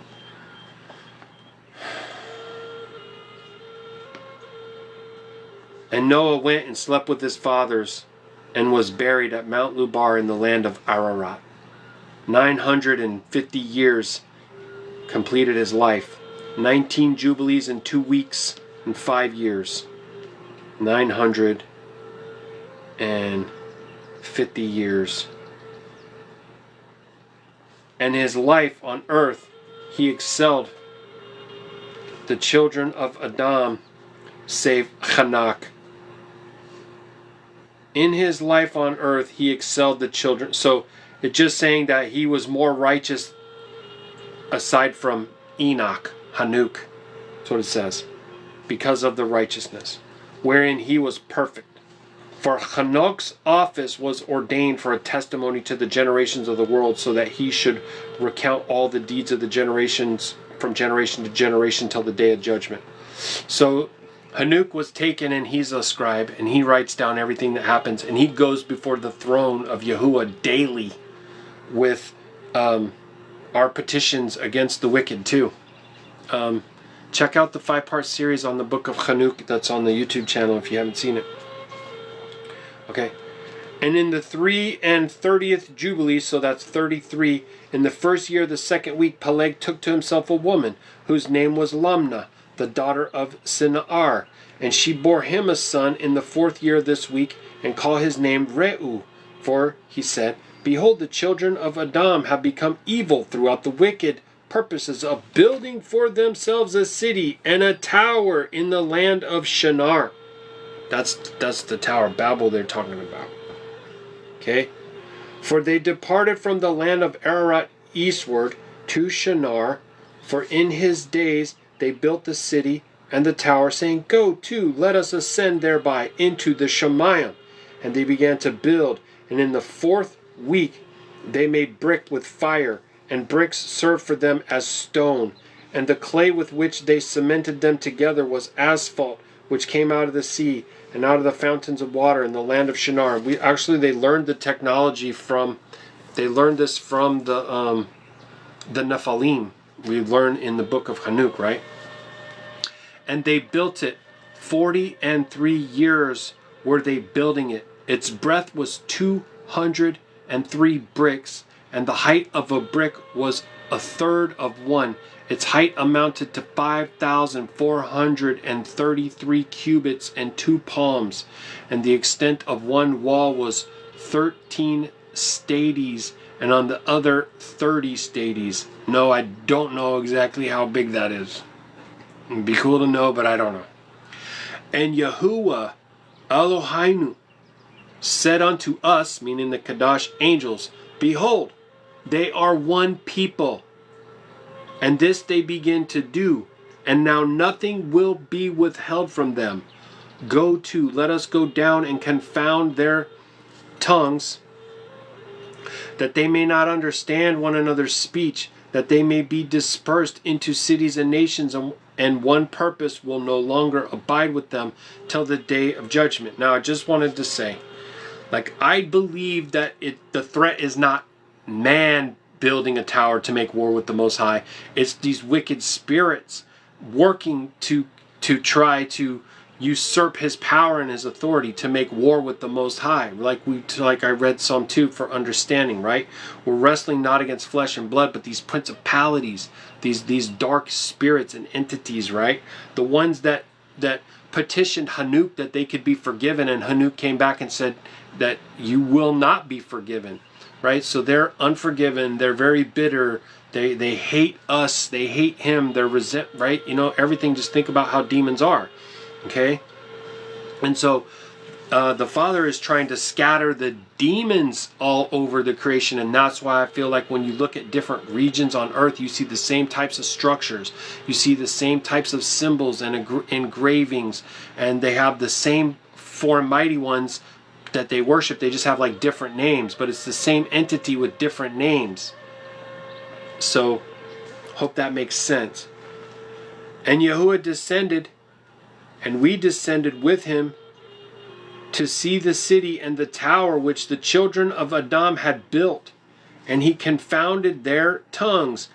and Noah went and slept with his fathers and was buried at Mount Lubar in the land of Ararat. 950 years completed his life. 19 jubilees in 2 weeks and 5 years. 950 years. And his life on earth, he excelled the children of Adam, save Hanak. In his life on earth, he excelled the children. So it's just saying that he was more righteous aside from Enoch, Hanuk. That's what it says. Because of the righteousness, wherein he was perfect. For Hanok's office was ordained for a testimony to the generations of the world, so that he should recount all the deeds of the generations from generation to generation till the day of judgment. So Hanuk was taken, and he's a scribe, and he writes down everything that happens, and he goes before the throne of Yahuwah daily with our petitions against the wicked too. Check out the 5-part series on the book of Hanuk that's on the YouTube channel if you haven't seen it. Okay. And in the 33rd Jubilee, so that's 33, in the first year of the 2nd week, Peleg took to himself a woman whose name was Lamna, the daughter of Sina'ar. And she bore him a son in the 4th year of this week, and called his name Reu. For, he said, behold, the children of Adam have become evil throughout the wicked purposes of building for themselves a city and a tower in the land of Shinar. That's the Tower of Babel they're talking about. Okay? For they departed from the land of Ararat eastward to Shinar, for in his days they built the city and the tower, saying, go to, let us ascend thereby into the Shemayim. And they began to build, and in the 4th week they made brick with fire, and bricks served for them as stone. And the clay with which they cemented them together was asphalt, which came out of the sea and out of the fountains of water in the land of Shinar. They learned the technology from, they learned this from the Nephilim. We learn in the book of Hanuk, right? And they built it. 43 years were they building it. Its breadth was 203 bricks, and the height of a brick was 1/3 of one. Its height amounted to 5,433 cubits and 2 palms, and the extent of one wall was 13 stadies, and on the other 30 stadies. No, I don't know exactly how big that is. It'd be cool to know, but I don't know. And Yahuwah Eloheinu said unto us, meaning the Qadash angels, behold, they are one people, and this they begin to do, and now nothing will be withheld from them. Go to, let us go down and confound their tongues, that they may not understand one another's speech, that they may be dispersed into cities and nations, and one purpose will no longer abide with them till the day of judgment. Now, I just wanted to say, like, I believe that the threat is not man building a tower to make war with the Most High. It's these wicked spirits working to try to usurp his power and his authority to make war with the Most High. Like I read Psalm 2 for understanding, right? We're wrestling not against flesh and blood, but these principalities, these dark spirits and entities, right? The ones that petitioned Hanuk that they could be forgiven, and Hanuk came back and said that you will not be forgiven, right? So they're unforgiven, they're very bitter, they hate us, they hate him, they're right? You know, everything, just think about how demons are. Okay, and so the Father is trying to scatter the demons all over the creation, and that's why I feel like when you look at different regions on earth, you see the same types of structures, you see the same types of symbols and engravings, and they have the same four mighty ones that they worship. They just have like different names, but it's the same entity with different names. So hope that makes sense. And Yahuwah descended, and we descended with him to see the city and the tower which the children of Adam had built. And he confounded their tongues,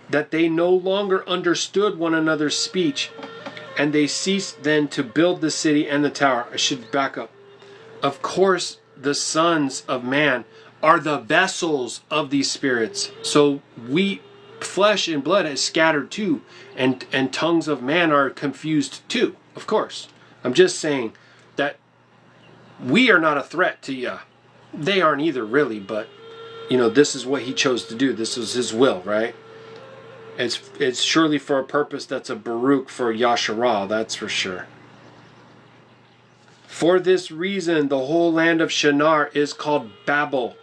that they no longer understood one another's speech. And they ceased then to build the city and the tower. I should back up. Of course, the sons of man are the vessels of these spirits. So flesh and blood is scattered too, and tongues of man are confused too. Of course, I'm just saying that we are not a threat to Yah. They aren't either, really, but you know, this is what he chose to do. This was his will, right? It's surely for a purpose that's a Baruk for Yashar'Al, that's for sure. For this reason, the whole land of Shinar is called Babel,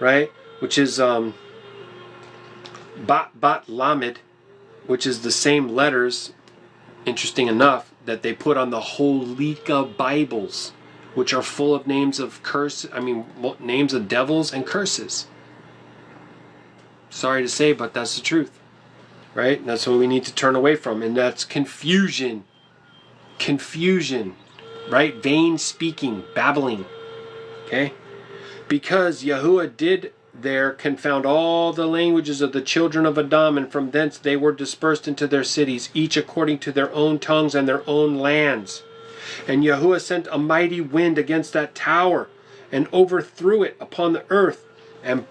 right? Which is Bat Lamed, which is the same letters, interesting enough, that they put on the Holika Bibles, which are full of names of names of devils and curses. Sorry to say, but that's the truth, right? That's what we need to turn away from, and that's confusion, right? Vain speaking, babbling, okay? Because Yahuwah did there confound all the languages of the children of Adam, and from thence they were dispersed into their cities, each according to their own tongues and their own lands. And Yahuwah sent a mighty wind against that tower, and overthrew it upon the earth, and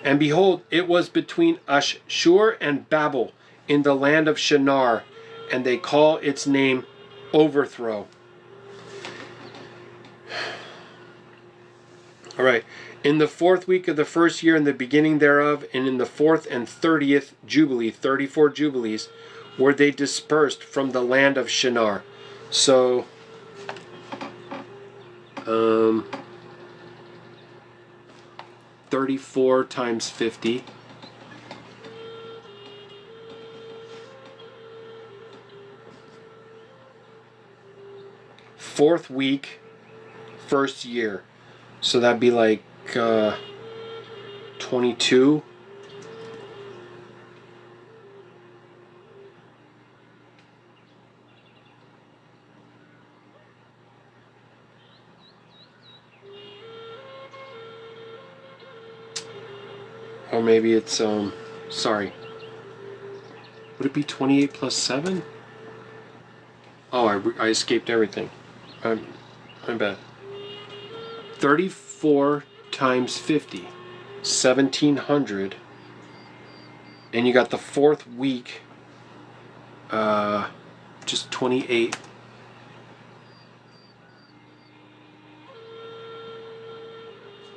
and behold, it was between Ashur and Babel, in the land of Shinar, and they call its name Overthrow. All right. In the 4th week of the 1st year, in the beginning thereof, and in the 4th and 30th Jubilee, 34 Jubilees, were they dispersed from the land of Shinar. So, 34 times 50. Fourth week, 1st year. So that'd be like 22. Or maybe it's, sorry. Would it be 28 plus 7? Oh, I escaped everything. I'm bad. 34 times 50, 1700. And you got the 4th week, just 28.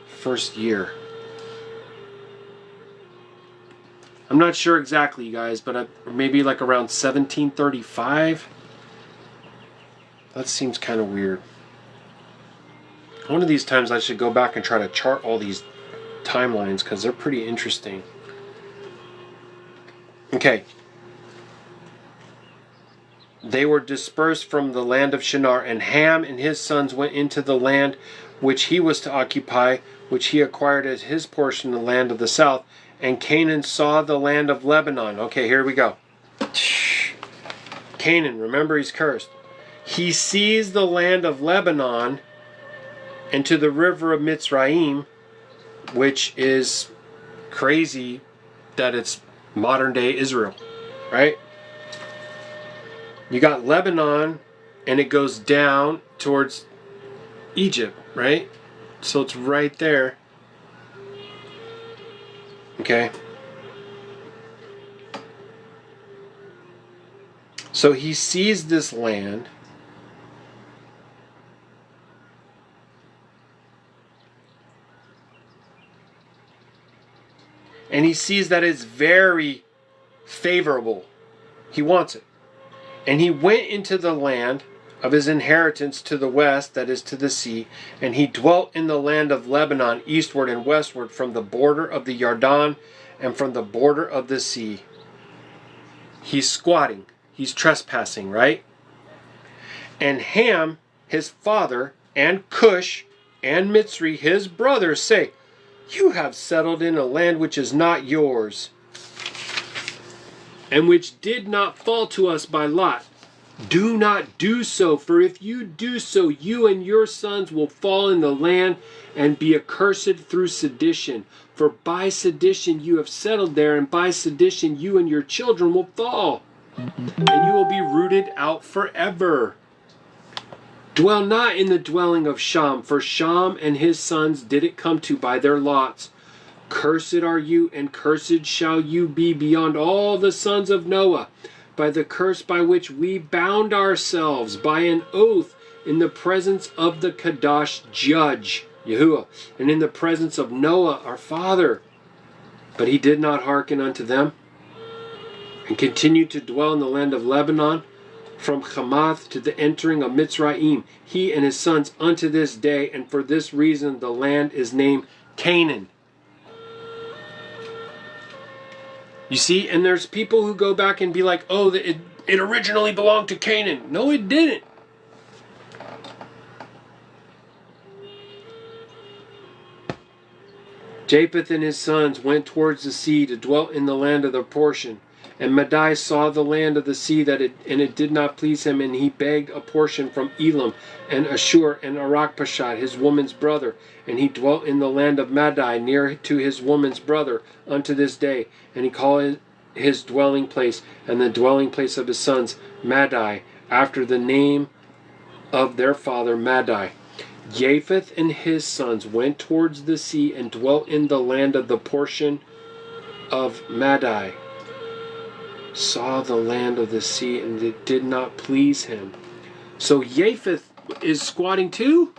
First year. I'm not sure exactly, you guys, but maybe like around 1735. That seems kind of weird. One of these times I should go back and try to chart all these timelines because they're pretty interesting. Okay. They were dispersed from the land of Shinar, and Ham and his sons went into the land which he was to occupy, which he acquired as his portion, the land of the south. And Canaan saw the land of Lebanon. Okay, here we go. Canaan, remember he's cursed. He sees the land of Lebanon and to the river of Mitzrayim, which is crazy that it's modern day Israel, right? You got Lebanon and it goes down towards Egypt, right? So it's right there. Okay. So he sees this land. And he sees that it's very favorable. He wants it. And he went into the land of his inheritance to the west, that is to the sea, and he dwelt in the land of Lebanon, eastward and westward, from the border of the Yarden and from the border of the sea. He's squatting. He's trespassing, right? And Ham, his father, and Cush, and Mitzri, his brother, say, you have settled in a land which is not yours, and which did not fall to us by lot. Do not do so, for if you do so, you and your sons will fall in the land and be accursed through sedition. For by sedition you have settled there, and by sedition you and your children will fall, and you will be rooted out forever. Dwell not in the dwelling of Sham, for Sham and his sons did it come to by their lots. Cursed are you, and cursed shall you be beyond all the sons of Noah, by the curse by which we bound ourselves by an oath in the presence of the Qadash judge, Yahuah, and in the presence of Noah our father. But he did not hearken unto them, and continued to dwell in the land of Lebanon, from Hamath to the entering of Mitzrayim, he and his sons unto this day, and for this reason the land is named Canaan. You see, and there's people who go back and be like, oh, it originally belonged to Canaan. No, it didn't. Japheth and his sons went towards the sea to dwell in the land of their portion. And Madai saw the land of the sea, and it did not please him, and he begged a portion from Elam and Ashur and Arachpashad, his woman's brother. And he dwelt in the land of Madai, near to his woman's brother, unto this day. And he called his dwelling place, and the dwelling place of his sons, Madai, after the name of their father, Madai. Japheth and his sons went towards the sea, and dwelt in the land of the portion of Madai. Saw the land of the sea, and it did not please him. So Japheth is squatting too?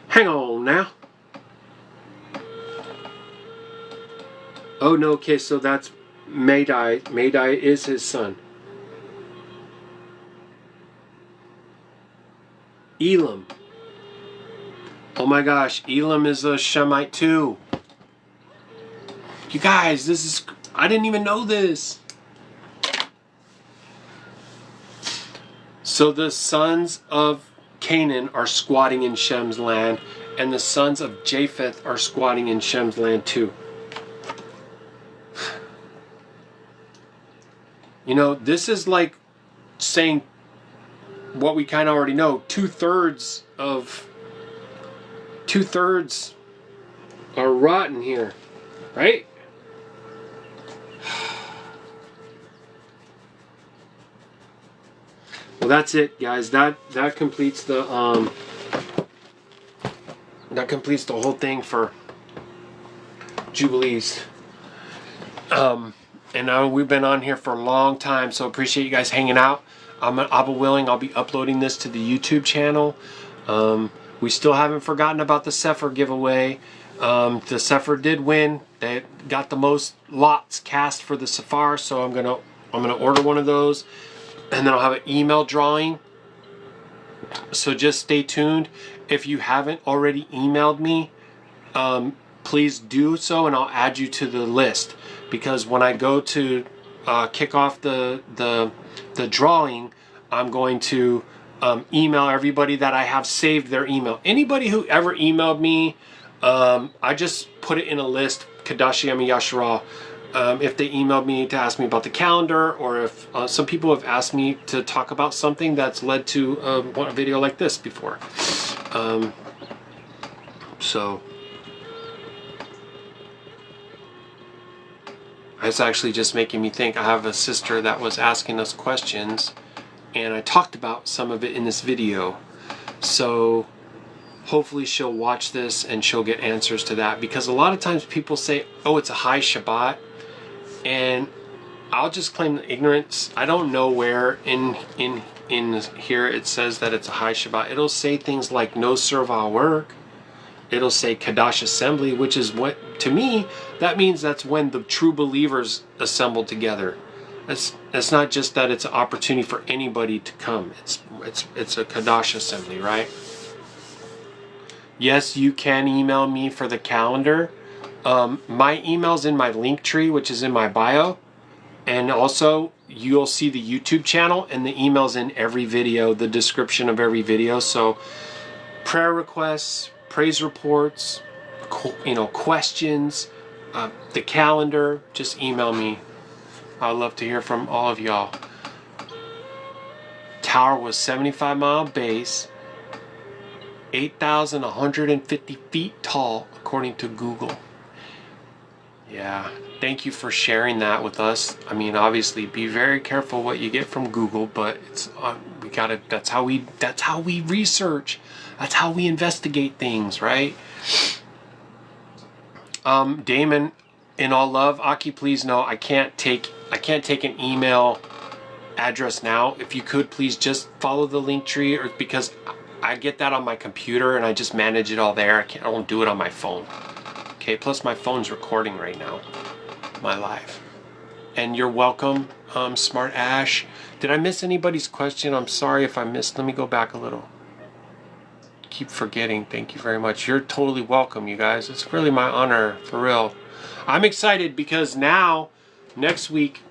Hang on now. Oh no, okay, so that's Madai. Madai is his son. Elam. Oh my gosh, Elam is a Shemite too. You guys, this is... I didn't even know this. So the sons of Canaan are squatting in Shem's land, and the sons of Japheth are squatting in Shem's land too. You know, this is like saying what we kind of already know. Two-thirds are rotten here, right? Well, that's it, guys. That completes the whole thing for Jubilees. And now we've been on here for a long time, so appreciate you guys hanging out. I'm Abba willing, I'll be uploading this to the YouTube channel. We still haven't forgotten about the Sefer giveaway. The Sefer did win. They got the most lots cast for the Sefer, so I'm gonna order one of those, and then I'll have an email drawing. So just stay tuned. If you haven't already emailed me, please do so, and I'll add you to the list, because when I go to kick off the drawing, I'm going to email everybody that I have saved their email. Anybody who ever emailed me, I just put it in a list, Qadashayam of Yasharal. If they emailed me to ask me about the calendar, or if some people have asked me to talk about something that's led to a video like this before. So it's actually just making me think. I have a sister that was asking us questions, and I talked about some of it in this video. So hopefully she'll watch this and she'll get answers to that, because a lot of times people say, oh, it's a high Shabbat, and I'll just claim ignorance. I don't know where in here it says that it's a high Shabbat. It'll say things like no servile work. It'll say Kadash assembly, which is what, to me, that means that's when the true believers assemble together. It's not just that it's an opportunity for anybody to come. It's a Kadash assembly, right? Yes, you can email me for the calendar. My email's in my link tree, which is in my bio. And also, you'll see the YouTube channel, and the email's in every video, the description of every video. So, prayer requests, praise reports, questions, the calendar, just email me. I'd love to hear from all of y'all. Tower was 75-mile base, 8,150 feet tall, according to Google. Yeah, thank you for sharing that with us. I mean, obviously, be very careful what you get from Google, but it's we gotta. That's how we research. That's how we investigate things, right? Damon, in all love, Aki, please no, I can't take an email address now. If you could, please just follow the link tree, or because I get that on my computer and I just manage it all there. I don't do it on my phone. Okay, plus my phone's recording right now, my live. And you're welcome, Smart Ash. Did I miss anybody's question? I'm sorry if I missed. Let me go back a little. Keep forgetting. Thank you very much. You're totally welcome, you guys. It's really my honor, for real. I'm excited because now, next week,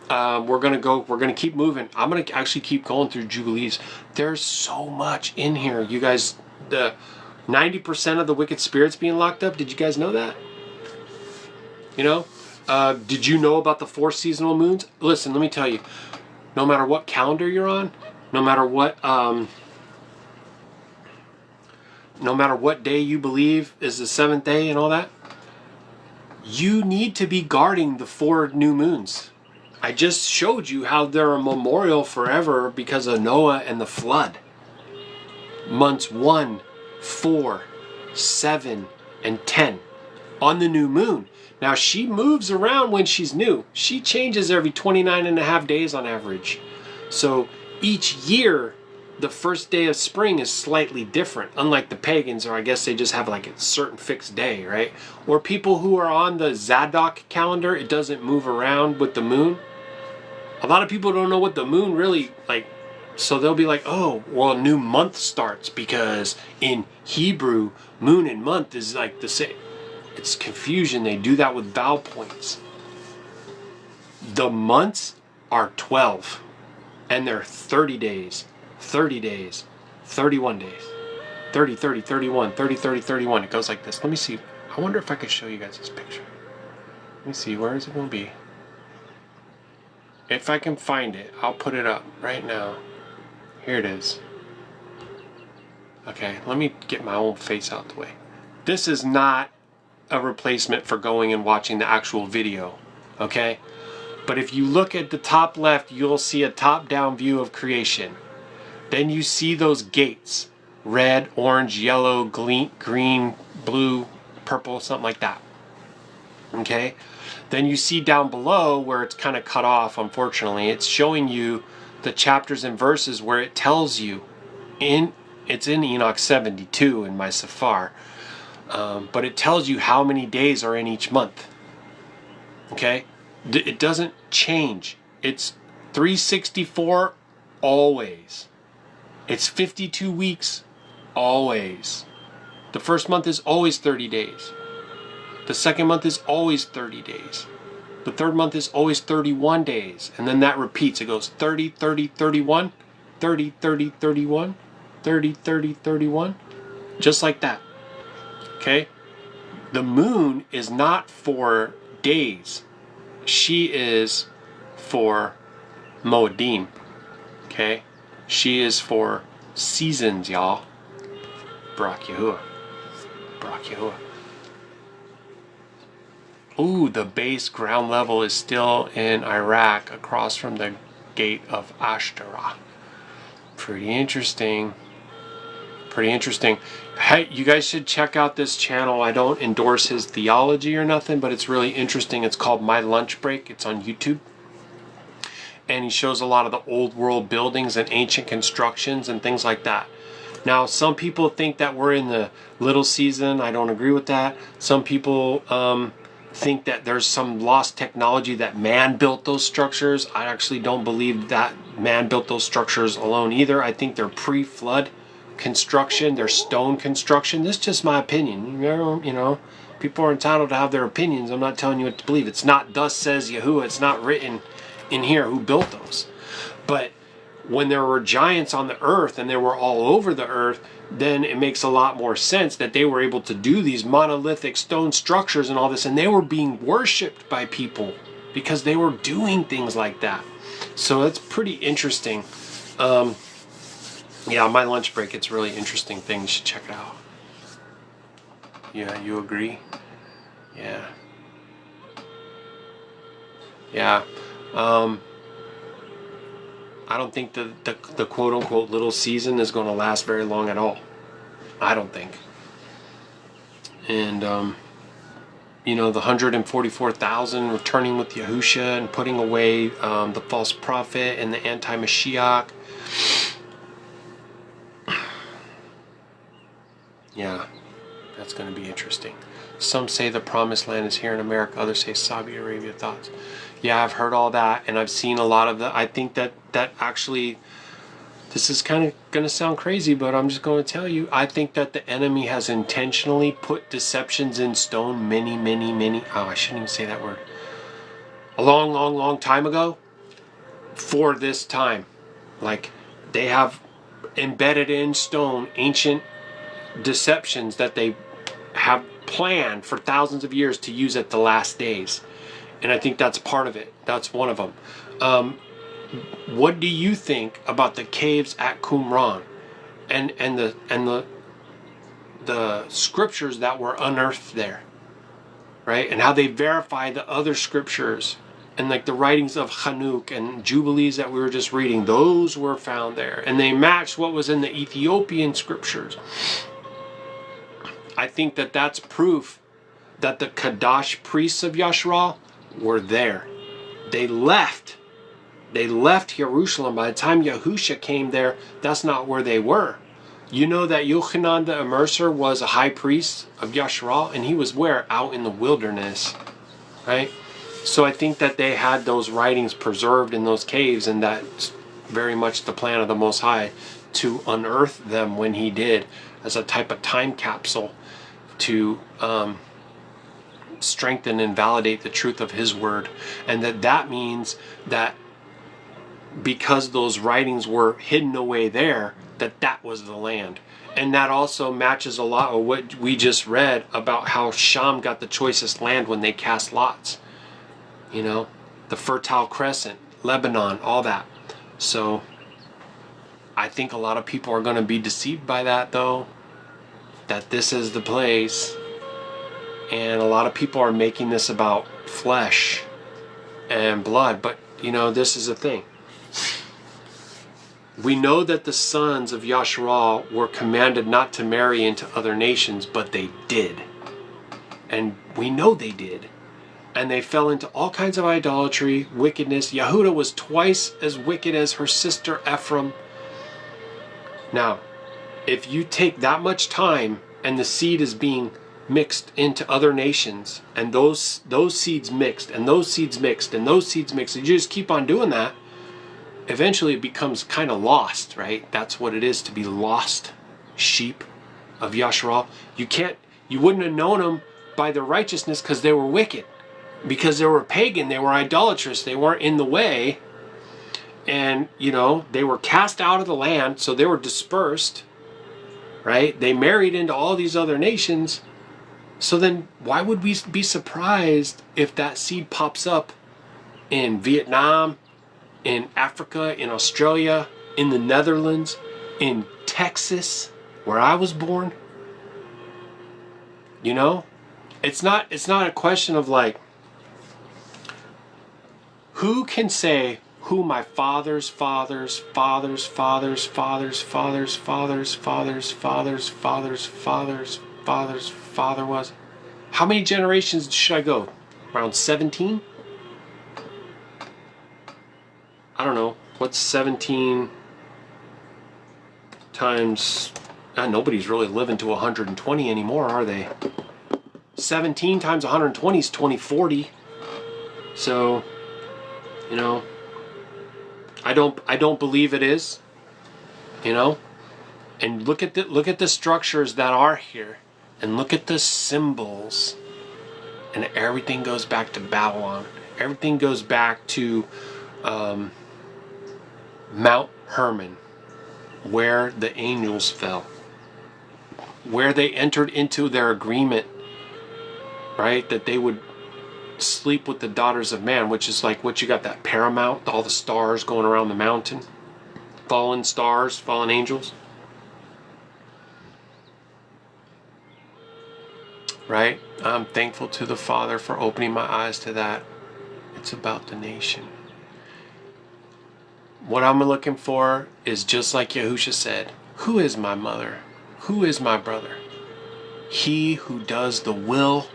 we're gonna keep moving. I'm gonna actually keep going through Jubilees. There's so much in here, you guys. The 90% of the wicked spirits being locked up. Did you guys know that? You know? Did you know about the 4 seasonal moons? Listen, let me tell you. No matter what calendar you're on, no matter what day you believe is the 7th day and all that, you need to be guarding the 4 new moons. I just showed you how they're a memorial forever because of Noah and the flood. Months 1, 4, 7, and 10 on the new moon. Now she moves around when she's new. She changes every 29.5 days on average. So each year, the first day of spring is slightly different. Unlike the pagans, or I guess they just have like a certain fixed day, right? Or people who are on the Zadok calendar, it doesn't move around with the moon. A lot of people don't know what the moon really like. So they'll be like, oh, well, a new month starts because in Hebrew, moon and month is like the same. It's confusion. They do that with vowel points. The months are 12, and they're 30 days, 30 days, 31 days, 30, 30, 31, 30, 30, 31. It goes like this. Let me see. I wonder if I could show you guys this picture. Let me see. Where is it going to be? If I can find it, I'll put it up right now. Here it is. Okay, let me get my own face out the way. This is not a replacement for going and watching the actual video, okay? But if you look at the top left, you'll see a top-down view of creation. Then you see those gates. Red, orange, yellow, green, blue, purple, something like that. Okay? Then you see down below where it's kind of cut off, unfortunately. It's showing you the chapters and verses where it tells you, it's in Enoch 72 in my Safar, But it tells you how many days are in each month. Okay? It doesn't change. It's 364 always. It's 52 weeks always. The first month is always 30 days. The second month is always 30 days. The third month is always 31 days. And then that repeats. It goes 30, 30, 31, 30, 30, 31, 30, 30, 31. Just like that. Okay? The moon is not for days. She is for Moedim. Okay? She is for seasons, y'all. Baruk Yahuah. Baruk Yahuah. Ooh, the base ground level is still in Iraq across from the gate of Ashtarah. Pretty interesting. Pretty interesting. Hey, you guys should check out this channel. I don't endorse his theology or nothing, but it's really interesting. It's called My Lunch Break. It's on YouTube. And he shows a lot of the old world buildings and ancient constructions and things like that. Now, some people think that we're in the little season. I don't agree with that. Some people think that there's some lost technology that man built those structures. I actually don't believe that man built those structures alone either. I think they're pre-flood construction, they're stone construction. This is just my opinion. You know, people are entitled to have their opinions. I'm not telling you what to believe. It's not thus says Yahuwah. It's not written in here who built those. But when there were giants on the earth and they were all over the earth, then it makes a lot more sense that they were able to do these monolithic stone structures and all this, and they were being worshipped by people because they were doing things like that. So that's pretty interesting. Yeah, My Lunch Break, it's a really interesting thing. You should check it out. Yeah, you agree? Yeah. Yeah. I don't think the quote-unquote little season is going to last very long at all. I don't think. And, you know, the 144,000 returning with Yahusha and putting away the false prophet and the anti-Mashiach. Yeah, that's going to be interesting. Some say the promised land is here in America. Others say Saudi Arabia. Thoughts? Yeah, I've heard all that, and I've seen a lot of that. I think that actually, this is kind of going to sound crazy, but I'm just going to tell you, I think that the enemy has intentionally put deceptions in stone many, I shouldn't even say that word, a long time ago for this time. Like, they have embedded in stone ancient deceptions that they have planned for thousands of years to use at the last days. And I think that's part of it. That's one of them. What do you think about the caves at Qumran and the scriptures that were unearthed there, right? And how they verify the other scriptures and like the writings of Hanuk and Jubilees that we were just reading, those were found there, and they matched what was in the Ethiopian scriptures. I think that that's proof that the Qadash priests of Yashar'Al were there. They left Jerusalem. By the time Yahusha came there, that's not where they were. You know that Yochanan the Immerser was a high priest of Yashar'Al, and he was where? Out in the wilderness, right? So I think that they had those writings preserved in those caves, and that's very much the plan of the Most High to unearth them when he did, as a type of time capsule to strengthen and validate the truth of his word. And that means that because those writings were hidden away there, that was the land. And that also matches a lot of what we just read about how Sham got the choicest land when they cast lots. You know, the Fertile Crescent, Lebanon, all that. So I think a lot of people are going to be deceived by that, though, that this is the place. And a lot of people are making this about flesh and blood. But, you know, this is the thing. We know that the sons of Yashar'Al were commanded not to marry into other nations, but they did. And we know they did. And they fell into all kinds of idolatry, wickedness. Yehuda was twice as wicked as her sister Ephraim. Now, if you take that much time and the seed is being mixed into other nations, and those seeds mixed, and those seeds mixed, and those seeds mixed, and you just keep on doing that, eventually it becomes kind of lost, right? That's what it is to be lost sheep of Yashar'Al. You wouldn't have known them by their righteousness because they were wicked, because they were pagan, they were idolatrous, they weren't in the way, and they were cast out of the land, so they were dispersed, right? They married into all these other nations. So then why would we be surprised if that seed pops up in Vietnam, in Africa, in Australia, in the Netherlands, in Texas, where I was born? It's not a question of like, who can say who my father's father's father's father's father's father's father's father's father's father's father's father's father was? How many generations should I go? Around 17? I don't know. What's 17 times... nobody's really living to 120 anymore, are they? 17 times 120 is 2040. So, I don't believe it is. And look at the structures that are here, and look at the symbols, and everything goes back to Babylon. Everything goes back to Mount Hermon, where the angels fell, where they entered into their agreement, right, that they would sleep with the daughters of man, which is like what you got, that paramount, all the stars going around the mountain, fallen stars, fallen angels, right? I'm thankful to the Father for opening my eyes to that. It's about the nation. What I'm looking for is just like Yahusha said, who is my mother? Who is my brother? He who does the will,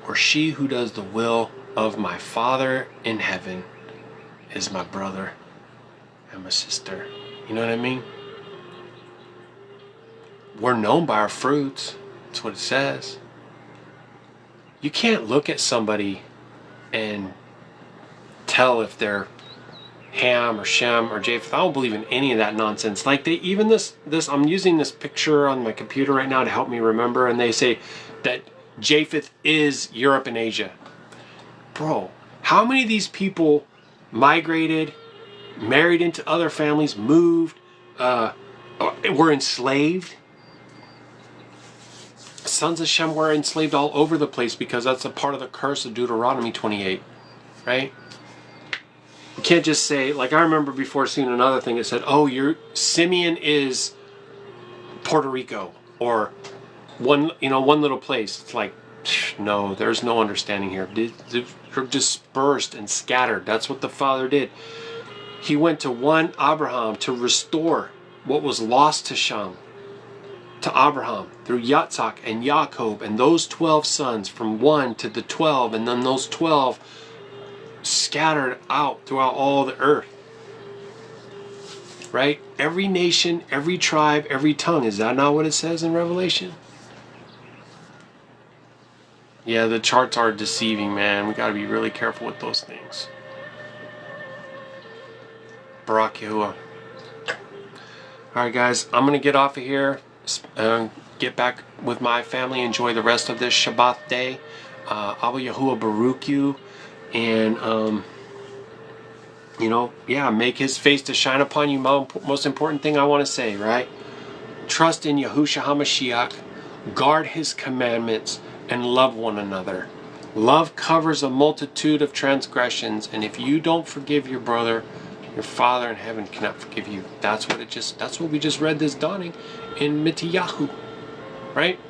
or she who does the will of my Father in heaven is my brother and my sister. You know what I mean? We're known by our fruits. That's what it says. You can't look at somebody and tell if they're Ham or Shem or Japheth. I don't believe in any of that nonsense. Like this I'm using this picture on my computer right now to help me remember, and they say that Japheth is Europe and Asia. Bro, how many of these people migrated, married into other families, moved, were enslaved? Sons of Shem were enslaved all over the place because that's a part of the curse of Deuteronomy 28, right? You can't just say, like I remember before seeing another thing that said, oh, Simeon is Puerto Rico, or one little place. It's like, no, there's no understanding here. They're dispersed and scattered. That's what the Father did. He went to one Abraham to restore what was lost to Shem, to Abraham, through Yitzhak and Yaakov and those 12 sons, from 1 to the 12, and then those 12 scattered out throughout all the earth. Right? Every nation, every tribe, every tongue. Is that not what it says in Revelation? Yeah, the charts are deceiving, man. We got to be really careful with those things. Baruk Yahuah. Alright guys, I'm going to get off of here. Get back with my family. Enjoy the rest of this Shabbat day. Abba Yahuah Baruk you. And, make his face to shine upon you. Most important thing I want to say, right? Trust in Yahusha HaMashiach. Guard his commandments. And love one another. Love covers a multitude of transgressions. And if you don't forgive your brother, your Father in heaven cannot forgive you. That's what we just read this dawning in Mitiyahu. Right?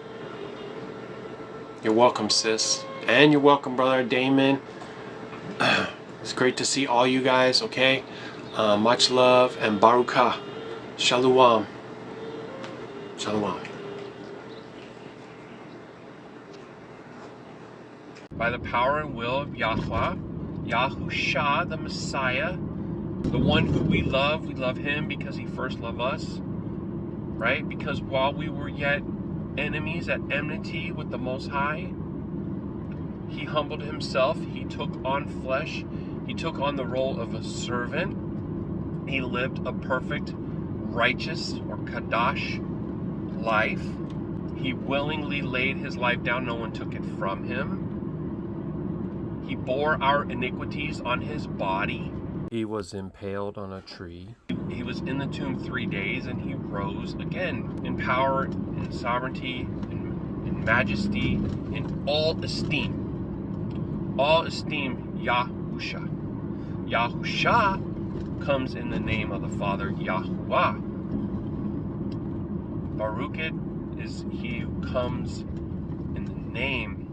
You're welcome, sis. And you're welcome, brother Damon. It's great to see all you guys, okay? Much love and Baruk Atah. Shalom. Shalom. By the power and will of Yahuah, Yahusha, the Messiah, the one who we love him because he first loved us, right? Because while we were yet enemies at enmity with the Most High. He humbled himself. He took on flesh. He took on the role of a servant. He lived a perfect, righteous, or Qadash life. He willingly laid his life down. No one took it from him. He bore our iniquities on his body. He was impaled on a tree. He was in the tomb 3 days, and he rose again in power, in sovereignty, in majesty, in all esteem. All esteem Yahusha. Yahusha comes in the name of the Father Yahuah. Baruk is he who comes in the name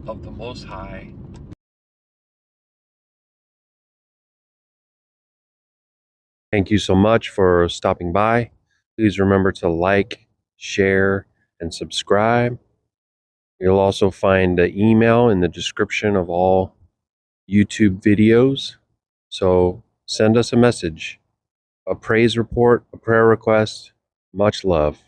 of the Most High. Thank you so much for stopping by. Please remember to like, share, and subscribe. You'll also find the email in the description of all YouTube videos. So send us a message, a praise report, a prayer request. Much love.